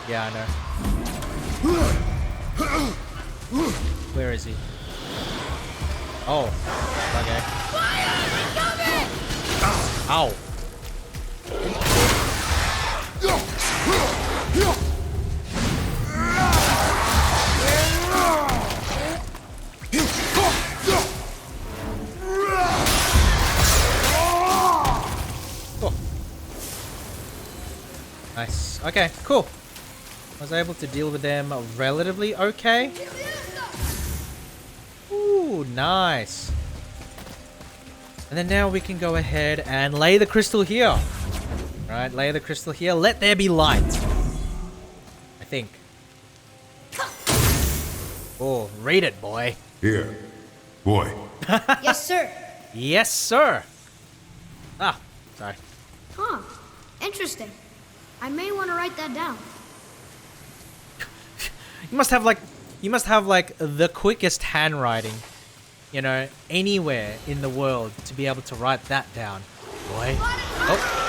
yeah, I know. Where is he? Oh, okay. Ow. Nice. Okay, cool. I was able to deal with them relatively okay. Ooh, nice. And then now we can go ahead and lay the crystal here. Right, lay the crystal here. Let there be light. I think. Oh, read it, boy. Here. Boy. Yes, sir. Yes, sir. Ah, sorry. Huh. Interesting. I may want to write that down. You must have like the quickest handwriting, you know, anywhere in the world to be able to write that down, boy. Oh.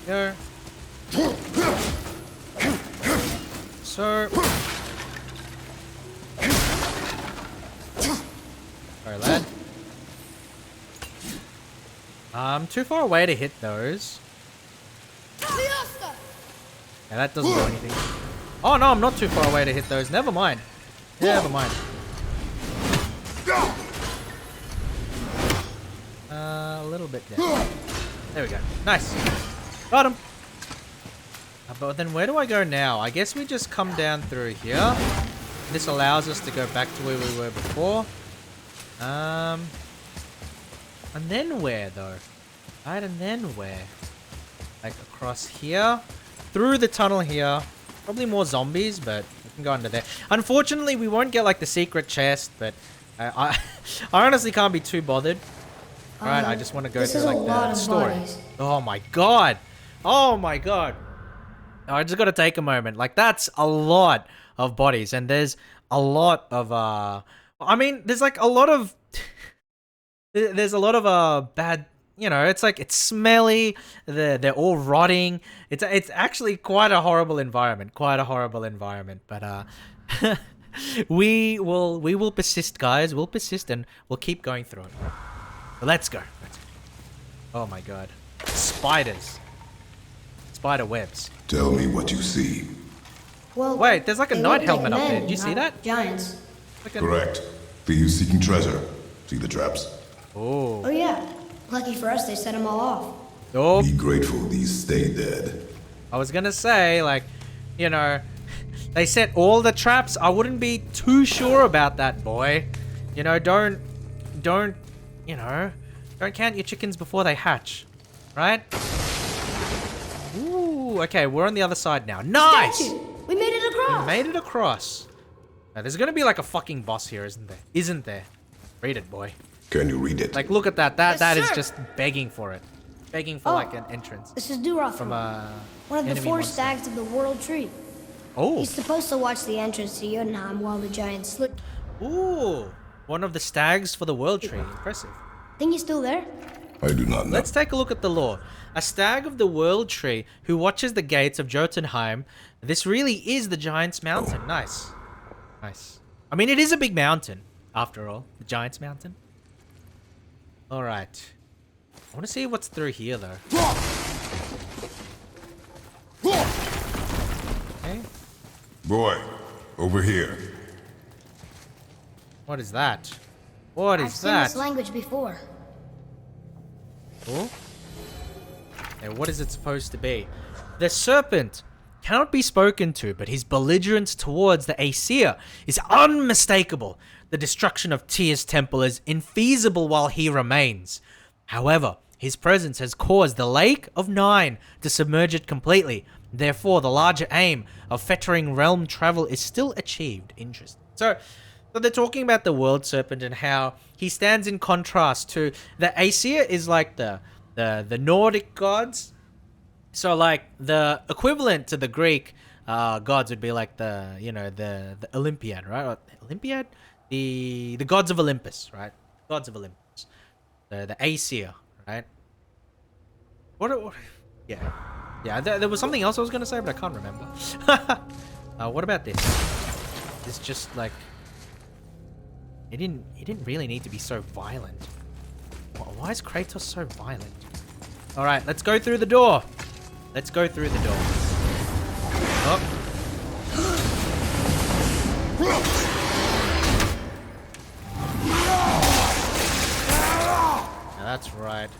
Okay. Sir. Sorry, lad. I'm too far away to hit those. Yeah, that doesn't do anything. Oh no, I'm not too far away to hit those. Never mind. Never mind. A little bit down. There we go. Nice. Got him. But then where do I go now? I guess we just come down through here. This allows us to go back to where we were before. And then where though? Right, and then where? Like across here? Through the tunnel here. Probably more zombies, but we can go under there. Unfortunately, we won't get like the secret chest, but I honestly can't be too bothered. Alright, I just want to go through like the story. Oh my god! Oh my god! I just gotta take a moment. Like, that's a lot of bodies, and there's a lot of I mean, there's like a lot of there's a lot of bad, you know, it's like it's smelly, they're all rotting. It's actually quite a horrible environment. But we will persist, guys. We'll persist and we'll keep going through it. So let's go. Oh my god. Spiders. Spider webs. Tell me what you see. Well, wait, there's like a knight helmet up there. Did you see that? Giants. Correct. Thieves seeking treasure. See the traps? Oh yeah. Lucky for us, they set them all off. Oh. Be grateful these stay dead. I was gonna say, like, you know, they set all the traps. I wouldn't be too sure about that, boy. You know, don't, you know, don't count your chickens before they hatch, right? Ooh, okay, we're on the other side now. Nice! We made it across! We made it across. Now, there's gonna be like a fucking boss here, isn't there? Isn't there? Read it, boy. Can you read it? Like, look at that. That Yes, is sir. just begging for it. Begging for like an entrance. This is Duroth, From a one of the enemy 4 monster. stags of the World Tree. Oh. He's supposed to watch the entrance to Jotunheim while the giants slip. Ooh. One of the stags for the World Tree. Impressive. Think he's still there? I do not know. Let's take a look at the lore. A stag of the World Tree who watches the gates of Jotunheim. This really is the Giant's Mountain. Oh. Nice. Nice. I mean, it is a big mountain, after all. The Giant's Mountain. Alright. I want to see what's through here, though. Okay. Boy, over here. What is that? What I've is seen that? this language before. Oh? Hey, what is it supposed to be? The serpent cannot be spoken to, but his belligerence towards the Aesir is unmistakable. The destruction of Tyr's temple is infeasible while he remains. However, his presence has caused the Lake of Nine to submerge it completely. Therefore, the larger aim of fettering realm travel is still achieved. Interesting. So they're talking about the world serpent and how he stands in contrast to the Aesir is like the Nordic gods. So like the equivalent to the Greek gods would be like the, you know, the Olympiad, right? Or Olympiad? The gods of Olympus, right? Gods of Olympus. The Aesir, right? What yeah, there was something else I was gonna say, but I can't remember. What about this? It's just like he didn't really need to be so violent. Why is Kratos so violent? All right, let's go through the door. Let's go through the door. Oh. Now that's right.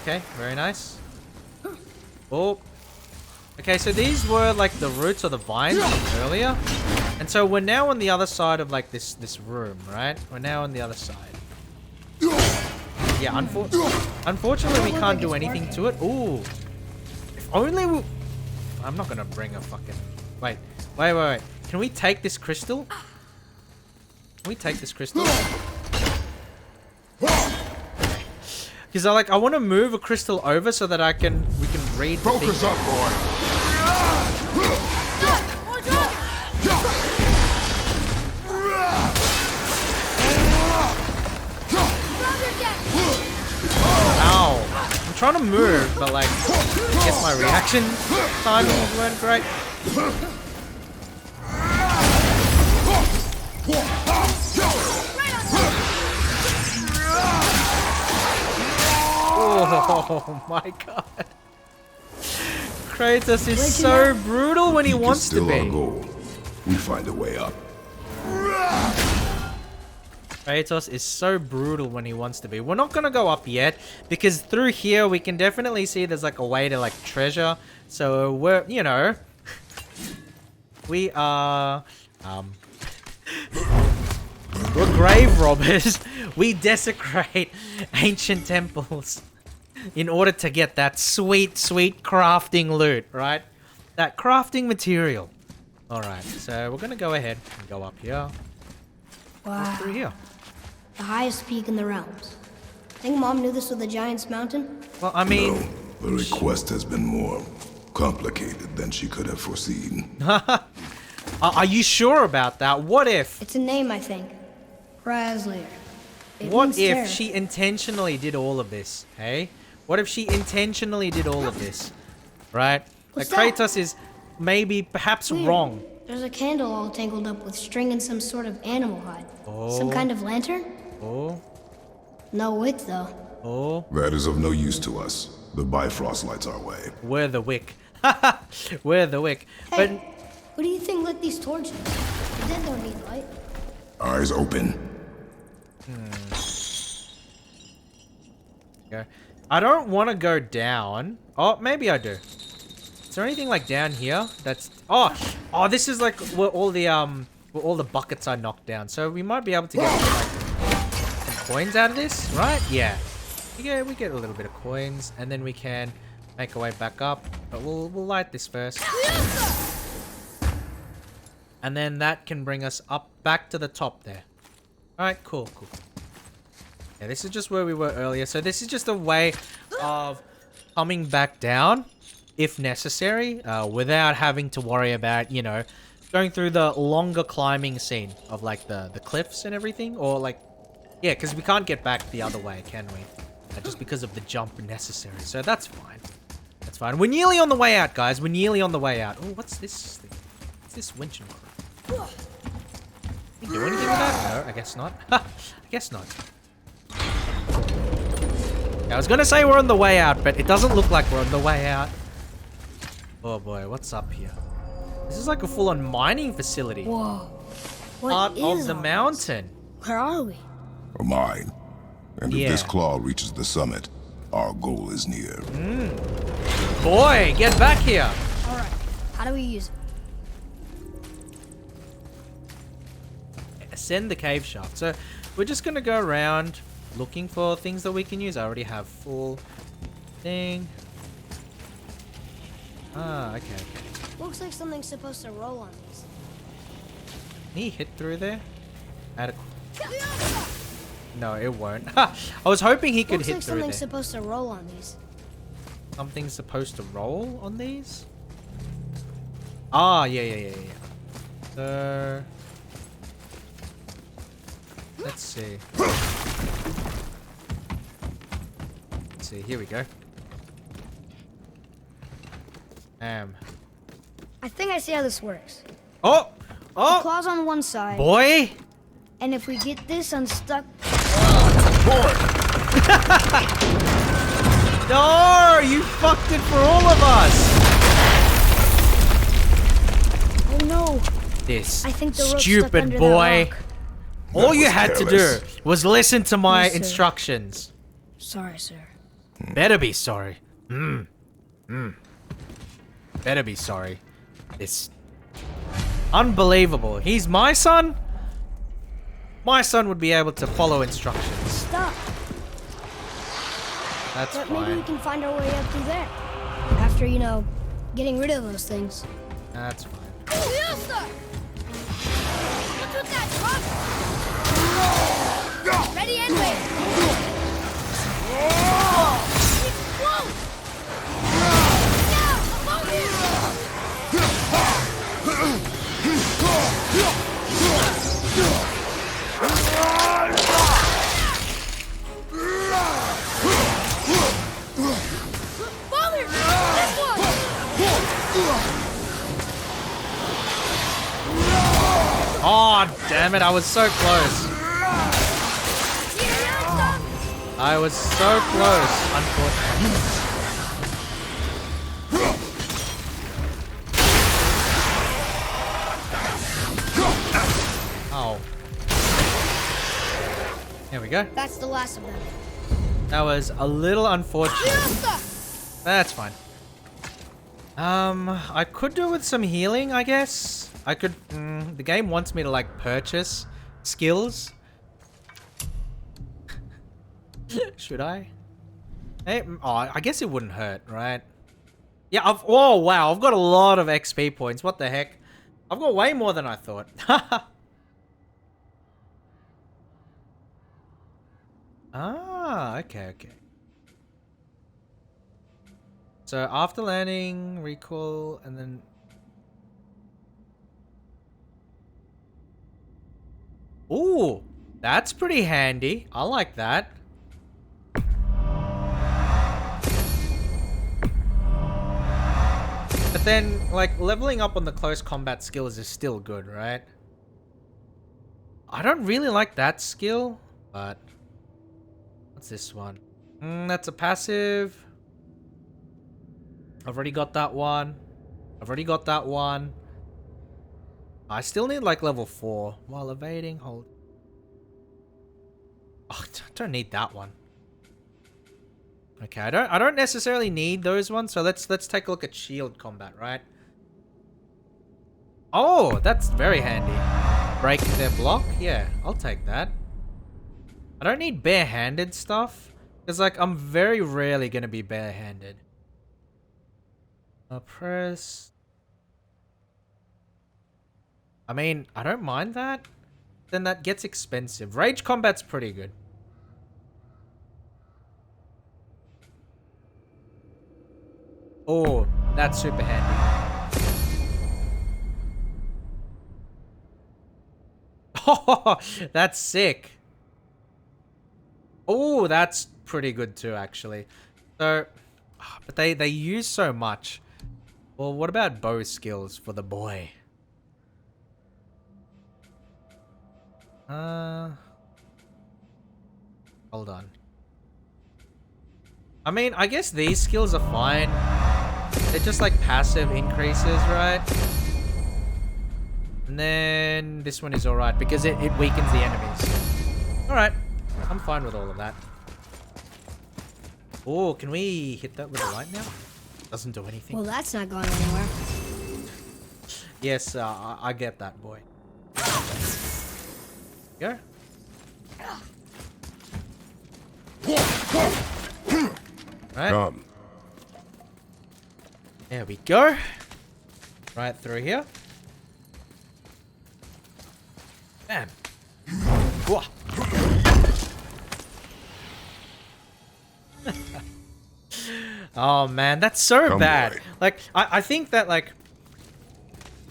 Okay, very nice. Oh. Okay, so these were like the roots or the vines earlier. And so we're now on the other side of like this room, right? We're now on the other side. Yeah, unfortunately we can't do anything to it. Ooh. If only we... I'm not gonna bring a fucking... Wait. Can we take this crystal? Can we take this crystal? Because I want to move a crystal over so that we can read the thing. Focus up, boy. Ow. I'm trying to move, but like, I guess my reaction timings weren't great. Oh my god. Kratos is so brutal when he wants to be. Our goal. We find a way up. Kratos is so brutal when he wants to be. We're not gonna go up yet because through here we can definitely see there's like a way to like treasure. So we're, you know, we are we're grave robbers. We desecrate ancient temples in order to get that sweet crafting loot, right? That crafting material. Alright, so we're gonna go ahead and go up here. Wow. Through here. The highest peak in the realms. Think Mom knew this was the Giant's Mountain? Well, I mean... No, the request has been more complicated than she could have foreseen. Are you sure about that? What if... It's a name, I think. Razzler. What if she intentionally did all of this, hey? What if she intentionally did all of this? Right? What's like, that? Kratos is maybe, perhaps Weird. wrong. There's a candle all tangled up with string and some sort of animal hide. Oh. Some kind of lantern? Oh. No wick, though. Oh. That is of no use to us. The Bifrost lights our way. We're the wick. We're the wick. Hey, But... who do you think lit these torches? The dead don't need light. Eyes open. Go. I don't want to go down. Oh, maybe I do. Is there anything like down here? That's... Oh, this is like where all the buckets are knocked down. So we might be able to get like some coins out of this, right? Yeah. We get a little bit of coins, and then we can make our way back up. But we'll light this first. And then that can bring us up back to the top there. Alright, cool. Yeah, this is just where we were earlier. So this is just a way of coming back down, if necessary, without having to worry about, you know, going through the longer climbing scene of like the cliffs and everything. Or like, yeah, because we can't get back the other way, can we? Just because of the jump necessary. So that's fine. That's fine. We're nearly on the way out, guys. We're nearly on the way out. Oh, what's this thing? What's this winch and crew? Can you do anything with that? No, I guess not. I guess not. I was gonna say we're on the way out, but it doesn't look like we're on the way out. Oh boy, what's up here? This is like a full-on mining facility. Whoa. What Part is of the all mountain. this? Where are we? A mine. And if Yeah. this claw reaches the summit, our goal is near. Boy, get back here. All right. How do we use it? Ascend the cave shaft. So we're just gonna go around looking for things that we can use. I already have full thing. Ah, okay. Looks like something's supposed to roll on these. Can he hit through there? No, it won't. I was hoping he could Looks hit like through something's there. supposed to roll on these. Something's supposed to roll on these? Ah, yeah. So... let's see. Let's see, here we go. I think I see how this works. Oh! The Oh! claw's on one side, Boy! and if we get this unstuck... No! You fucked it for all of us! Oh no! This I think the rope's stuck stupid under boy. that rock. All you was had to careless. do was listen to my Yes, sir. instructions. Sorry, sir. Better be sorry. better be sorry. It's unbelievable. He's my son? My son would be able to follow instructions. Stop. That's But fine. maybe we can find our way up through there. After, you know, getting rid of those things. That's fine. Fiesta! What's with that truck? Ready and wait. Whoa! Yeah, above Father! This one! Oh, damn it. I was so close. I was so close, unfortunately. Oh. There we go. That's the last of them. That was a little unfortunate. That's fine. I could do with some healing, I guess. I could... the game wants me to, like, purchase skills. Should I? Hey, oh, I guess it wouldn't hurt, right? Yeah, oh, wow. I've got a lot of XP points. What the heck? I've got way more than I thought. Ah, okay. So after landing, recall, and then... Ooh, that's pretty handy. I like that. But then, like, leveling up on the close combat skills is still good, right? I don't really like that skill, but... What's this one? That's a passive. I've already got that one. I still need, like, level 4. While evading, hold... Oh, I don't need that one. Okay, I don't necessarily need those ones, so let's take a look at shield combat, right? Oh, that's very handy. Breaking their block? Yeah, I'll take that. I don't need bare-handed stuff, because, like, I'm very rarely gonna be bare-handed. Press... I mean, I don't mind that. Then that gets expensive. Rage combat's pretty good. Oh, that's super handy. Oh, that's sick. Oh, that's pretty good too, actually. So, but they use so much. Well, what about bow skills for the boy? Hold on. I mean, I guess these skills are fine. They're just like passive increases, right? And then this one is alright because it weakens the enemies. Alright. I'm fine with all of that. Oh, can we hit that with the light now? Doesn't do anything. Well, that's not going anywhere. Yes, I get that, boy. Go. Right. Come. There we go. Right through here. Bam. Whoa. Oh man, that's so bad. Boy. Like, I think that, like,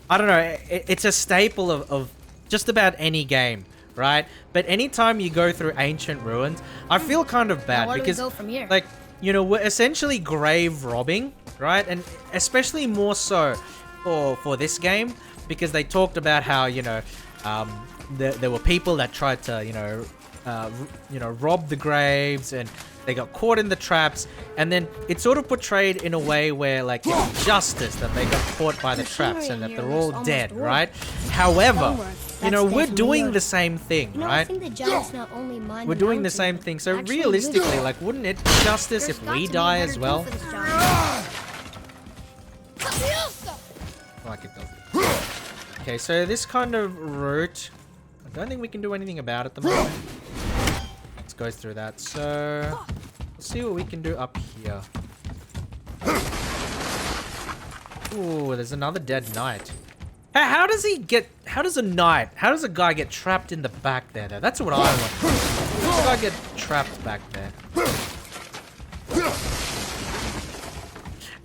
I don't know, it's a staple of just about any game, right? But anytime you go through ancient ruins, I feel kind of bad Now, where do we because, go from here? like, you know, we're essentially grave robbing, right? And especially more so for this game, because they talked about how, you know, there were people that tried to, you know, rob the graves, and they got caught in the traps, and then it's sort of portrayed in a way where, like, it's justice that they got caught by the traps and that they're all dead, right? However, you know, we're doing the same thing, You know, I right? think the giants not only mine We're the doing the mountain, same thing, so actually realistically, live like, wouldn't it be justice There's if got we to be die a as better well? deal for this giant. like it does. Okay, so this kind of route, I don't think we can do anything about at the moment. Let's go through that. So, let's see what we can do up here. Ooh, there's another dead knight. How does a guy get trapped in the back there, though? That's what I want. How does a guy get trapped back there?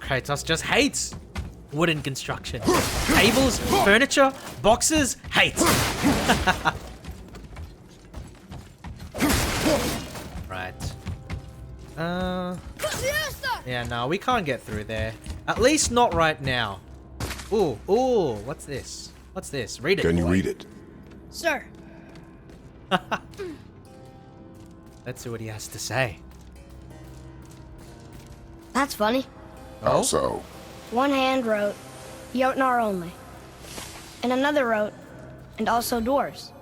Kratos just hates wooden construction. Tables, furniture, boxes, hates. Right. Yeah, no, we can't get through there. At least not right now. Ooh, what's this? What's this? Read it. Can you read it? Sir. Let's see what he has to say. That's funny. How so? One hand wrote, Jotnar only. And another wrote, and also doors.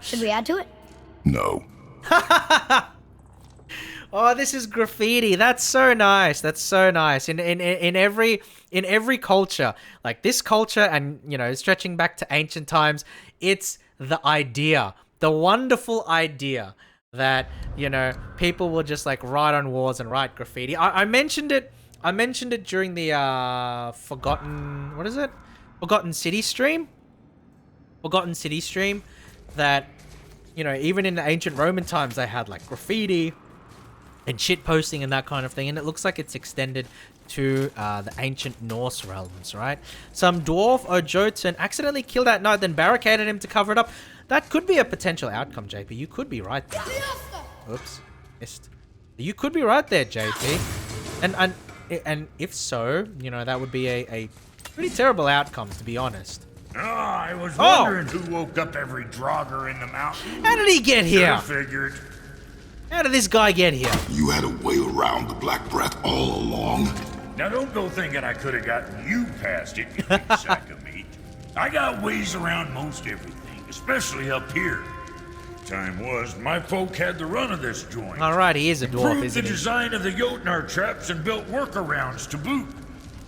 Should we add to it? No. Oh, this is graffiti. That's so nice. That's so nice. In every culture, like this culture, and you know, stretching back to ancient times, it's the idea, the wonderful idea that, you know, people will just like write on walls and write graffiti. I mentioned it. I mentioned it during the Forgotten City stream. Forgotten City stream, that, you know, even in the ancient Roman times they had like graffiti and shit posting and that kind of thing, and it looks like it's extended to the ancient Norse realms, right? Some dwarf or Jotun accidentally killed that knight, then barricaded him to cover it up. That could be a potential outcome, JP. You could be right there. Oops, missed. You could be right there, JP. And if so, you know, that would be a pretty terrible outcome, to be honest. Oh, I was wondering who woke up every drogger in the mountain. How did he get here? Figured. How did this guy get here? You had a way around the Black Breath all along. Now don't go thinking I could have gotten you past it, you big sack of meat. I got ways around most everything, especially up here. Time was, my folk had the run of this joint. Alright, he is a dwarf, Improved isn't the he? design of the Jotnar traps and built workarounds to boot.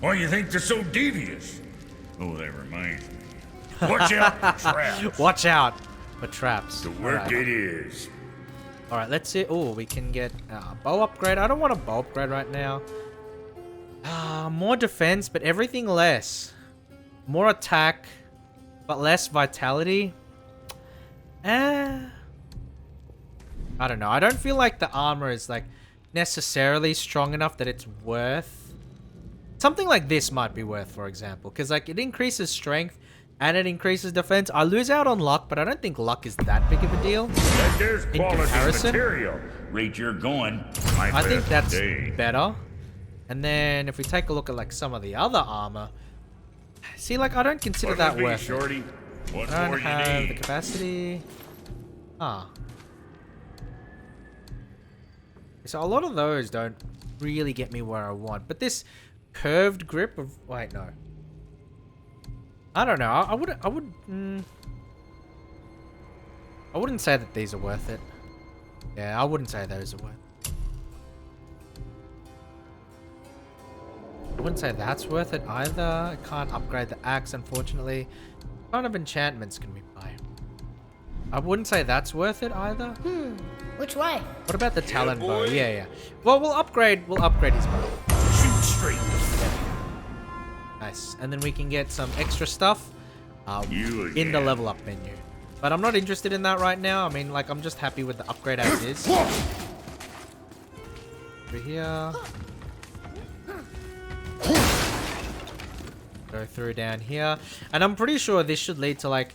Why you think they're so devious? Oh, that reminds me. Watch out for traps. Watch out for traps. The work it is. Alright, let's see. Oh, we can get a bow upgrade. I don't want a bow upgrade right now. More defense, but everything less. More attack, but less vitality. I don't know. I don't feel like the armor is like necessarily strong enough that it's worth. Something like this might be worth, for example, because like it increases strength and it increases defense. I lose out on luck, but I don't think luck is that big of a deal There's in quality comparison. material. Rate you're going. I think that's better. And then if we take a look at like some of the other armor, see, like I don't consider that worth it. Shorty? What I more don't have you the need? capacity. So a lot of those don't really get me where I want. But this curved grip of... Wait, no. I don't know. I wouldn't say that these are worth it. Yeah, I wouldn't say those are worth it. I wouldn't say that's worth it either. I can't upgrade the axe, unfortunately. What kind of enchantments can we buy? I wouldn't say that's worth it either. Which way? What about the talon bow? Yeah. Well, we'll upgrade his bow. Shoot straight. Nice. And then we can get some extra stuff You in the again. level up menu. But I'm not interested in that right now. I mean, like, I'm just happy with the upgrade as is. Over here. Go through down here. And I'm pretty sure this should lead to, like...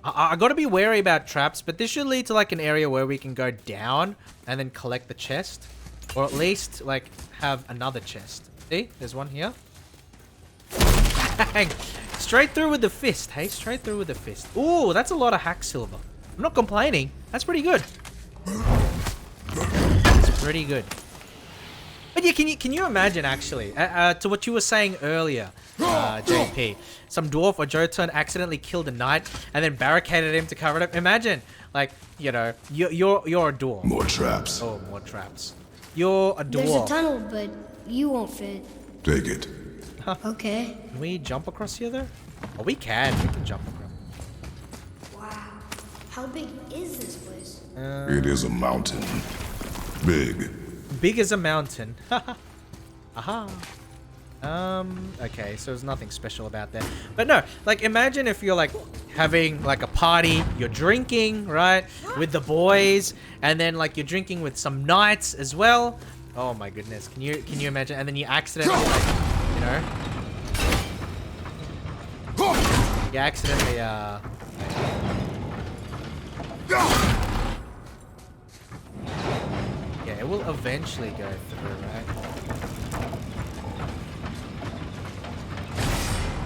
I gotta be wary about traps, but this should lead to, like, an area where we can go down and then collect the chest. Or at least, like, have another chest. See? There's one here. Bang! Straight through with the fist, hey? Straight through with the fist. Ooh, that's a lot of hack silver. I'm not complaining. That's pretty good. That's pretty good. But yeah, can you imagine, actually, to what you were saying earlier, JP, some dwarf or Jotun accidentally killed a knight and then barricaded him to cover it up. Imagine, like, you know, you're a dwarf. More traps. Oh, more traps. You're a dwarf. There's a tunnel, but you won't fit. Take it. Okay. Can we jump across here though? Oh, we can. We can jump across. Wow. How big is this place? It is a mountain. Big. Big as a mountain. Aha. Okay, so there's nothing special about that. But no, like imagine if you're like having like a party, you're drinking, right? With the boys, and then like you're drinking with some knights as well. Oh my goodness. Can you imagine? And then you accidentally like, you know, you accidentally yeah, it will eventually go through, right?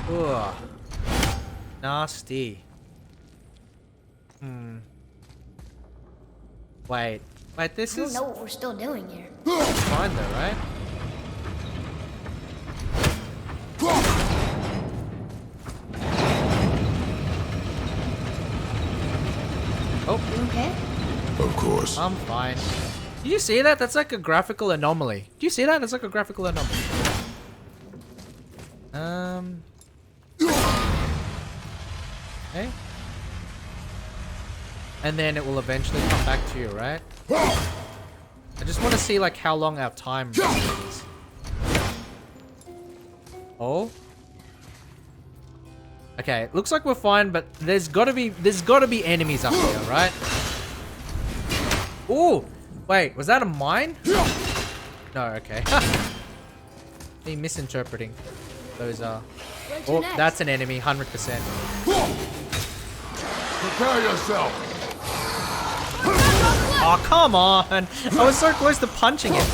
Ugh. Nasty. Wait, this I don't is know what we're still doing here. fine though, right? Oh, You okay? Of course. I'm fine. Do you see that? That's like a graphical anomaly. Do you see that? That's like a graphical anomaly. Okay. And then it will eventually come back to you, right? I just want to see like how long our time is. Oh. Okay, looks like we're fine, but there's gotta be enemies up here, right? Ooh! Wait, was that a mine? No, okay. Me misinterpreting. Those are... Oh, that's an enemy, 100%. Prepare yourself. Oh, come on! I was so close to punching it.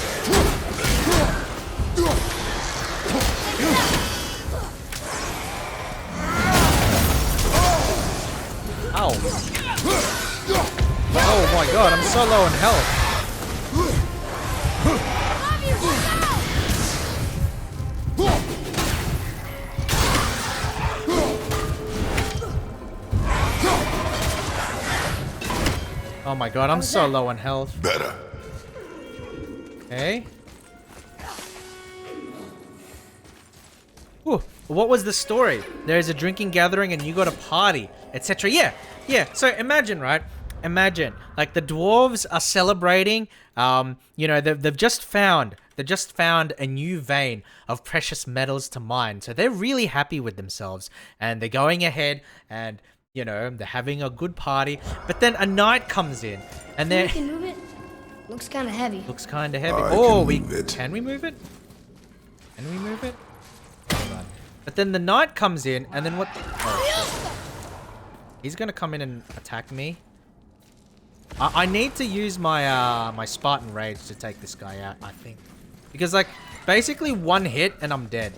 Ow. Oh my god, I'm so low in health. Oh my god, I'm so low on health. Better. Okay. Ooh, what was the story? There's a drinking gathering and you got a party, etc. Yeah. So imagine, right? Imagine, like the dwarves are celebrating. You know, they've just found a new vein of precious metals to mine. So they're really happy with themselves, and they're going ahead and, you know, they're having a good party. But then a knight comes in, and You they're can move it. Looks kind of heavy. looks kind of heavy. I Oh, can move it. can we move it? Can we move it? Hold on. But then the knight comes in, and then what? Oh, he's gonna come in and attack me. I need to use my my Spartan Rage to take this guy out, I think, because like basically one hit and I'm dead.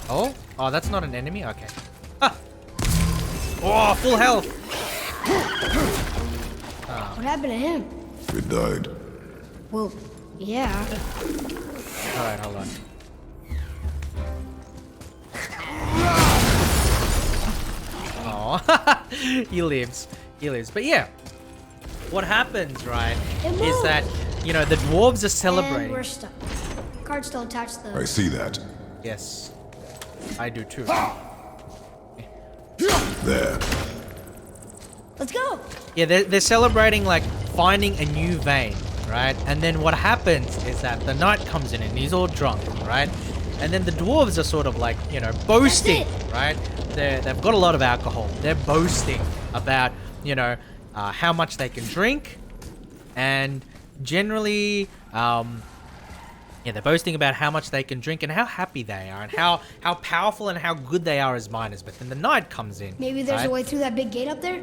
Oh, that's not an enemy. Okay. Ah. Oh, full health. What happened to him? It died. Well, yeah. All right, hold on. Oh, he lives. But yeah, what happens, right, is that, you know, the dwarves are And celebrating. we're stuck. Card's still attached to the... I see that. Yes, I do too. There. Let's go! Yeah, they're celebrating like finding a new vein, right? And then what happens is that the knight comes in and he's all drunk, right? And then the dwarves are sort of like, you know, boasting, right? They've got a lot of alcohol. They're boasting about, you know, how much they can drink, and generally, yeah, they're boasting about how much they can drink and how happy they are and how powerful and how good they are as miners. But then the knight comes in. Maybe there's right? a way through that big gate up there?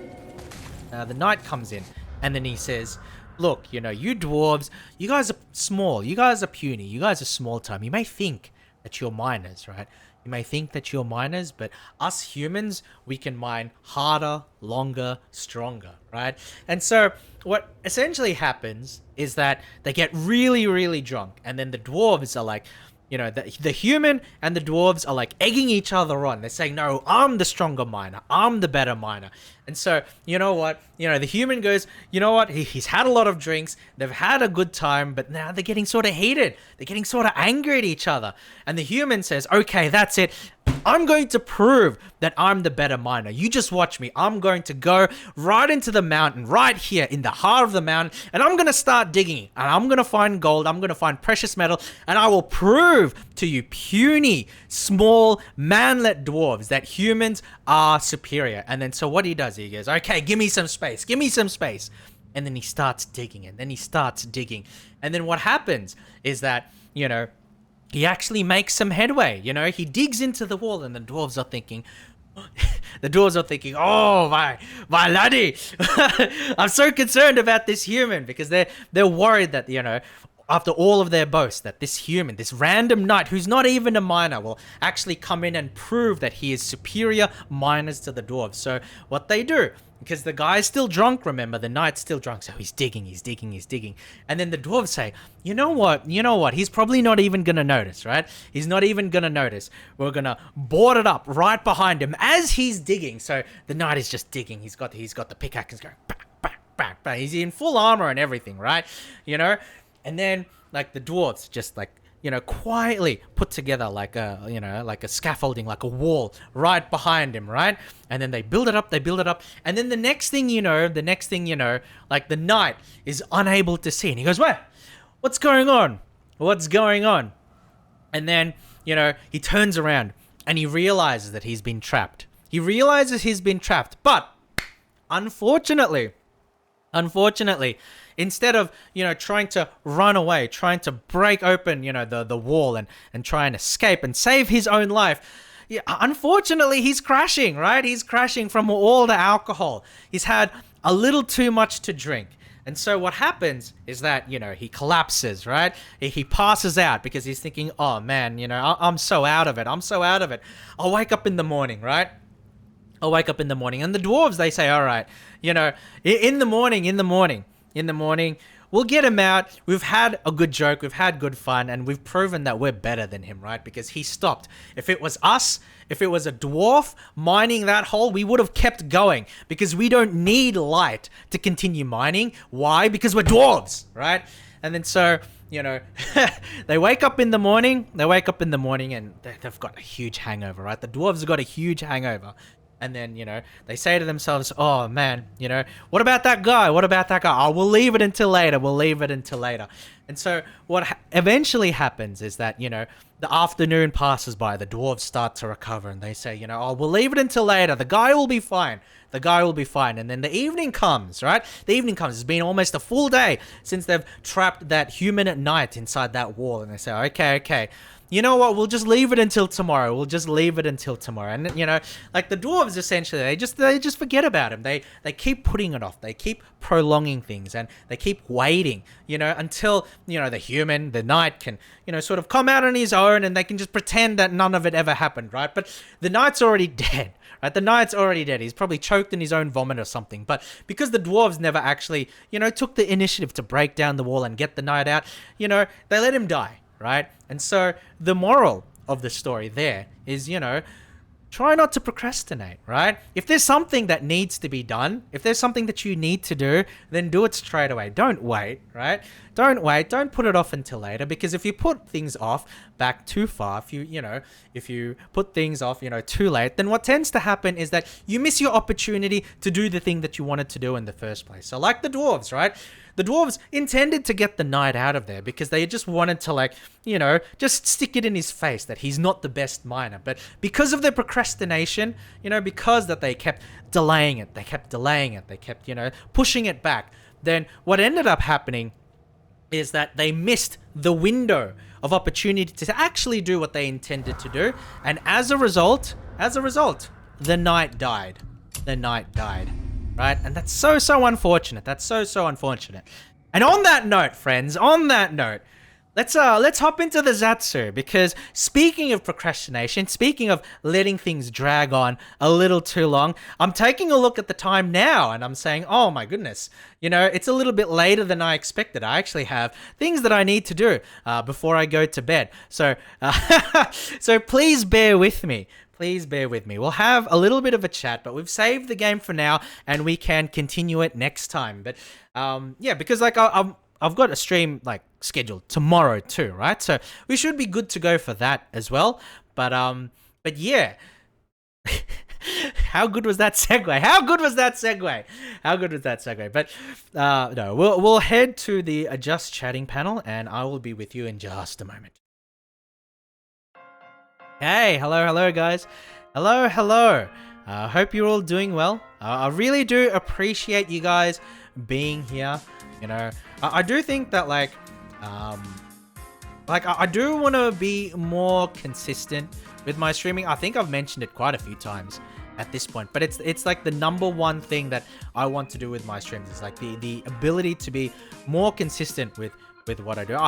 The knight comes in, and then he says, look, you know, you dwarves, you guys are small, you guys are puny, you guys are small time. You may think that you're miners, right? You may think that you're miners, but us humans, we can mine harder, longer, stronger, right? And so what essentially happens is that they get really, really drunk, and then the dwarves are like, you know, the human and the dwarves are like egging each other on. They're saying, no, I'm the stronger miner. I'm the better miner. And so, you know what? You know, the human goes, you know what? He's had a lot of drinks. They've had a good time, but now they're getting sort of heated. They're getting sort of angry at each other. And the human says, okay, that's it. I'm going to prove that I'm the better miner. You just watch me. I'm going to go right into the mountain, right here in the heart of the mountain, and I'm going to start digging. And I'm going to find gold. I'm going to find precious metal, and I will prove to you puny, small, manlet dwarves that humans are superior. And then so what he does, he goes, okay, give me some space. Give me some space. And then he starts digging, and then he starts digging. And then what happens is that, you know, he actually makes some headway. You know, he digs into the wall, and the dwarves are thinking, oh, my laddie, I'm so concerned about this human, because they're worried that, you know, after all of their boasts, that this human, this random knight who's not even a miner, will actually come in and prove that he is superior miners to the dwarves. So what they do, because the guy's still drunk, remember, the knight's still drunk, so he's digging. And then the dwarves say, you know what, he's probably not even gonna notice, right? He's not even gonna notice. We're gonna board it up right behind him as he's digging. So the knight is just digging. He's got the pickaxe going, bang. He's in full armor and everything, right? You know? And then, like, the dwarves just, like, you know, quietly put together like a, you know, like a scaffolding, like a wall right behind him, right? And then they build it up. And then the next thing you know, like, the knight is unable to see. And he goes, what's going on? And then, you know, he turns around and he realizes that he's been trapped. But unfortunately, instead of, you know, trying to run away, trying to break open, you know, the wall and try and escape and save his own life, yeah, unfortunately, he's crashing, right? He's crashing from all the alcohol. He's had a little too much to drink. And so what happens is that, you know, he collapses, right? He passes out because he's thinking, oh, man, you know, I'm so out of it. I'll wake up in the morning, right? And the dwarves, they say, all right, you know, in the morning, we'll get him out. We've had a good joke. We've had good fun. And we've proven that we're better than him, right? Because he stopped. If it was us, if it was a dwarf mining that hole, we would have kept going. Because we don't need light to continue mining. Why? Because we're dwarves, right? And then so, you know, they wake up in the morning. And they've got a huge hangover, right? The dwarves have got a huge hangover. And then, you know, they say to themselves, oh, man, you know, what about that guy? Oh, we'll leave it until later. And so what eventually happens is that, you know, the afternoon passes by. The dwarves start to recover. And they say, you know, oh, we'll leave it until later. The guy will be fine. And then the evening comes, right? It's been almost a full day since they've trapped that human at night inside that wall. And they say, okay. You know what? We'll just leave it until tomorrow. And, you know, like the dwarves, essentially, they just forget about him. They keep putting it off. They keep prolonging things, and they keep waiting, you know, until, you know, the knight can, you know, sort of come out on his own, and they can just pretend that none of it ever happened, right? But the knight's already dead, right? He's probably choked in his own vomit or something. But because the dwarves never actually, you know, took the initiative to break down the wall and get the knight out, you know, they let him die. Right? And so the moral of the story there is, you know, try not to procrastinate, right? If there's something that needs to be done, if there's something that you need to do, then do it straight away. Don't wait, right? Don't put it off until later, because if you put things off back too far, if you put things off, you know, too late, then what tends to happen is that you miss your opportunity to do the thing that you wanted to do in the first place. So like the dwarves, right? The dwarves intended to get the knight out of there because they just wanted to, like, you know, just stick it in his face that he's not the best miner. But because of their procrastination, you know, because that they kept delaying it, they kept, you know, pushing it back, then what ended up happening is that they missed the window of opportunity to actually do what they intended to do. And as a result, the knight died. Right? And that's so unfortunate. And on that note, friends, let's hop into the Zatsu, because speaking of procrastination, speaking of letting things drag on a little too long, I'm taking a look at the time now and I'm saying, oh my goodness, you know, it's a little bit later than I expected. I actually have things that I need to do before I go to bed. So, so please bear with me. Please bear with me. We'll have a little bit of a chat, but we've saved the game for now and we can continue it next time. But yeah, because like I've got a stream like scheduled tomorrow too, right? So we should be good to go for that as well. But yeah. How good was that segue? How good was that segue? How good was that segue? But no, we'll head to the Just Chatting panel and I will be with you in just a moment. Hey, hello guys. Hello. Hope you're all doing well. I really do appreciate you guys being here. You know, I do think that like I do want to be more consistent with my streaming. I think I've mentioned it quite a few times at this point, but it's like the number one thing that I want to do with my streams. It's like the ability to be more consistent with what I do.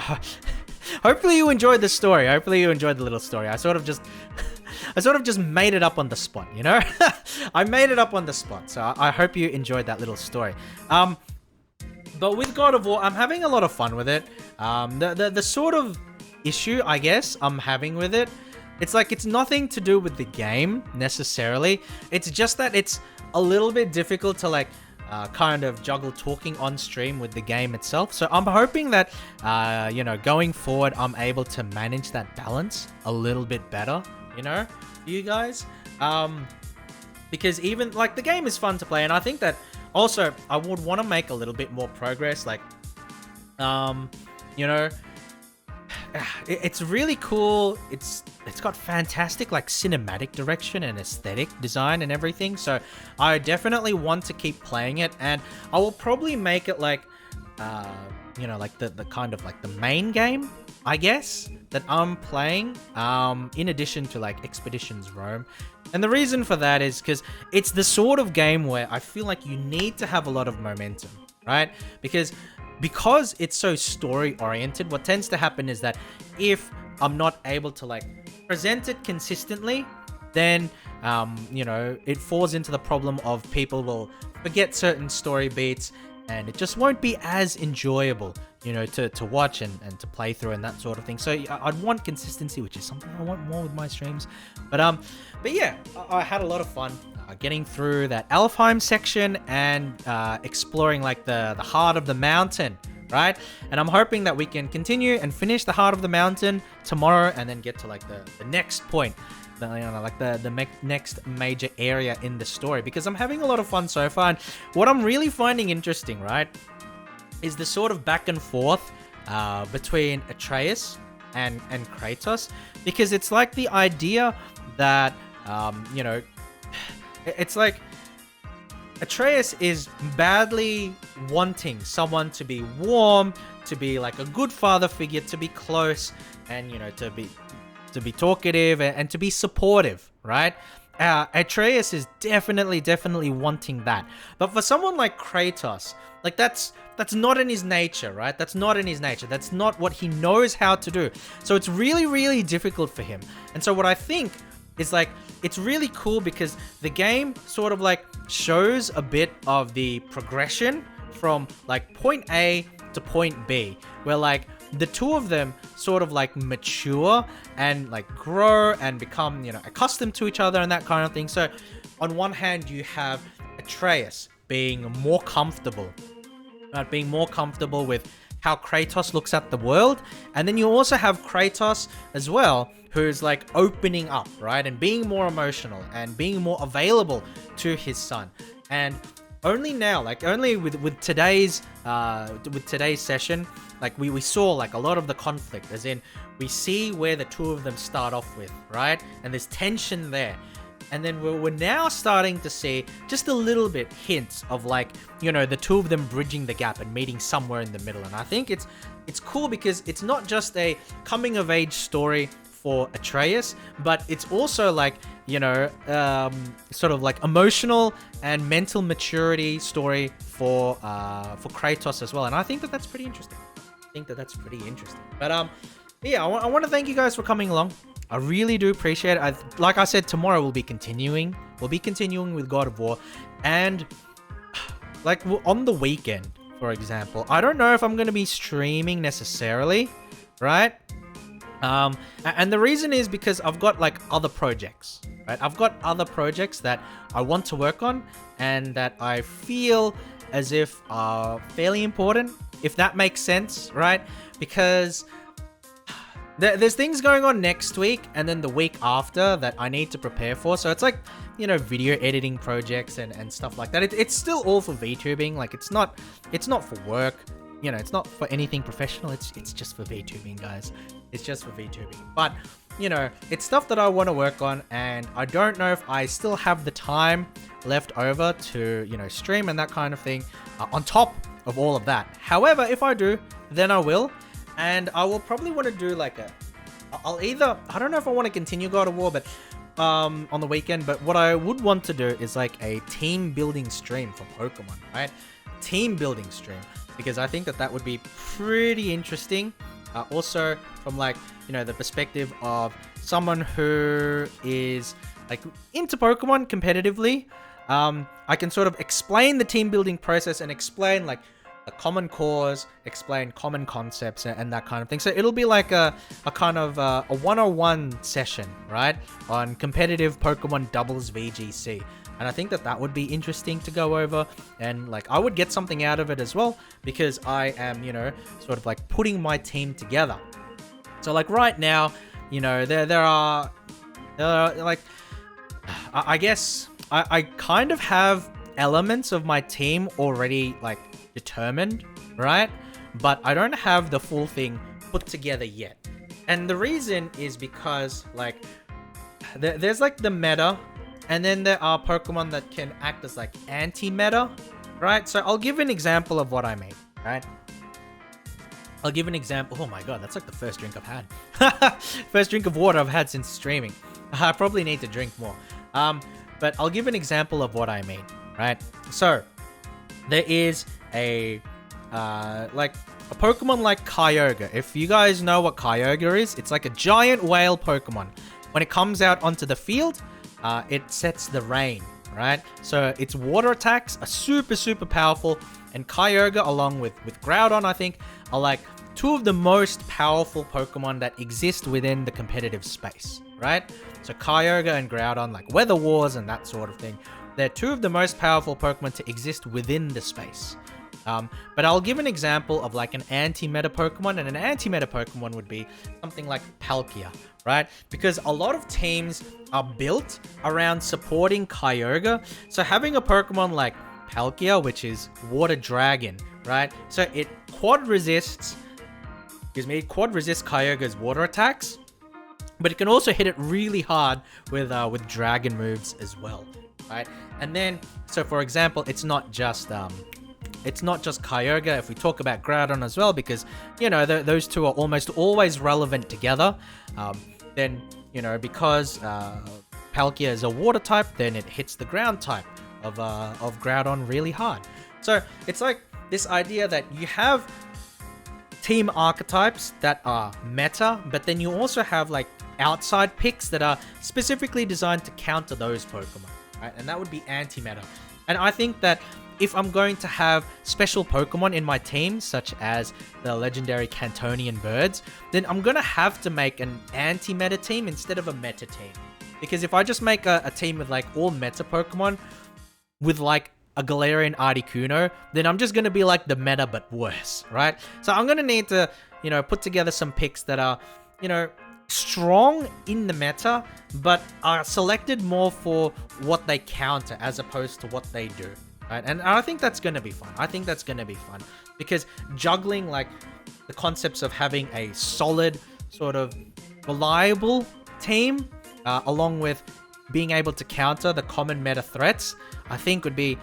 Hopefully you enjoyed the story. Hopefully you enjoyed the little story. I sort of just made it up on the spot, you know? I made it up on the spot. So I hope you enjoyed that little story. But with God of War, I'm having a lot of fun with it. The sort of issue, I guess, I'm having with it, it's like it's nothing to do with the game necessarily. It's just that it's a little bit difficult to like kind of juggle talking on stream with the game itself. So I'm hoping that, you know, going forward, I'm able to manage that balance a little bit better, you know, you guys. Because even like the game is fun to play, and I think that also I would want to make a little bit more progress. Like, you know, it's really cool. It's got fantastic like cinematic direction and aesthetic design and everything. So I definitely want to keep playing it, and I will probably make it like, you know, like the kind of like the main game, I guess, that I'm playing, in addition to like Expeditions Rome. And the reason for that is because it's the sort of game where I feel like you need to have a lot of momentum, right? Because it's so story oriented, what tends to happen is that if I'm not able to like present it consistently, then you know, it falls into the problem of people will forget certain story beats and it just won't be as enjoyable, you know, to watch and to play through and that sort of thing. So I'd want consistency, which is something I want more with my streams. But yeah, I had a lot of fun getting through that Alfheim section and exploring like the heart of the mountain, right? And I'm hoping that we can continue and finish the heart of the mountain tomorrow and then get to like the next point, you know, like the next major area in the story, because I'm having a lot of fun so far. And what I'm really finding interesting, right, is the sort of back and forth between Atreus and Kratos, because it's like the idea that you know, it's like Atreus is badly wanting someone to be warm, to be like a good father figure, to be close, and you know, to be talkative and to be supportive, right? Atreus is definitely wanting that. But for someone like Kratos, like that's not in his nature, right? That's not in his nature. That's not what he knows how to do. So it's really difficult for him. And so what I think is like, it's really cool because the game sort of like shows a bit of the progression from like point A to point B, where like the two of them sort of like mature and like grow and become, you know, accustomed to each other and that kind of thing. So on one hand, you have Atreus being more comfortable, right? Being more comfortable with how Kratos looks at the world. And then you also have Kratos as well, who's like opening up, right? And being more emotional and being more available to his son. And only now, like only with today's session, like we saw like a lot of the conflict, as in we see where the two of them start off with, right? And there's tension there. And then we're now starting to see just a little bit hints of like, you know, the two of them bridging the gap and meeting somewhere in the middle. And I think it's cool because it's not just a coming of age story for Atreus, but it's also like, you know, sort of like emotional and mental maturity story for Kratos as well. And I think that that's pretty interesting. think that that's pretty interesting. But yeah, I want to thank you guys for coming along. I really do appreciate it. Like I said, tomorrow we'll be continuing. We'll be continuing with God of War, and like on the weekend, for example, I don't know if I'm going to be streaming necessarily, right? And the reason is because I've got like other projects, right? I've got other projects that I want to work on and that I feel as if are fairly important, if that makes sense, right? Because there's things going on next week and then the week after that I need to prepare for. So it's like, you know, video editing projects and stuff like that. It's still all for VTubing. Like it's not for work. You know, it's not for anything professional. It's just for VTubing, guys. It's just for VTubing. But, you know, it's stuff that I want to work on, and I don't know if I still have the time left over to, you know, stream and that kind of thing on top of all of that. However, if I do, then I will. And I will probably want to do like I'll either, I don't know if I want to continue God of War, but on the weekend, but what I would want to do is like a team building stream for Pokemon, right? Team building stream, because I think that would be pretty interesting. Also from like, you know, the perspective of someone who is like into Pokemon competitively. I can sort of explain the team building process and explain like a common cause, explain common concepts and that kind of thing. So it'll be like a kind of a 101 session, right? On competitive Pokemon doubles VGC. And I think that would be interesting to go over, and like I would get something out of it as well, because I am, you know, sort of like putting my team together. So like right now, you know, there are like, I guess I kind of have elements of my team already like determined, right? But I don't have the full thing put together yet. And the reason is because like there's like the meta, and then there are Pokemon that can act as like anti-meta, right? So I'll give an example of what I mean, right? I'll give an example. Oh my god, that's like the first drink I've had. First drink of water I've had since streaming. I probably need to drink more. But I'll give an example of what I mean, right? So there is a like a Pokemon like Kyogre. If you guys know what Kyogre is, it's like a giant whale Pokemon. When it comes out onto the field, it sets the rain, right? So its water attacks are super powerful, and Kyogre along with Groudon, I think, are like two of the most powerful Pokemon that exist within the competitive space, right? So Kyogre and Groudon, like Weather Wars and that sort of thing, they're two of the most powerful Pokemon to exist within the space. But I'll give an example of like an anti-meta Pokemon, and an anti-meta Pokemon would be something like Palkia, right? Because a lot of teams are built around supporting Kyogre. So having a Pokemon like Palkia, which is Water Dragon, right? So it quad resists Kyogre's water attacks, but it can also hit it really hard with dragon moves as well, right? And then, so for example, it's not just Kyogre. If we talk about Groudon as well, because, you know, those two are almost always relevant together. Then, you know, because Palkia is a water type, then it hits the ground type of Groudon really hard. So it's like this idea that you have team archetypes that are meta, but then you also have like outside picks that are specifically designed to counter those Pokemon, right? And that would be anti-meta. And I think that if I'm going to have special Pokemon in my team, such as the legendary Cantonian birds, then I'm going to have to make an anti-meta team instead of a meta team. Because if I just make a team with like all meta Pokemon with like a Galarian Articuno, then I'm just going to be like the meta but worse, right? So I'm going to need to, you know, put together some picks that are, you know, strong in the meta, but are selected more for what they counter as opposed to what they do. Right? And I think that's going to be fun. I think that's going to be fun because juggling like the concepts of having a solid, sort of reliable team, along with being able to counter the common meta threats, I think would be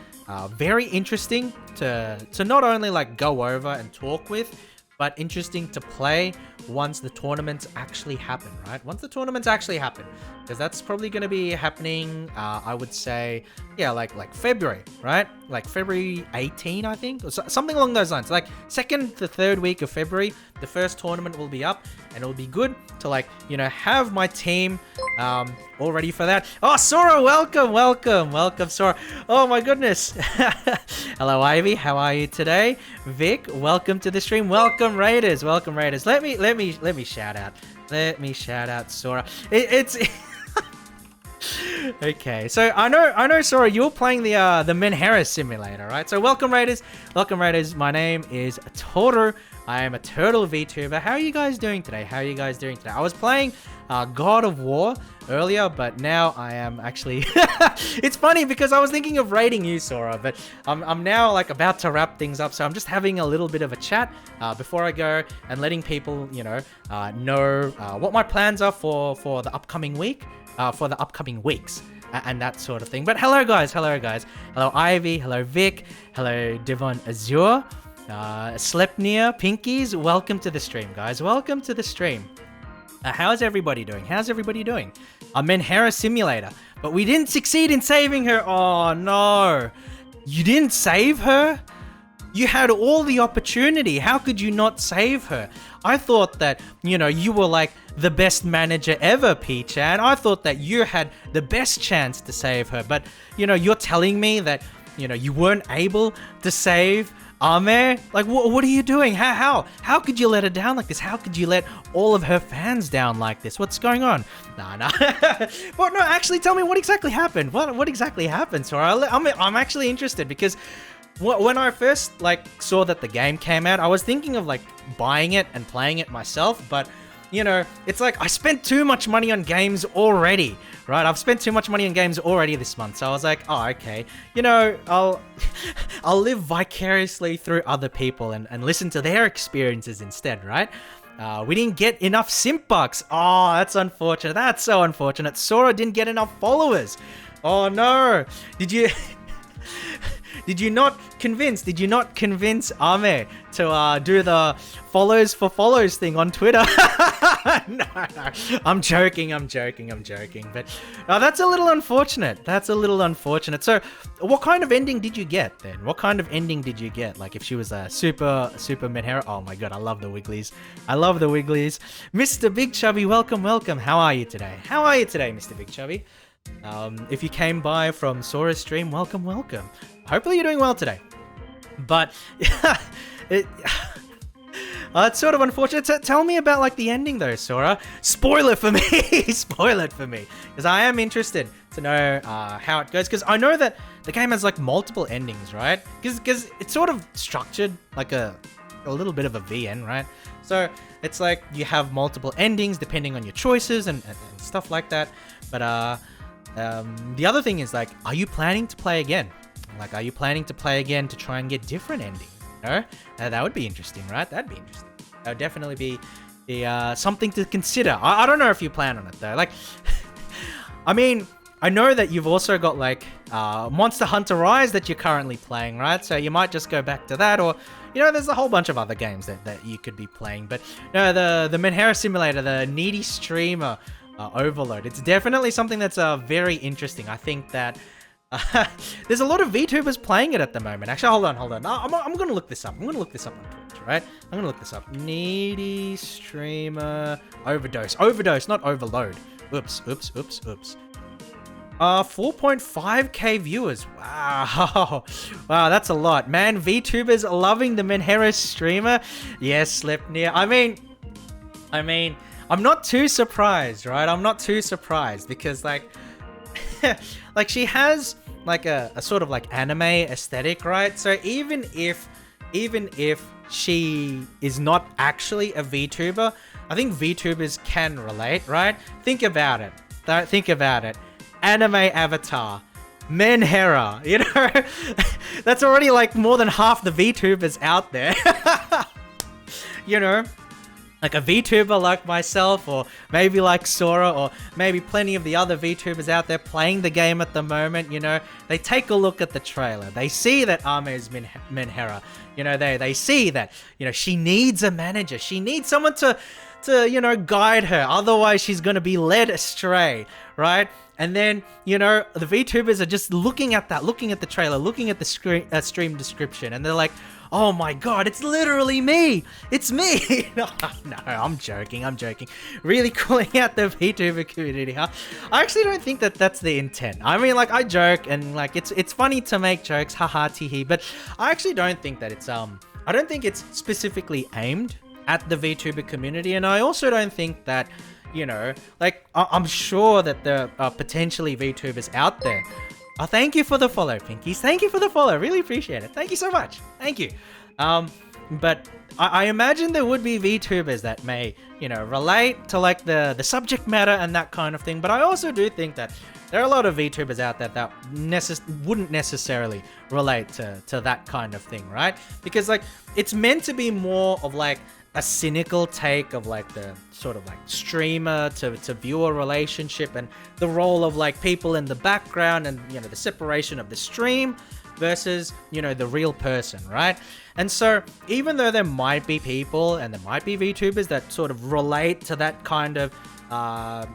very interesting to not only like go over and talk with, but interesting to play once the tournaments actually happen, right? Once the tournaments actually happen, because that's probably going to be happening, I would say, yeah, like February, right? Like February 18, I think, or something along those lines. Like second to third week of February, the first tournament will be up, and it'll be good to, like, you know, have my team all ready for that. Oh, Sora, welcome, Sora. Oh my goodness. Hello, Ivy. How are you today? Vic, welcome to the stream. Welcome, Raiders. Let me shout out. Let me shout out Sora. It's okay. So I know, Sora, you're playing the Menhera simulator, right? So welcome, Raiders. My name is Toru. I am a turtle VTuber. How are you guys doing today? I was playing God of War earlier, but now I am actually... It's funny because I was thinking of raiding you, Sora, but I'm now like about to wrap things up, so I'm just having a little bit of a chat before I go and letting people, you know what my plans are for the upcoming week, for the upcoming weeks. And that sort of thing. But hello guys. Hello Ivy, hello Vic, hello Devon Azure, Slepnia, Pinkies, welcome to the stream, guys. Welcome to the stream. How's everybody doing? A Menhera simulator. But we didn't succeed in saving her. Oh no. You didn't save her? You had all the opportunity. How could you not save her? I thought that, you know, you were like the best manager ever, P-chan. I thought that you had the best chance to save her. But, you know, you're telling me that, you know, you weren't able to save Ame? Like, what are you doing? How could you let her down like this? How could you let all of her fans down like this? What's going on? Nah. But no, actually tell me what exactly happened. What exactly happened, Sora? I'm actually interested because when I first, like, saw that the game came out, I was thinking of, like, buying it and playing it myself, but, you know, it's like I spent too much money on games already, right? I've spent too much money on games already this month, so I was like, oh, okay, you know, I'll live vicariously through other people and listen to their experiences instead, right? We didn't get enough simp bucks. Oh, that's unfortunate. That's so unfortunate. Sora didn't get enough followers. Oh no. Did you not convince Ame to do the follows for follows thing on Twitter? No. I'm joking. But that's a little unfortunate. So what kind of ending did you get then? Like if she was a super Menhera? Oh my god, I love the Wigglies. Mr. Big Chubby, welcome. How are you today, Mr. Big Chubby? If you came by from Sora's stream, welcome. Hopefully you're doing well today. But it's sort of unfortunate. Tell me about like the ending though, Sora. Spoil it for me, because I am interested to know how it goes. Because I know that the game has like multiple endings, right? Because it's sort of structured like a little bit of a VN, right? So it's like you have multiple endings depending on your choices and stuff like that. But the other thing is like, are you planning to play again? Like, are you planning to play again to try and get different endings? You know? That would be interesting, right? That would definitely be something to consider. I don't know if you plan on it though. Like, I mean, I know that you've also got like Monster Hunter Rise that you're currently playing, right? So you might just go back to that, or you know, there's a whole bunch of other games that you could be playing. But no, the Menhera simulator, the needy streamer overload. It's definitely something that's very interesting. I think that there's a lot of VTubers playing it at the moment. Actually, hold on. I'm gonna look this up. I'm gonna look this up on Twitch, right? I'm gonna look this up. Needy streamer overdose, not overload. Oops. 4.5k viewers. Wow, that's a lot, man. VTubers loving the Menhera streamer. Yes, Slepnia. I mean, I'm not too surprised, right? I'm not too surprised because like, like she has like a sort of like anime aesthetic, right? So even if she is not actually a VTuber, I think VTubers can relate, right? Think about it. Anime avatar, Menhera, you know? That's already like more than half the VTubers out there. You know? Like a VTuber like myself, or maybe like Sora, or maybe plenty of the other VTubers out there playing the game at the moment, you know, they take a look at the trailer. They see that Ame is Menhera. you know, they see that, you know, she needs a manager. She needs someone to you know, guide her. Otherwise, she's going to be led astray, right? And then, you know, the VTubers are just looking at that, looking at the trailer, looking at the stream description, and they're like, oh my god, it's literally me! It's me! No, I'm joking. Really calling out the VTuber community, huh? I actually don't think that that's the intent. I mean, like, I joke, and like, it's funny to make jokes, haha, teehee, but I actually don't think that it's, I don't think it's specifically aimed at the VTuber community, and I also don't think that, you know, like, I'm sure that there are potentially VTubers out there. Oh, thank you for the follow, Pinkies. Thank you for the follow. Really appreciate it. Thank you so much. Thank you. But I imagine there would be VTubers that may, you know, relate to like the subject matter and that kind of thing. But I also do think that there are a lot of VTubers out there that wouldn't necessarily relate to that kind of thing, right? Because like, it's meant to be more of like a cynical take of like the sort of like streamer to viewer relationship and the role of like people in the background and, you know, the separation of the stream versus, you know, the real person, right? And so even though there might be people and there might be VTubers that sort of relate to that kind of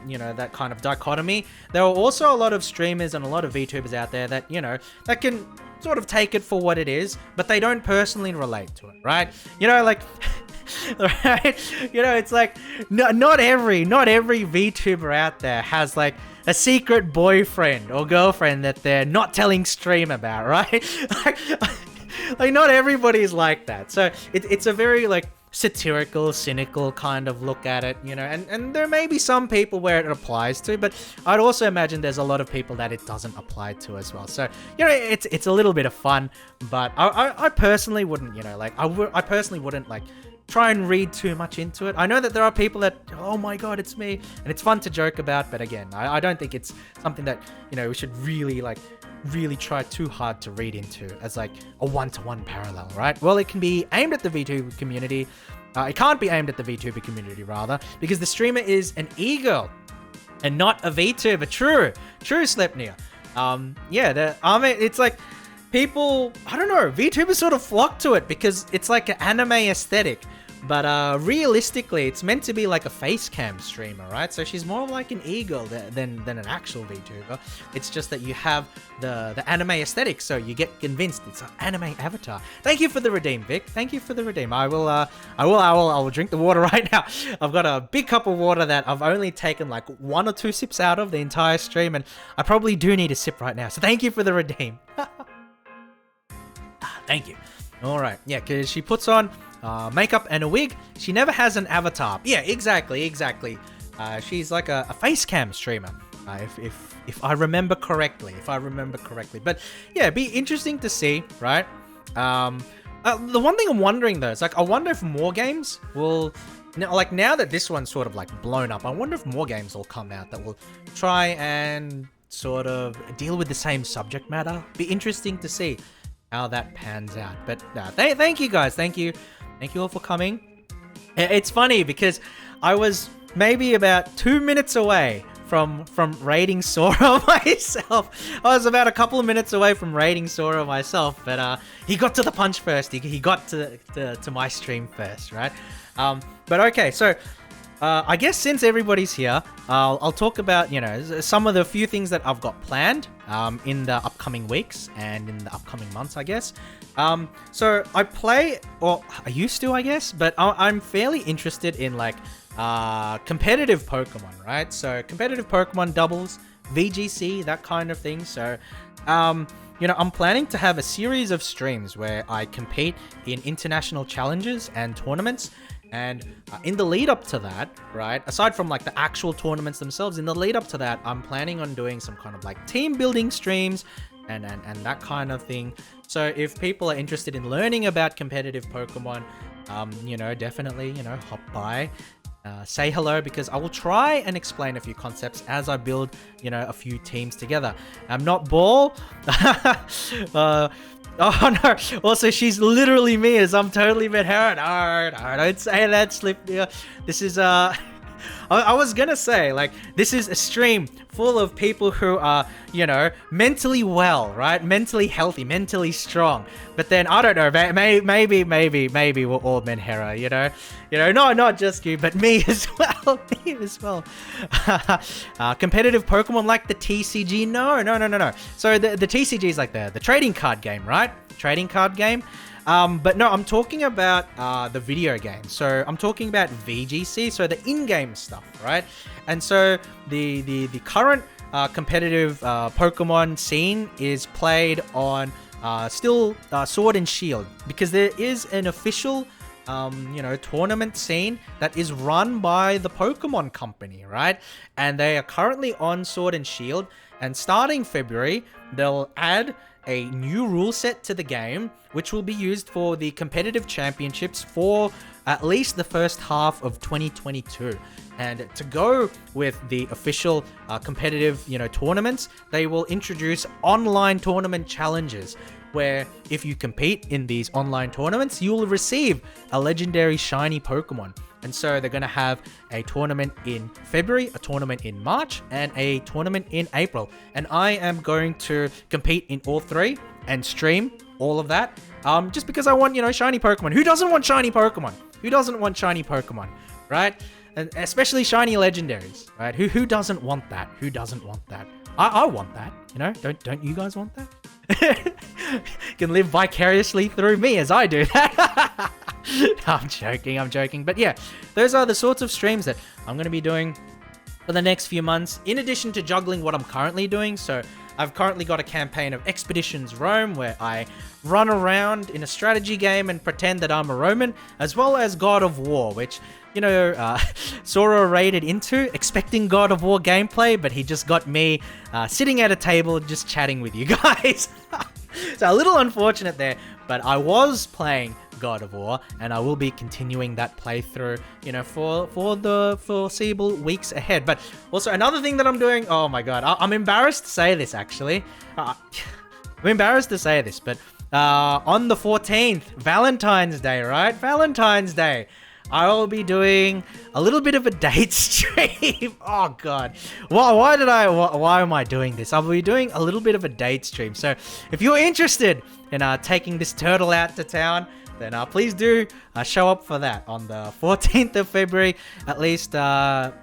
you know, that kind of dichotomy, there are also a lot of streamers and a lot of VTubers out there that, you know, that can sort of take it for what it is, but they don't personally relate to it, right? You know, like right? You know, it's like not every VTuber out there has like a secret boyfriend or girlfriend that they're not telling stream about, right? like not everybody's like that. So it's a very like satirical, cynical kind of look at it, you know, and there may be some people where it applies to, but I'd also imagine there's a lot of people that it doesn't apply to as well. So, you know, it's a little bit of fun, but I personally wouldn't, you know, like I personally wouldn't like try and read too much into it. I know that there are people that, oh my god, it's me, and it's fun to joke about, but again, I don't think it's something that, you know, we should really try too hard to read into as like a one-to-one parallel, right? Well, it can be aimed at the VTuber community. It can't be aimed at the VTuber community, rather, because the streamer is an e-girl and not a VTuber. True, Sleipnir. Yeah, I mean, it's like people, I don't know, VTubers sort of flock to it because it's like an anime aesthetic. But realistically, it's meant to be like a face cam streamer, right? So she's more like an e-girl than an actual VTuber. It's just that you have the anime aesthetic, so you get convinced it's an anime avatar. Thank you for the redeem, Vic. Thank you for the redeem. I will drink the water right now. I've got a big cup of water that I've only taken like 1 or 2 sips out of the entire stream, and I probably do need a sip right now. So thank you for the redeem. Thank you. All right, yeah, because she puts on makeup and a wig. She never has an avatar. Yeah, exactly. She's like a face cam streamer, if I remember correctly. But yeah, it'd be interesting to see, right? The one thing I'm wondering though, is like, I wonder if more games will, like now that this one's sort of like blown up, I wonder if more games will come out that will try and sort of deal with the same subject matter. Be interesting to see how that pans out. But thank you guys, thank you all for coming. It's funny because I was maybe about 2 minutes away from raiding Sora myself. I was about a couple of minutes away from raiding Sora myself, but he got to the punch first. He got to my stream first, right? But okay, so I guess since everybody's here, I'll talk about, you know, some of the few things that I've got planned in the upcoming weeks and in the upcoming months, I guess. So I used to, I guess, but I'm fairly interested in like competitive Pokemon, right? So competitive Pokemon doubles, VGC, that kind of thing. So, you know, I'm planning to have a series of streams where I compete in international challenges and tournaments. And in the lead up to that, right, aside from like the actual tournaments themselves, in the lead up to that, I'm planning on doing some kind of like team building streams and that kind of thing. So if people are interested in learning about competitive Pokemon, you know, definitely, you know, hop by, say hello, because I will try and explain a few concepts as I build, you know, a few teams together. I'm not Ball. Oh no, also she's literally me as I'm totally met her. No, don't say that, Slip. This is I was gonna say, like, this is a stream full of people who are, you know, mentally well, right? Mentally healthy, mentally strong. But then, I don't know, maybe we're all Menhera, you know? You know, not just you, but me as well. Me as well. Competitive Pokemon like the TCG? No. So the TCG is like the trading card game, right? Trading card game. But no, I'm talking about the video game. So I'm talking about VGC, so the in-game stuff, right? And so the current competitive Pokemon scene is played on still Sword and Shield, because there is an official you know, tournament scene that is run by the Pokemon Company, right? And they are currently on Sword and Shield, and starting February, they'll add a new rule set to the game, which will be used for the competitive championships for at least the first half of 2022. And to go with the official competitive, you know, tournaments, they will introduce online tournament challenges, where if you compete in these online tournaments, you will receive a legendary shiny Pokemon. And so they're going to have a tournament in February, a tournament in March, and a tournament in April. And I am going to compete in all three and stream all of that. Just because I want, you know, shiny Pokemon. Who doesn't want shiny Pokemon? Who doesn't want shiny Pokemon, right? And especially shiny legendaries, right? Who doesn't want that? Who doesn't want that? I want that, you know? Don't you guys want that? Can live vicariously through me as I do that. I'm joking. But yeah, those are the sorts of streams that I'm going to be doing for the next few months, in addition to juggling what I'm currently doing. So I've currently got a campaign of Expeditions Rome, where I run around in a strategy game and pretend that I'm a Roman, as well as God of War, which, you know, Sora raided into, expecting God of War gameplay, but he just got me sitting at a table just chatting with you guys. So a little unfortunate there, but I was playing God of War, and I will be continuing that playthrough, you know, for the foreseeable weeks ahead. But also another thing that I'm doing, oh my god, I'm embarrassed to say this, actually. I'm embarrassed to say this, but on the 14th, Valentine's Day, right? Valentine's Day, I will be doing a little bit of a date stream. Oh god, why am I doing this? I'll be doing a little bit of a date stream. So if you're interested in taking this turtle out to town, then please do show up for that on the 14th of February, at least the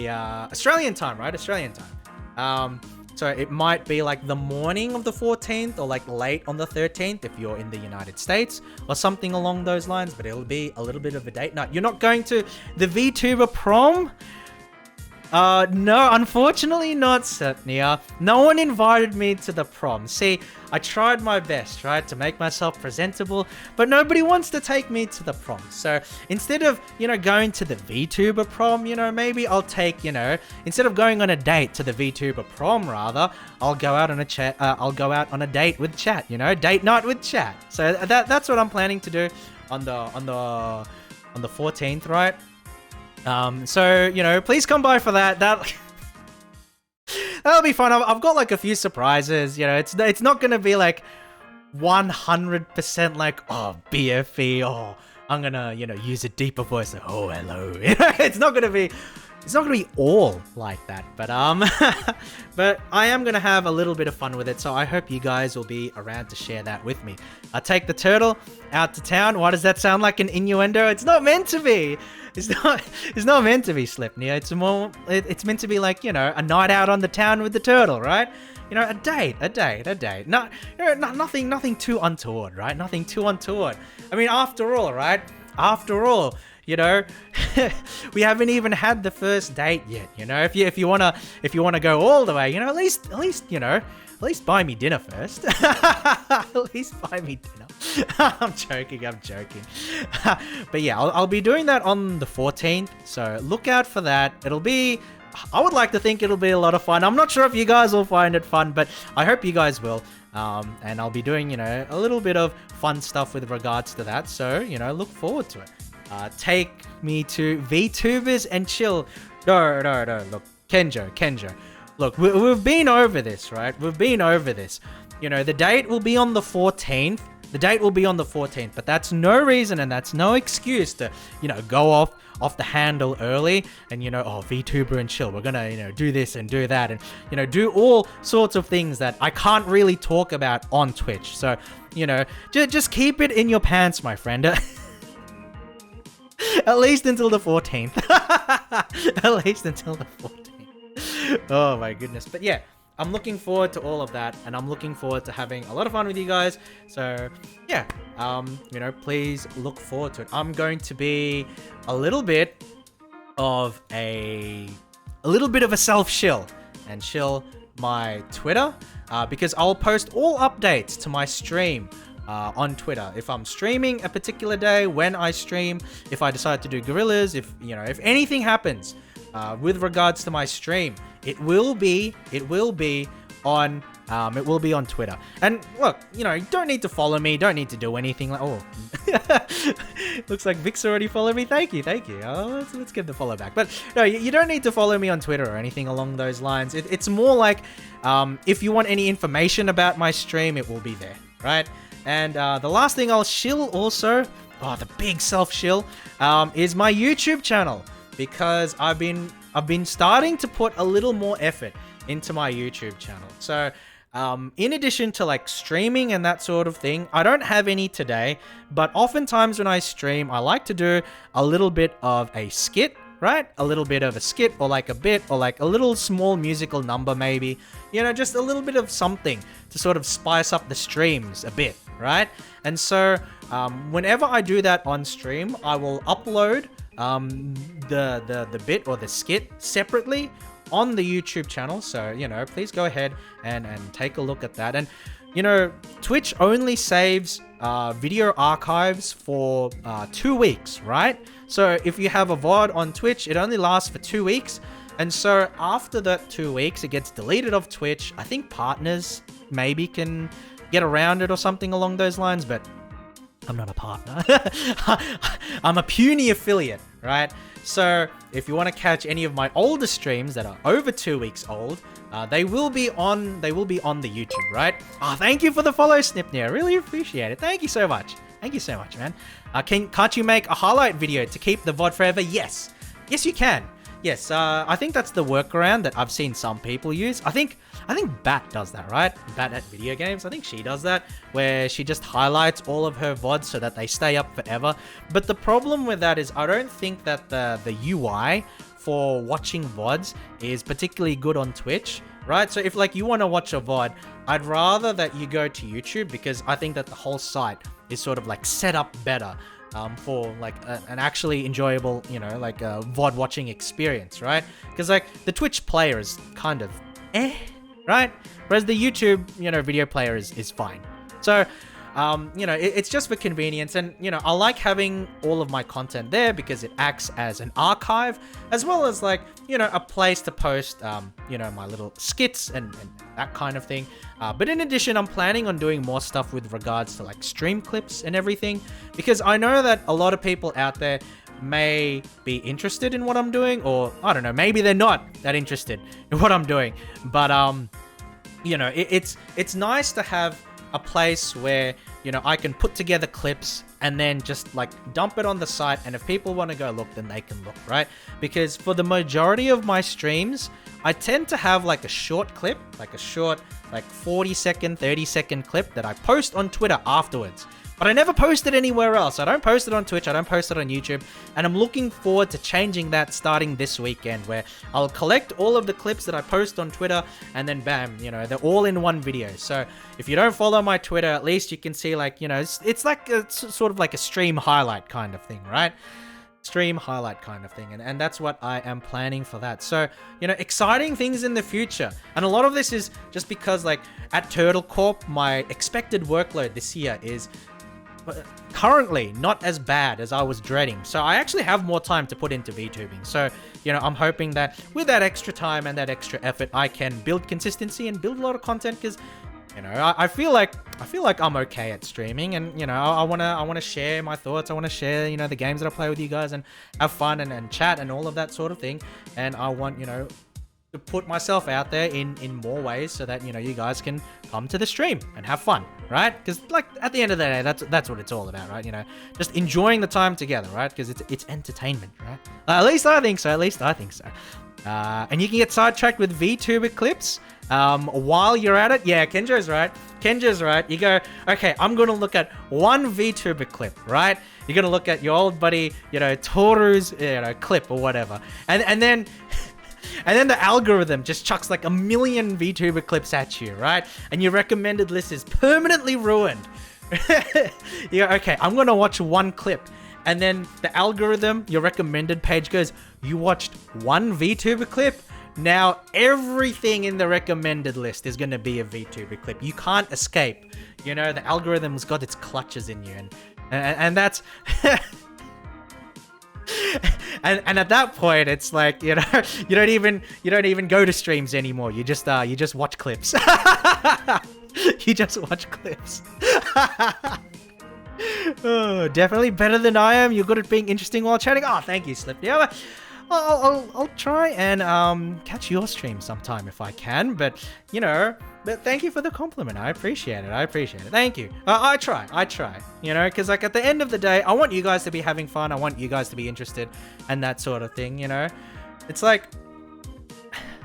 Australian time, right? Australian time. So it might be like the morning of the 14th, or like late on the 13th if you're in the United States, or something along those lines, but it'll be a little bit of a date night. You're not going to the VTuber prom? No, unfortunately not, Setnia. No one invited me to the prom. See, I tried my best, right, to make myself presentable, but nobody wants to take me to the prom. So instead of, you know, going to the VTuber prom, you know, maybe I'll take, you know, instead of going on a date to the VTuber prom, rather, I'll go out on a chat. I'll go out on a date with chat. You know, date night with chat. So that's what I'm planning to do on the 14th, right? So, you know, please come by for that. That'll be fun. I've got like a few surprises, you know, it's not going to be like 100% like, oh, BFE, oh, I'm going to, you know, use a deeper voice. Like, oh, hello. It's not going to be all like that, but but I am going to have a little bit of fun with it. So I hope you guys will be around to share that with me. I'll take the turtle out to town. Why does that sound like an innuendo? It's not meant to be. It's not meant to be, Slipney. It's meant to be like, you know, a night out on the town with the turtle, right? You know, a date. Not, you know, nothing too untoward, right? Nothing too untoward. I mean, after all, right? After all, you know, we haven't even had the first date yet. You know, if you wanna go all the way, you know, at least you know, at least buy me dinner first. At least buy me dinner. I'm joking. But yeah, I'll be doing that on the 14th. So look out for that. I would like to think it'll be a lot of fun. I'm not sure if you guys will find it fun, but I hope you guys will. And I'll be doing, you know, a little bit of fun stuff with regards to that. So, you know, look forward to it. Take me to VTubers and chill. No. Look, Kenjo. Look, we've been over this, right? We've been over this. You know, the date will be on the 14th. the date will be on the 14th, but that's no reason and that's no excuse to, go off the handle early and, oh, VTuber and chill. We're gonna, do this and do that and, do all sorts of things that I can't really talk about on Twitch. So, just keep it in your pants, my friend. At least until the 14th. At least until the 14th. Oh my goodness. But yeah, I'm looking forward to all of that, and I'm looking forward to having a lot of fun with you guys. So yeah, please look forward to it. I'm going to be a little bit of a self-shill and shill my Twitter, because I'll post all updates to my stream on Twitter. If I'm streaming a particular day, when I stream, if I decide to do gorillas, if anything happens with regards to my stream, it will be on Twitter. And look, you don't need to follow me, don't need to do anything like, oh, looks like Vic's already followed me. Thank you. Oh, let's give the follow back. But no, you don't need to follow me on Twitter or anything along those lines. It's more like, if you want any information about my stream, it will be there, right? And the last thing I'll shill also, the big self-shill, is my YouTube channel, because I've been starting to put a little more effort into my YouTube channel. So in addition to like streaming and that sort of thing, I don't have any today, but oftentimes when I stream, I like to do a little bit of a skit, right? A little bit of a skit, or like a bit, or like a little small musical number maybe, just a little bit of something to sort of spice up the streams a bit, right? And so whenever I do that on stream, I will upload the bit or the skit separately on the YouTube channel. So, please go ahead and take a look at that. And, Twitch only saves video archives for 2 weeks, right? So if you have a VOD on Twitch, it only lasts for 2 weeks. And so after that 2 weeks, it gets deleted off Twitch. I think partners maybe can get around it or something along those lines, but I'm not a partner. I'm a puny affiliate, right? So if you want to catch any of my older streams that are over 2 weeks old, they will be on the YouTube, right? Oh, thank you for the follow, Snipney. I really appreciate it. Thank you so much. Thank you so much, man. Can't you make a highlight video to keep the VOD forever? Yes. Yes, you can. Yes, I think that's the workaround that I've seen some people use. I think Bat does that, right? Bat at Video Games. I think she does that, where she just highlights all of her VODs so that they stay up forever. But the problem with that is I don't think that the UI for watching VODs is particularly good on Twitch, right? So if like you want to watch a VOD, I'd rather that you go to YouTube, because I think that the whole site is sort of like set up better for like an actually enjoyable, like a VOD watching experience, right? Because like the Twitch player is kind of right? Whereas the YouTube, video player is fine. So, it's just for convenience, and, I like having all of my content there because it acts as an archive, as well as like, a place to post, my little skits and that kind of thing. But in addition, I'm planning on doing more stuff with regards to like stream clips and everything, because I know that a lot of people out there may be interested in what I'm doing, or I don't know, maybe they're not that interested in what I'm doing. But it's nice to have a place where I can put together clips and then just like dump it on the site, and if people want to go look, then they can look, right? Because for the majority of my streams, I tend to have like a short clip, like a short 40-second, 30-second clip that I post on Twitter afterwards. But I never post it anywhere else. I don't post it on Twitch, I don't post it on YouTube, and I'm looking forward to changing that starting this weekend, where I'll collect all of the clips that I post on Twitter, and then bam, they're all in one video. So if you don't follow my Twitter, at least you can see like, it's like a sort of like a stream highlight kind of thing, right? Stream highlight kind of thing, and that's what I am planning for that. So, exciting things in the future. And a lot of this is just because like at Turtle Corp, my expected workload this year is currently not as bad as I was dreading. So I actually have more time to put into VTubing. So, I'm hoping that with that extra time and that extra effort, I can build consistency and build a lot of content, because I feel like I'm okay at streaming, and I want to share my thoughts. I want to share the games that I play with you guys, and have fun and chat and all of that sort of thing. And I want to put myself out there in more ways, so that you guys can come to the stream and have fun, right? Because like at the end of the day, that's what it's all about, right? You know, just enjoying the time together, right? Because it's entertainment, right? At least I think so. And you can get sidetracked with VTuber clips while you're at it. Yeah, Kenjo's right. You go, okay, I'm going to look at one VTuber clip, right? You're going to look at your old buddy, you know, Toru's, you know, clip or whatever. And then the algorithm just chucks like a million VTuber clips at you, right? And your recommended list is permanently ruined. You go, okay, I'm going to watch one clip. And then the algorithm, your recommended page goes, you watched one VTuber clip? Now everything in the recommended list is going to be a VTuber clip. You can't escape. You know, the algorithm's got its clutches in you. And that's... and at that point, it's like, you know, you don't even go to streams anymore. You just watch clips. You just watch clips. Oh, definitely better than I am. You're good at being interesting while chatting. Oh, thank you, Slip. Yeah, I'll try and catch your stream sometime if I can. But you know, thank you for the compliment. I appreciate it. Thank you. I try. You know, because like at the end of the day, I want you guys to be having fun. I want you guys to be interested and that sort of thing. You know, it's like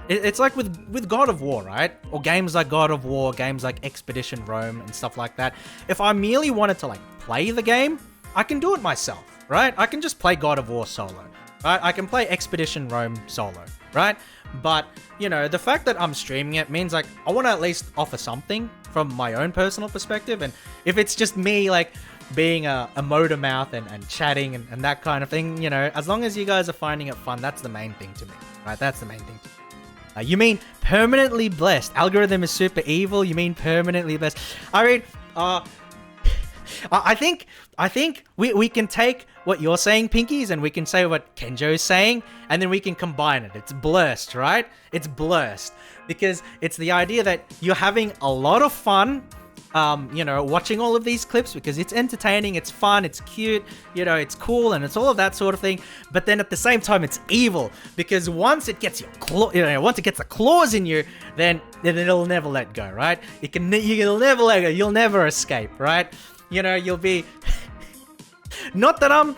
with God of War, right? Or games like God of War, games like Expedition Rome and stuff like that. If I merely wanted to like play the game, I can do it myself, right? I can just play God of War solo, right? I can play Expedition Rome solo, right? But, you know, the fact that I'm streaming it means like I want to at least offer something from my own personal perspective. And if it's just me like being a motor mouth and chatting and that kind of thing, you know, as long as you guys are finding it fun, that's the main thing to me, right? That's the main thing to me. You mean permanently blessed? Algorithm is super evil. You mean permanently blessed? I mean, I think we can take what you're saying, Pinkies, and we can say what Kenjo's saying, and then we can combine it. It's blessed, right? It's blessed because it's the idea that you're having a lot of fun. You know, watching all of these clips because it's entertaining, it's fun, it's cute, you know, it's cool, and it's all of that sort of thing. But then at the same time, it's evil because once it gets once it gets the claws in you, then it'll never let go, right? You'll never let go. You'll never escape, right? You know, you'll be. Not that I'm.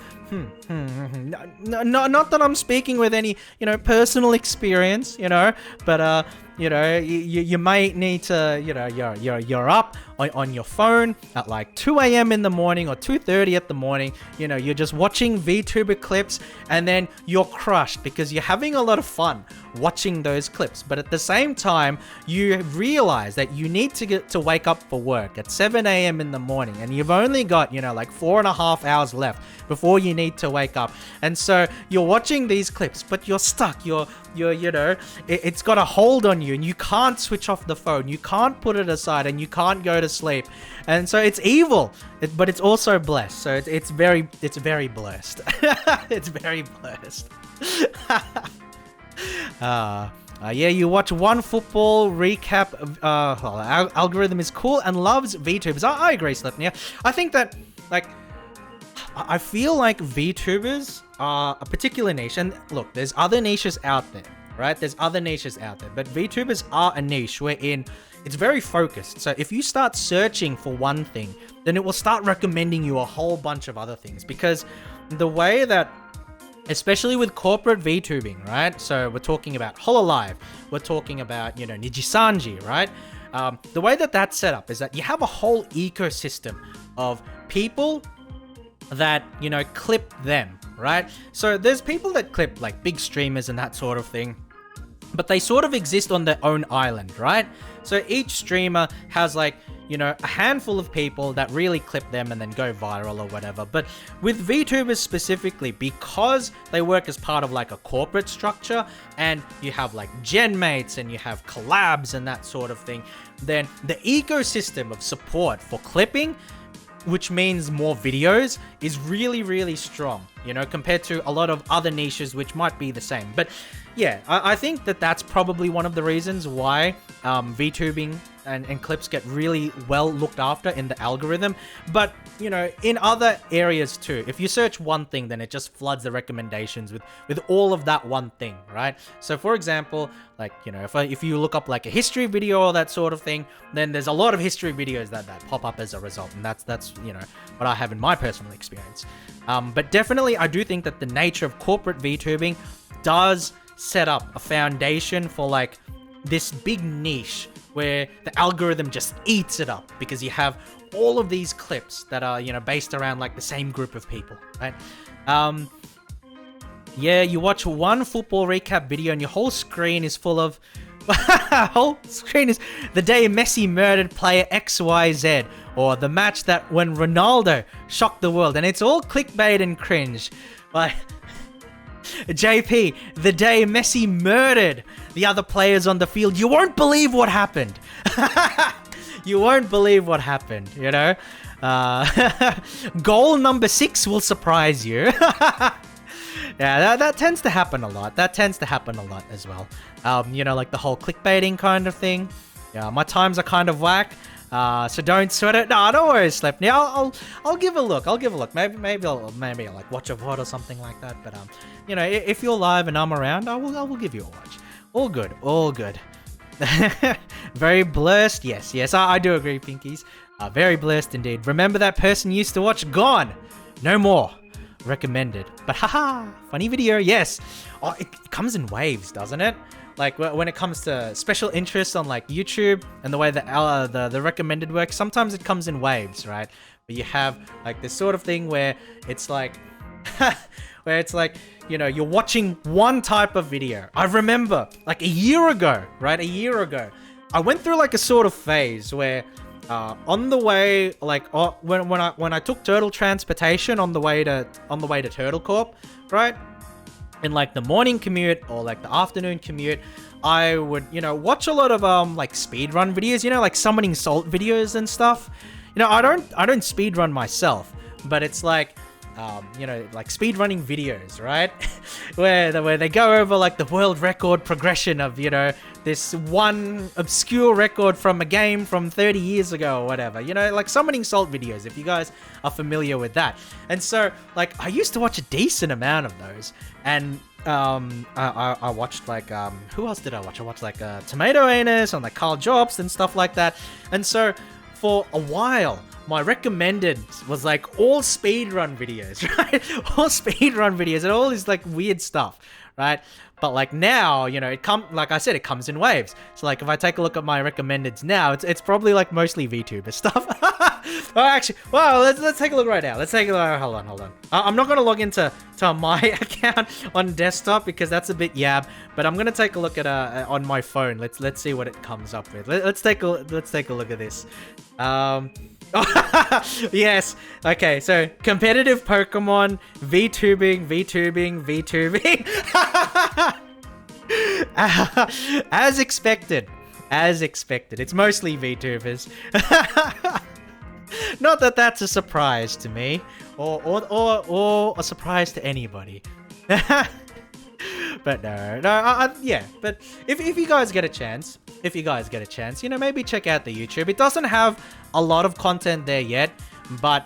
Not that I'm speaking with any, you know, personal experience, you know, but you know, you might need to, you know, you're up on your phone at like 2 a.m. in the morning or 2:30 at the morning, you know, you're just watching VTuber clips and then you're crushed because you're having a lot of fun watching those clips. But at the same time, you realize that you need to get to wake up for work at 7 a.m. in the morning and you've only got, you know, like 4.5 hours left before you need to wake up. And so you're watching these clips, but you're stuck. You're you know, it's got a hold on you and you can't switch off the phone. You can't put it aside and you can't go to sleep. And so it's evil, but it's also blessed. So it's very blessed. It's very blessed. Yeah, you watch one football recap. Algorithm is cool and loves VTubers. I agree, Sleipnir. I think that, like, I feel like VTubers are a particular niche. And look, there's other niches out there, right? There's other niches out there. But VTubers are a niche wherein it's very focused. So if you start searching for one thing, then it will start recommending you a whole bunch of other things. Because the way that, especially with corporate VTubing, right? So we're talking about Hololive. We're talking about, you know, Nijisanji, right? The way that that's set up is that you have a whole ecosystem of people that, you know, clip them, right? So there's people that clip like big streamers and that sort of thing, but they sort of exist on their own island, right? So each streamer has like, you know, a handful of people that really clip them and then go viral or whatever. But with VTubers specifically, because they work as part of like a corporate structure and you have like gen mates and you have collabs and that sort of thing, then the ecosystem of support for clipping, which means more videos, is really, really strong, you know, compared to a lot of other niches which might be the same. But yeah, I think that that's probably one of the reasons why VTubing and clips get really well looked after in the algorithm. But, you know, in other areas too, if you search one thing, then it just floods the recommendations with all of that one thing, right? So for example, like, you know, if you look up like a history video or that sort of thing, then there's a lot of history videos that pop up as a result. And that's, you know, what I have in my personal experience. But definitely, I do think that the nature of corporate VTubing does set up a foundation for like this big niche where the algorithm just eats it up because you have all of these clips that are, you know, based around like the same group of people, right? Yeah, you watch one football recap video and your whole screen is full of whole screen is the day Messi murdered player XYZ, or the match that when Ronaldo shocked the world, and it's all clickbait and cringe. Like, JP, the day Messi murdered the other players on the field, you won't believe what happened. You won't believe what happened, you know? Goal number 6 will surprise you. Yeah, that tends to happen a lot. That tends to happen a lot as well. You know, like the whole clickbaiting kind of thing. Yeah, my times are kind of whack. So don't sweat it. No, don't worry, Sleepney. I'll give a look. I'll give a look. Maybe I'll like watch a VOD or something like that. But you know, if you're live and I'm around, I will give you a watch. All good. All good. Very blessed. Yes. I do agree, Pinkies. Very blessed indeed. Remember that person you used to watch? Gone. No more. Recommended. But haha, funny video. Yes. Oh, it comes in waves, doesn't it? Like when it comes to special interests on like YouTube and the way the recommended works, sometimes it comes in waves, right? But you have like this sort of thing where it's like, you know, you're watching one type of video. I remember like a year ago, right? A year ago, I went through like a sort of phase where on the way, like when I took turtle transportation on the way to Turtle Corp, right? In like the morning commute or like the afternoon commute, I would, you know, watch a lot of like speedrun videos, you know, like summoning salt videos and stuff. You know, I don't speedrun myself, but it's like, you know, like speedrunning videos, right? where they go over like the world record progression of, you know, this one obscure record from a game from 30 years ago or whatever, you know, like summoning salt videos, if you guys are familiar with that. And so like I used to watch a decent amount of those, and I watched like who else did I watch? I watched like Tomato Anus and like Carl Jobst and stuff like that. And so for a while, my recommended was like all speedrun videos, right? All speedrun videos and all this like weird stuff, right? But like now, you know, like I said, it comes in waves. So like if I take a look at my recommendeds now, it's probably like mostly VTuber stuff. Oh, actually, well, let's take a look right now. Let's take a look. Hold on. I'm not gonna log into my account on desktop because that's a bit yab. But I'm gonna take a look at on my phone. Let's see what it comes up with. Let's take a look at this. Yes. Okay. So competitive Pokemon, VTubing. As expected. It's mostly VTubers. Not that that's a surprise to me, or a surprise to anybody. But no, yeah. But if you guys get a chance, you know, maybe check out the YouTube. It doesn't have a lot of content there yet, but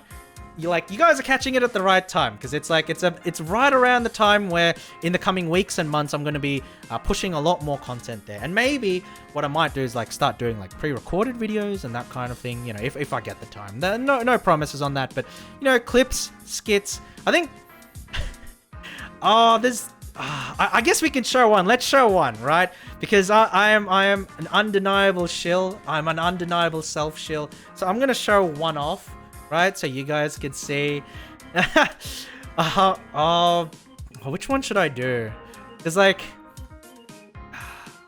you guys are catching it at the right time, because it's like it's right around the time where in the coming weeks and months I'm going to be pushing a lot more content there. And maybe what I might do is like start doing like pre-recorded videos and that kind of thing, you know, if I get the time. No promises on that, but you know, clips, skits, I think. I guess we can show one. Let's show one, right? Because I am an undeniable shill. I'm an undeniable self shill. So I'm gonna show one off, right? So you guys can see. Which one should I do? It's like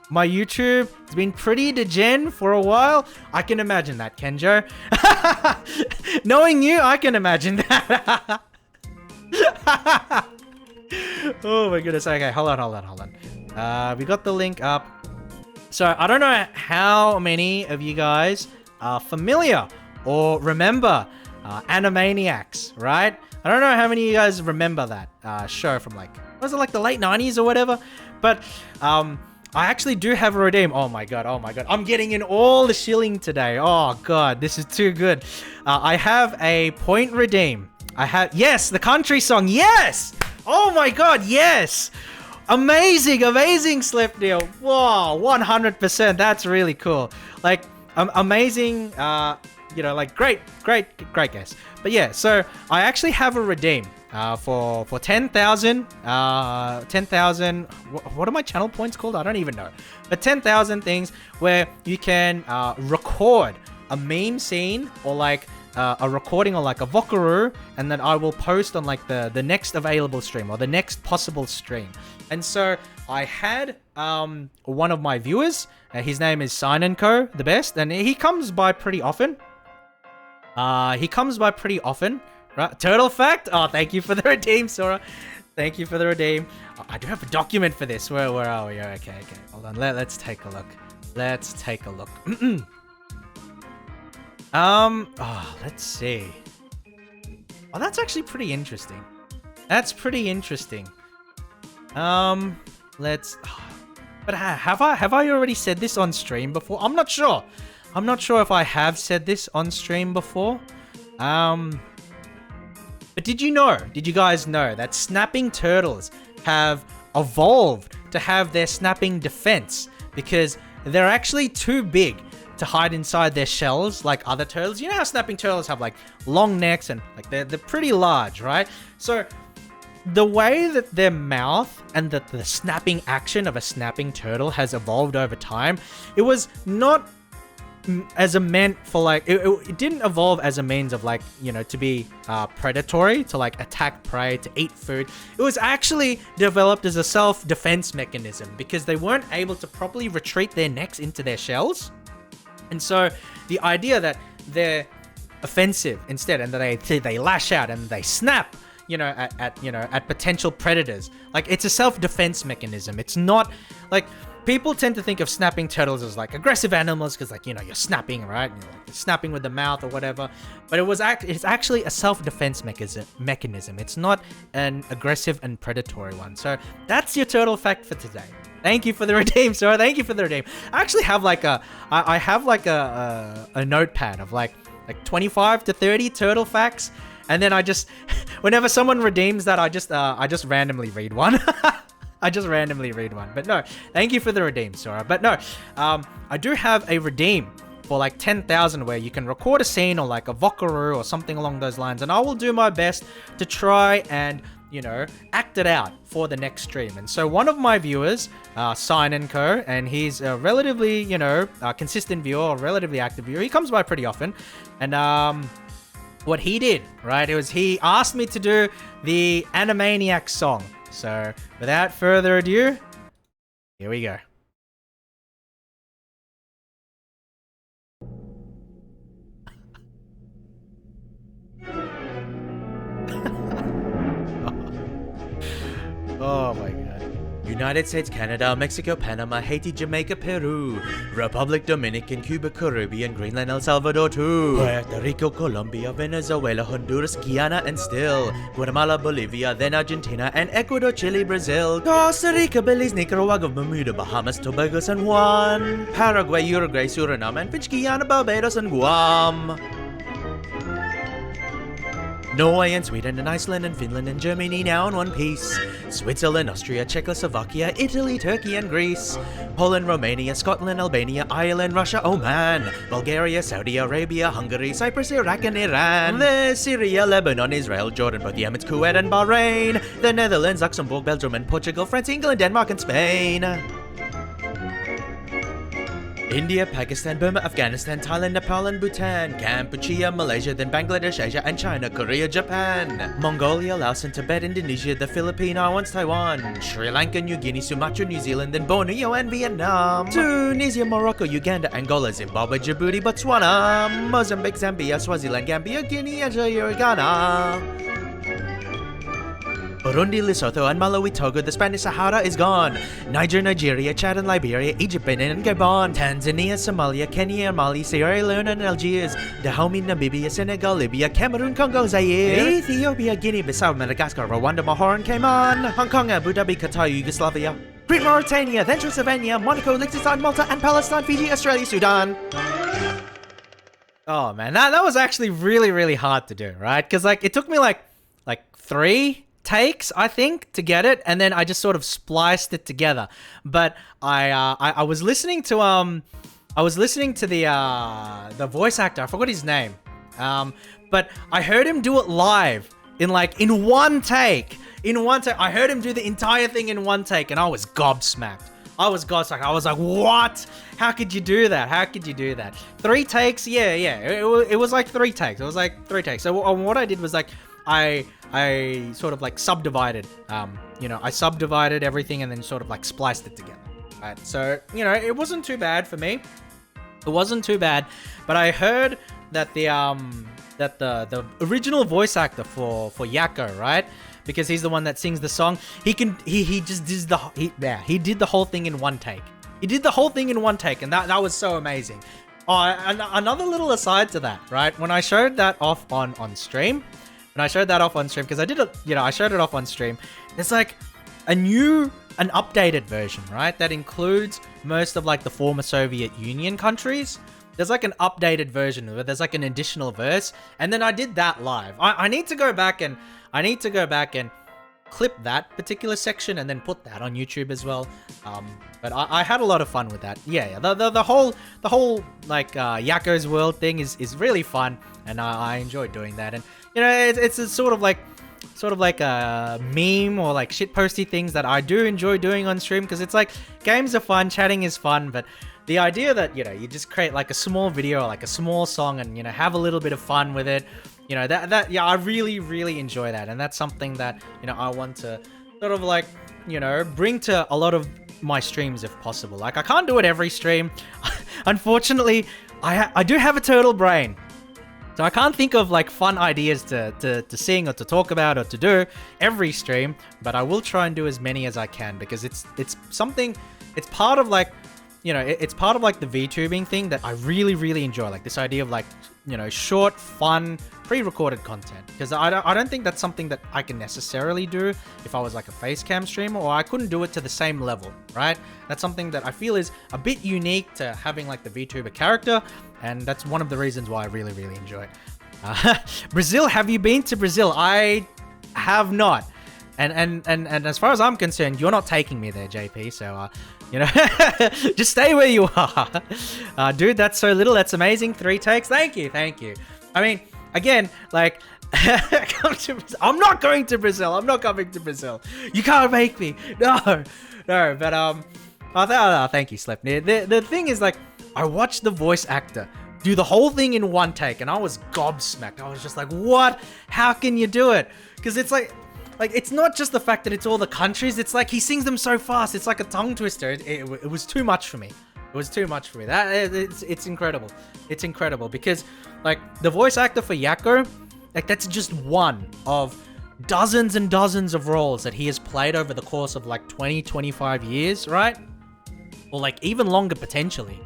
my YouTube has been pretty degen for a while. I can imagine that, Kenjo. Knowing you, I can imagine that. Oh my goodness. Okay, hold on. We got the link up. So I don't know how many of you guys are familiar or remember Animaniacs, right? I don't know how many of you guys remember that show from like, was it like the late 90s or whatever? But I actually do have a redeem. Oh my god, oh my god. I'm getting in all the shilling today. Oh god, this is too good. I have a point redeem. I have, yes, the country song, yes! Oh my god, yes! Amazing, amazing slip deal. Wow, 100%. That's really cool. Like, amazing, you know, like great guess. But yeah, so I actually have a redeem for 10,000, 10,000, what are my channel points called? I don't even know. But 10,000 things where you can record a meme scene or like a recording or like a vocaroo, and then I will post on like the next available stream or the next possible stream. And so I had one of my viewers, his name is Sign & Co, the best, and he comes by pretty often. Right? Turtle fact? Oh, thank you for the redeem, Sora. Thank you for the redeem. Oh, I do have a document for this. Where are we? Okay. Hold on. Let's take a look. Let's see. Oh, that's actually pretty interesting. But have I already said this on stream before? I'm not sure if I have said this on stream before. But did you guys know that snapping turtles have evolved to have their snapping defense because they're actually too big to hide inside their shells like other turtles? You know how snapping turtles have like long necks and like they're pretty large, right? So the way that their mouth and the snapping action of a snapping turtle has evolved over time, it was not as a meant for like it didn't evolve as a means of like, you know, to be predatory, to like attack prey, to eat food. It was actually developed as a self-defense mechanism because they weren't able to properly retreat their necks into their shells. And so the idea that they're offensive instead and that they lash out and they snap, you know, at potential predators, like it's a self-defense mechanism. It's not like people tend to think of snapping turtles as like aggressive animals because, like, you know, you're snapping, right? You're snapping with the mouth or whatever. But it's actually a self-defense mechanism. It's not an aggressive and predatory one. So that's your turtle fact for today. Thank you for the redeem, sir. Thank you for the redeem. I actually have like a notepad of like 25 to 30 turtle facts. And then I just, whenever someone redeems that, I just randomly read one. But no, thank you for the redeem, Sora. But no, I do have a redeem for like 10,000 where you can record a scene or like a vocaroo or something along those lines. And I will do my best to try and, you know, act it out for the next stream. And so one of my viewers, Sign & Co, and he's a relatively, you know, consistent viewer or relatively active viewer. He comes by pretty often. And what he did, right, it was he asked me to do the Animaniacs song. So, without further ado, here we go. Oh my god. United States, Canada, Mexico, Panama, Haiti, Jamaica, Peru, Republic Dominican, Cuba, Caribbean, Greenland, El Salvador too, Puerto Rico, Colombia, Venezuela, Honduras, Guyana, and still Guatemala, Bolivia, then Argentina, and Ecuador, Chile, Brazil, Costa Rica, Belize, Nicaragua, Bermuda, Bahamas, Tobago, San Juan, Paraguay, Uruguay, Suriname, and French Guiana, Barbados, and Guam. Norway and Sweden and Iceland and Finland and Germany now in one piece. Switzerland, Austria, Czechoslovakia, Italy, Turkey and Greece. Poland, Romania, Scotland, Albania, Ireland, Russia, Oman. Bulgaria, Saudi Arabia, Hungary, Cyprus, Iraq and Iran. There's Syria, Lebanon, Israel, Jordan, both Yemen, Kuwait and Bahrain. The Netherlands, Luxembourg, Belgium and Portugal, France, England, Denmark and Spain. India, Pakistan, Burma, Afghanistan, Thailand, Nepal and Bhutan, Cambodia, Malaysia, then Bangladesh, Asia and China, Korea, Japan, Mongolia, Laos and Tibet, Indonesia, the Philippines, Islands, Taiwan, Sri Lanka, New Guinea, Sumatra, New Zealand, then Borneo and Vietnam, Tunisia, Morocco, Uganda, Angola, Zimbabwe, Djibouti, Botswana, Mozambique, Zambia, Swaziland, Gambia, Guinea, and Ghana. Burundi, Lesotho, and Malawi, Togo, the Spanish Sahara is gone. Niger, Nigeria, Chad and Liberia, Egypt, Benin and Gabon, Tanzania, Somalia, Kenya, Mali, Sierra Leone and Algiers, Dahomey, Namibia, Senegal, Libya, Cameroon, Congo, Zaire, Ethiopia, Guinea-Bissau, Madagascar, Rwanda, Mahore and Cayman, Hong Kong, Abu Dhabi, Qatar, Yugoslavia. Great Mauritania, then Transylvania, Monaco, Liechtenstein, Malta, and Palestine, Fiji, Australia, Sudan. Oh man, that was actually really, really hard to do, right? Because like it took me like 3 takes, I think, to get it, and then I just sort of spliced it together. But I was listening to the voice actor. I forgot his name. But I heard him do it live in one take. I heard him do the entire thing in one take, and I was gobsmacked. I was like, what? How could you do that? How could you do that? 3 takes? Yeah. It was like 3 takes. It was like 3 takes. So what I did was like, I sort of like subdivided, I subdivided everything and then sort of like spliced it together. Right? So, it wasn't too bad for me. It wasn't too bad, but I heard that the original voice actor for Yakko, right? Because he's the one that sings the song. He did the whole thing in one take. He did the whole thing in one take, and that was so amazing. Oh, and another little aside to that, right? When I showed that off on stream, because I did it, I showed it off on stream. There's like an updated version, right? That includes most of like the former Soviet Union countries. There's like an updated version where there's like an additional verse, and then I did that live. I need to go back and clip that particular section and then put that on YouTube as well. But I had a lot of fun with that. Yeah. The whole like Yakko's World thing is really fun, and I enjoyed doing that. And it's a sort of like a meme or like shitposty things that I do enjoy doing on stream, because it's like games are fun, chatting is fun, but the idea that you just create like a small video or like a small song and have a little bit of fun with it, I really enjoy that. And that's something that I want to sort of like bring to a lot of my streams if possible. Like I can't do it every stream. Unfortunately, I do have a turtle brain, so I can't think of like fun ideas to sing or to talk about or to do every stream, but I will try and do as many as I can, because it's something, it's part of like it's part of like the VTubing thing that I really enjoy. Like this idea of like, short, fun, pre-recorded content. Because I don't think that's something that I can necessarily do if I was like a face cam streamer, or I couldn't do it to the same level, right? That's something that I feel is a bit unique to having like the VTuber character. And that's one of the reasons why I really enjoy it. Brazil, have you been to Brazil? I have not. And as far as I'm concerned, you're not taking me there, JP. So, just stay where you are. Dude, that's so little. That's amazing. 3 takes. Thank you. I mean, again, like, come to Brazil. I'm not going to Brazil. I'm not coming to Brazil. You can't make me. No. But, thank you, Sleipnir. The thing is, like, I watched the voice actor do the whole thing in one take, and I was gobsmacked. I was just like, what? How can you do it? Because it's like, it's not just the fact that it's all the countries. It's like he sings them so fast. It's like a tongue twister. It was too much for me. It was too much for me. It's incredible. It's incredible because like the voice actor for Yakko, like that's just one of dozens and dozens of roles that he has played over the course of like 20-25 years, right? Or like even longer potentially.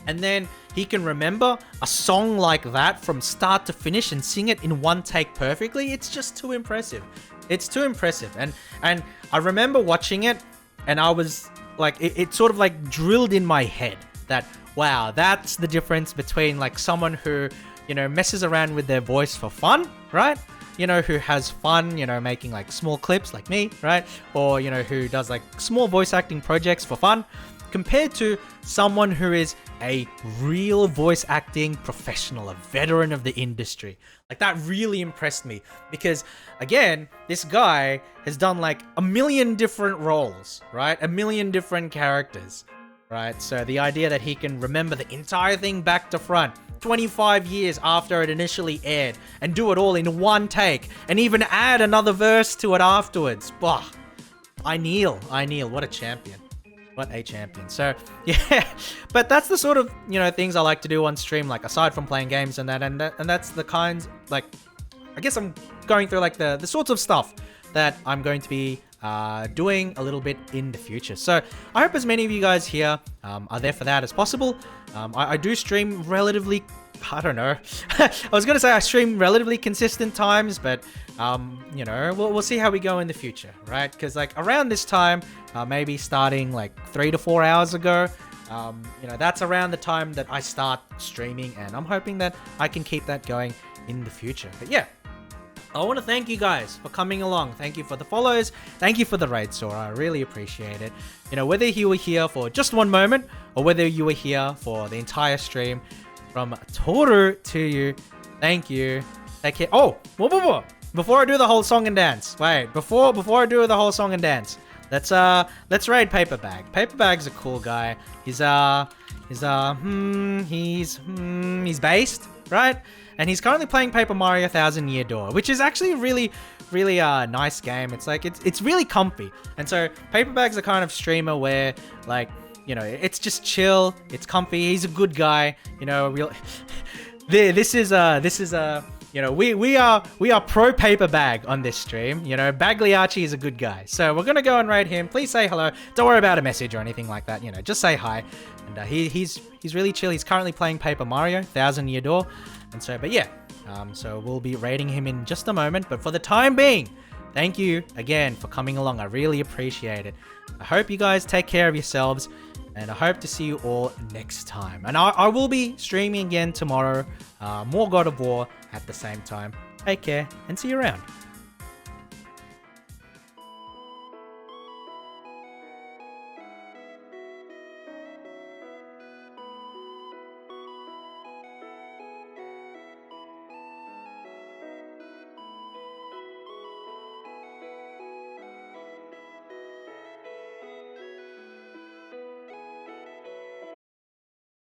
And then he can remember a song like that from start to finish and sing it in one take perfectly. It's just too impressive. It's too impressive. And I remember watching it, and I was like, it sort of like drilled in my head that, wow, that's the difference between like someone who, messes around with their voice for fun, right? Who has fun, making like small clips like me, right? Or, who does like small voice acting projects for fun, compared to someone who is a real voice acting professional, a veteran of the industry. Like that really impressed me because again, this guy has done like a million different roles, right? A million different characters, right? So the idea that he can remember the entire thing back to front 25 years after it initially aired and do it all in one take and even add another verse to it afterwards. Bah, I kneel. What a champion. What a champion. So, yeah, but that's the sort of, things I like to do on stream, like aside from playing games and that's the kinds, like, I guess I'm going through like the sorts of stuff that I'm going to be doing a little bit in the future. So I hope as many of you guys here are there for that as possible. I do stream relatively I don't know. I was gonna say I stream relatively consistent times, but you know, we'll see how we go in the future, right? Because like around this time, maybe starting like 3 to 4 hours ago, you know, that's around the time that I start streaming, and I'm hoping that I can keep that going in the future. But yeah, I want to thank you guys for coming along. Thank you for the follows. Thank you for the raid, Sora. I really appreciate it. You know, whether you were here for just one moment or whether you were here for the entire stream, from Toru to you, thank you. Take care. Oh, whoa. Before I do the whole song and dance, wait. Before I do the whole song and dance, let's raid Paperbag. Paperbag's a cool guy. He's based, right? And he's currently playing Paper Mario 1000 Year Door, which is actually a really nice game. It's like it's really comfy. And so Paperbag's the kind of streamer where like, you know, it's just chill, it's comfy. He's a good guy, you know. This is you know, we are pro Paperbag on this stream. You know, Bagliacci is a good guy, so we're gonna go and raid him. Please say hello. Don't worry about a message or anything like that. You know, just say hi. And he's really chill. He's currently playing Paper Mario 1000 Year Door, and so but yeah, so we'll be raiding him in just a moment. But for the time being, thank you again for coming along. I really appreciate it. I hope you guys take care of yourselves, and I hope to see you all next time. And I will be streaming again tomorrow, more God of War at the same time. Take care and see you around.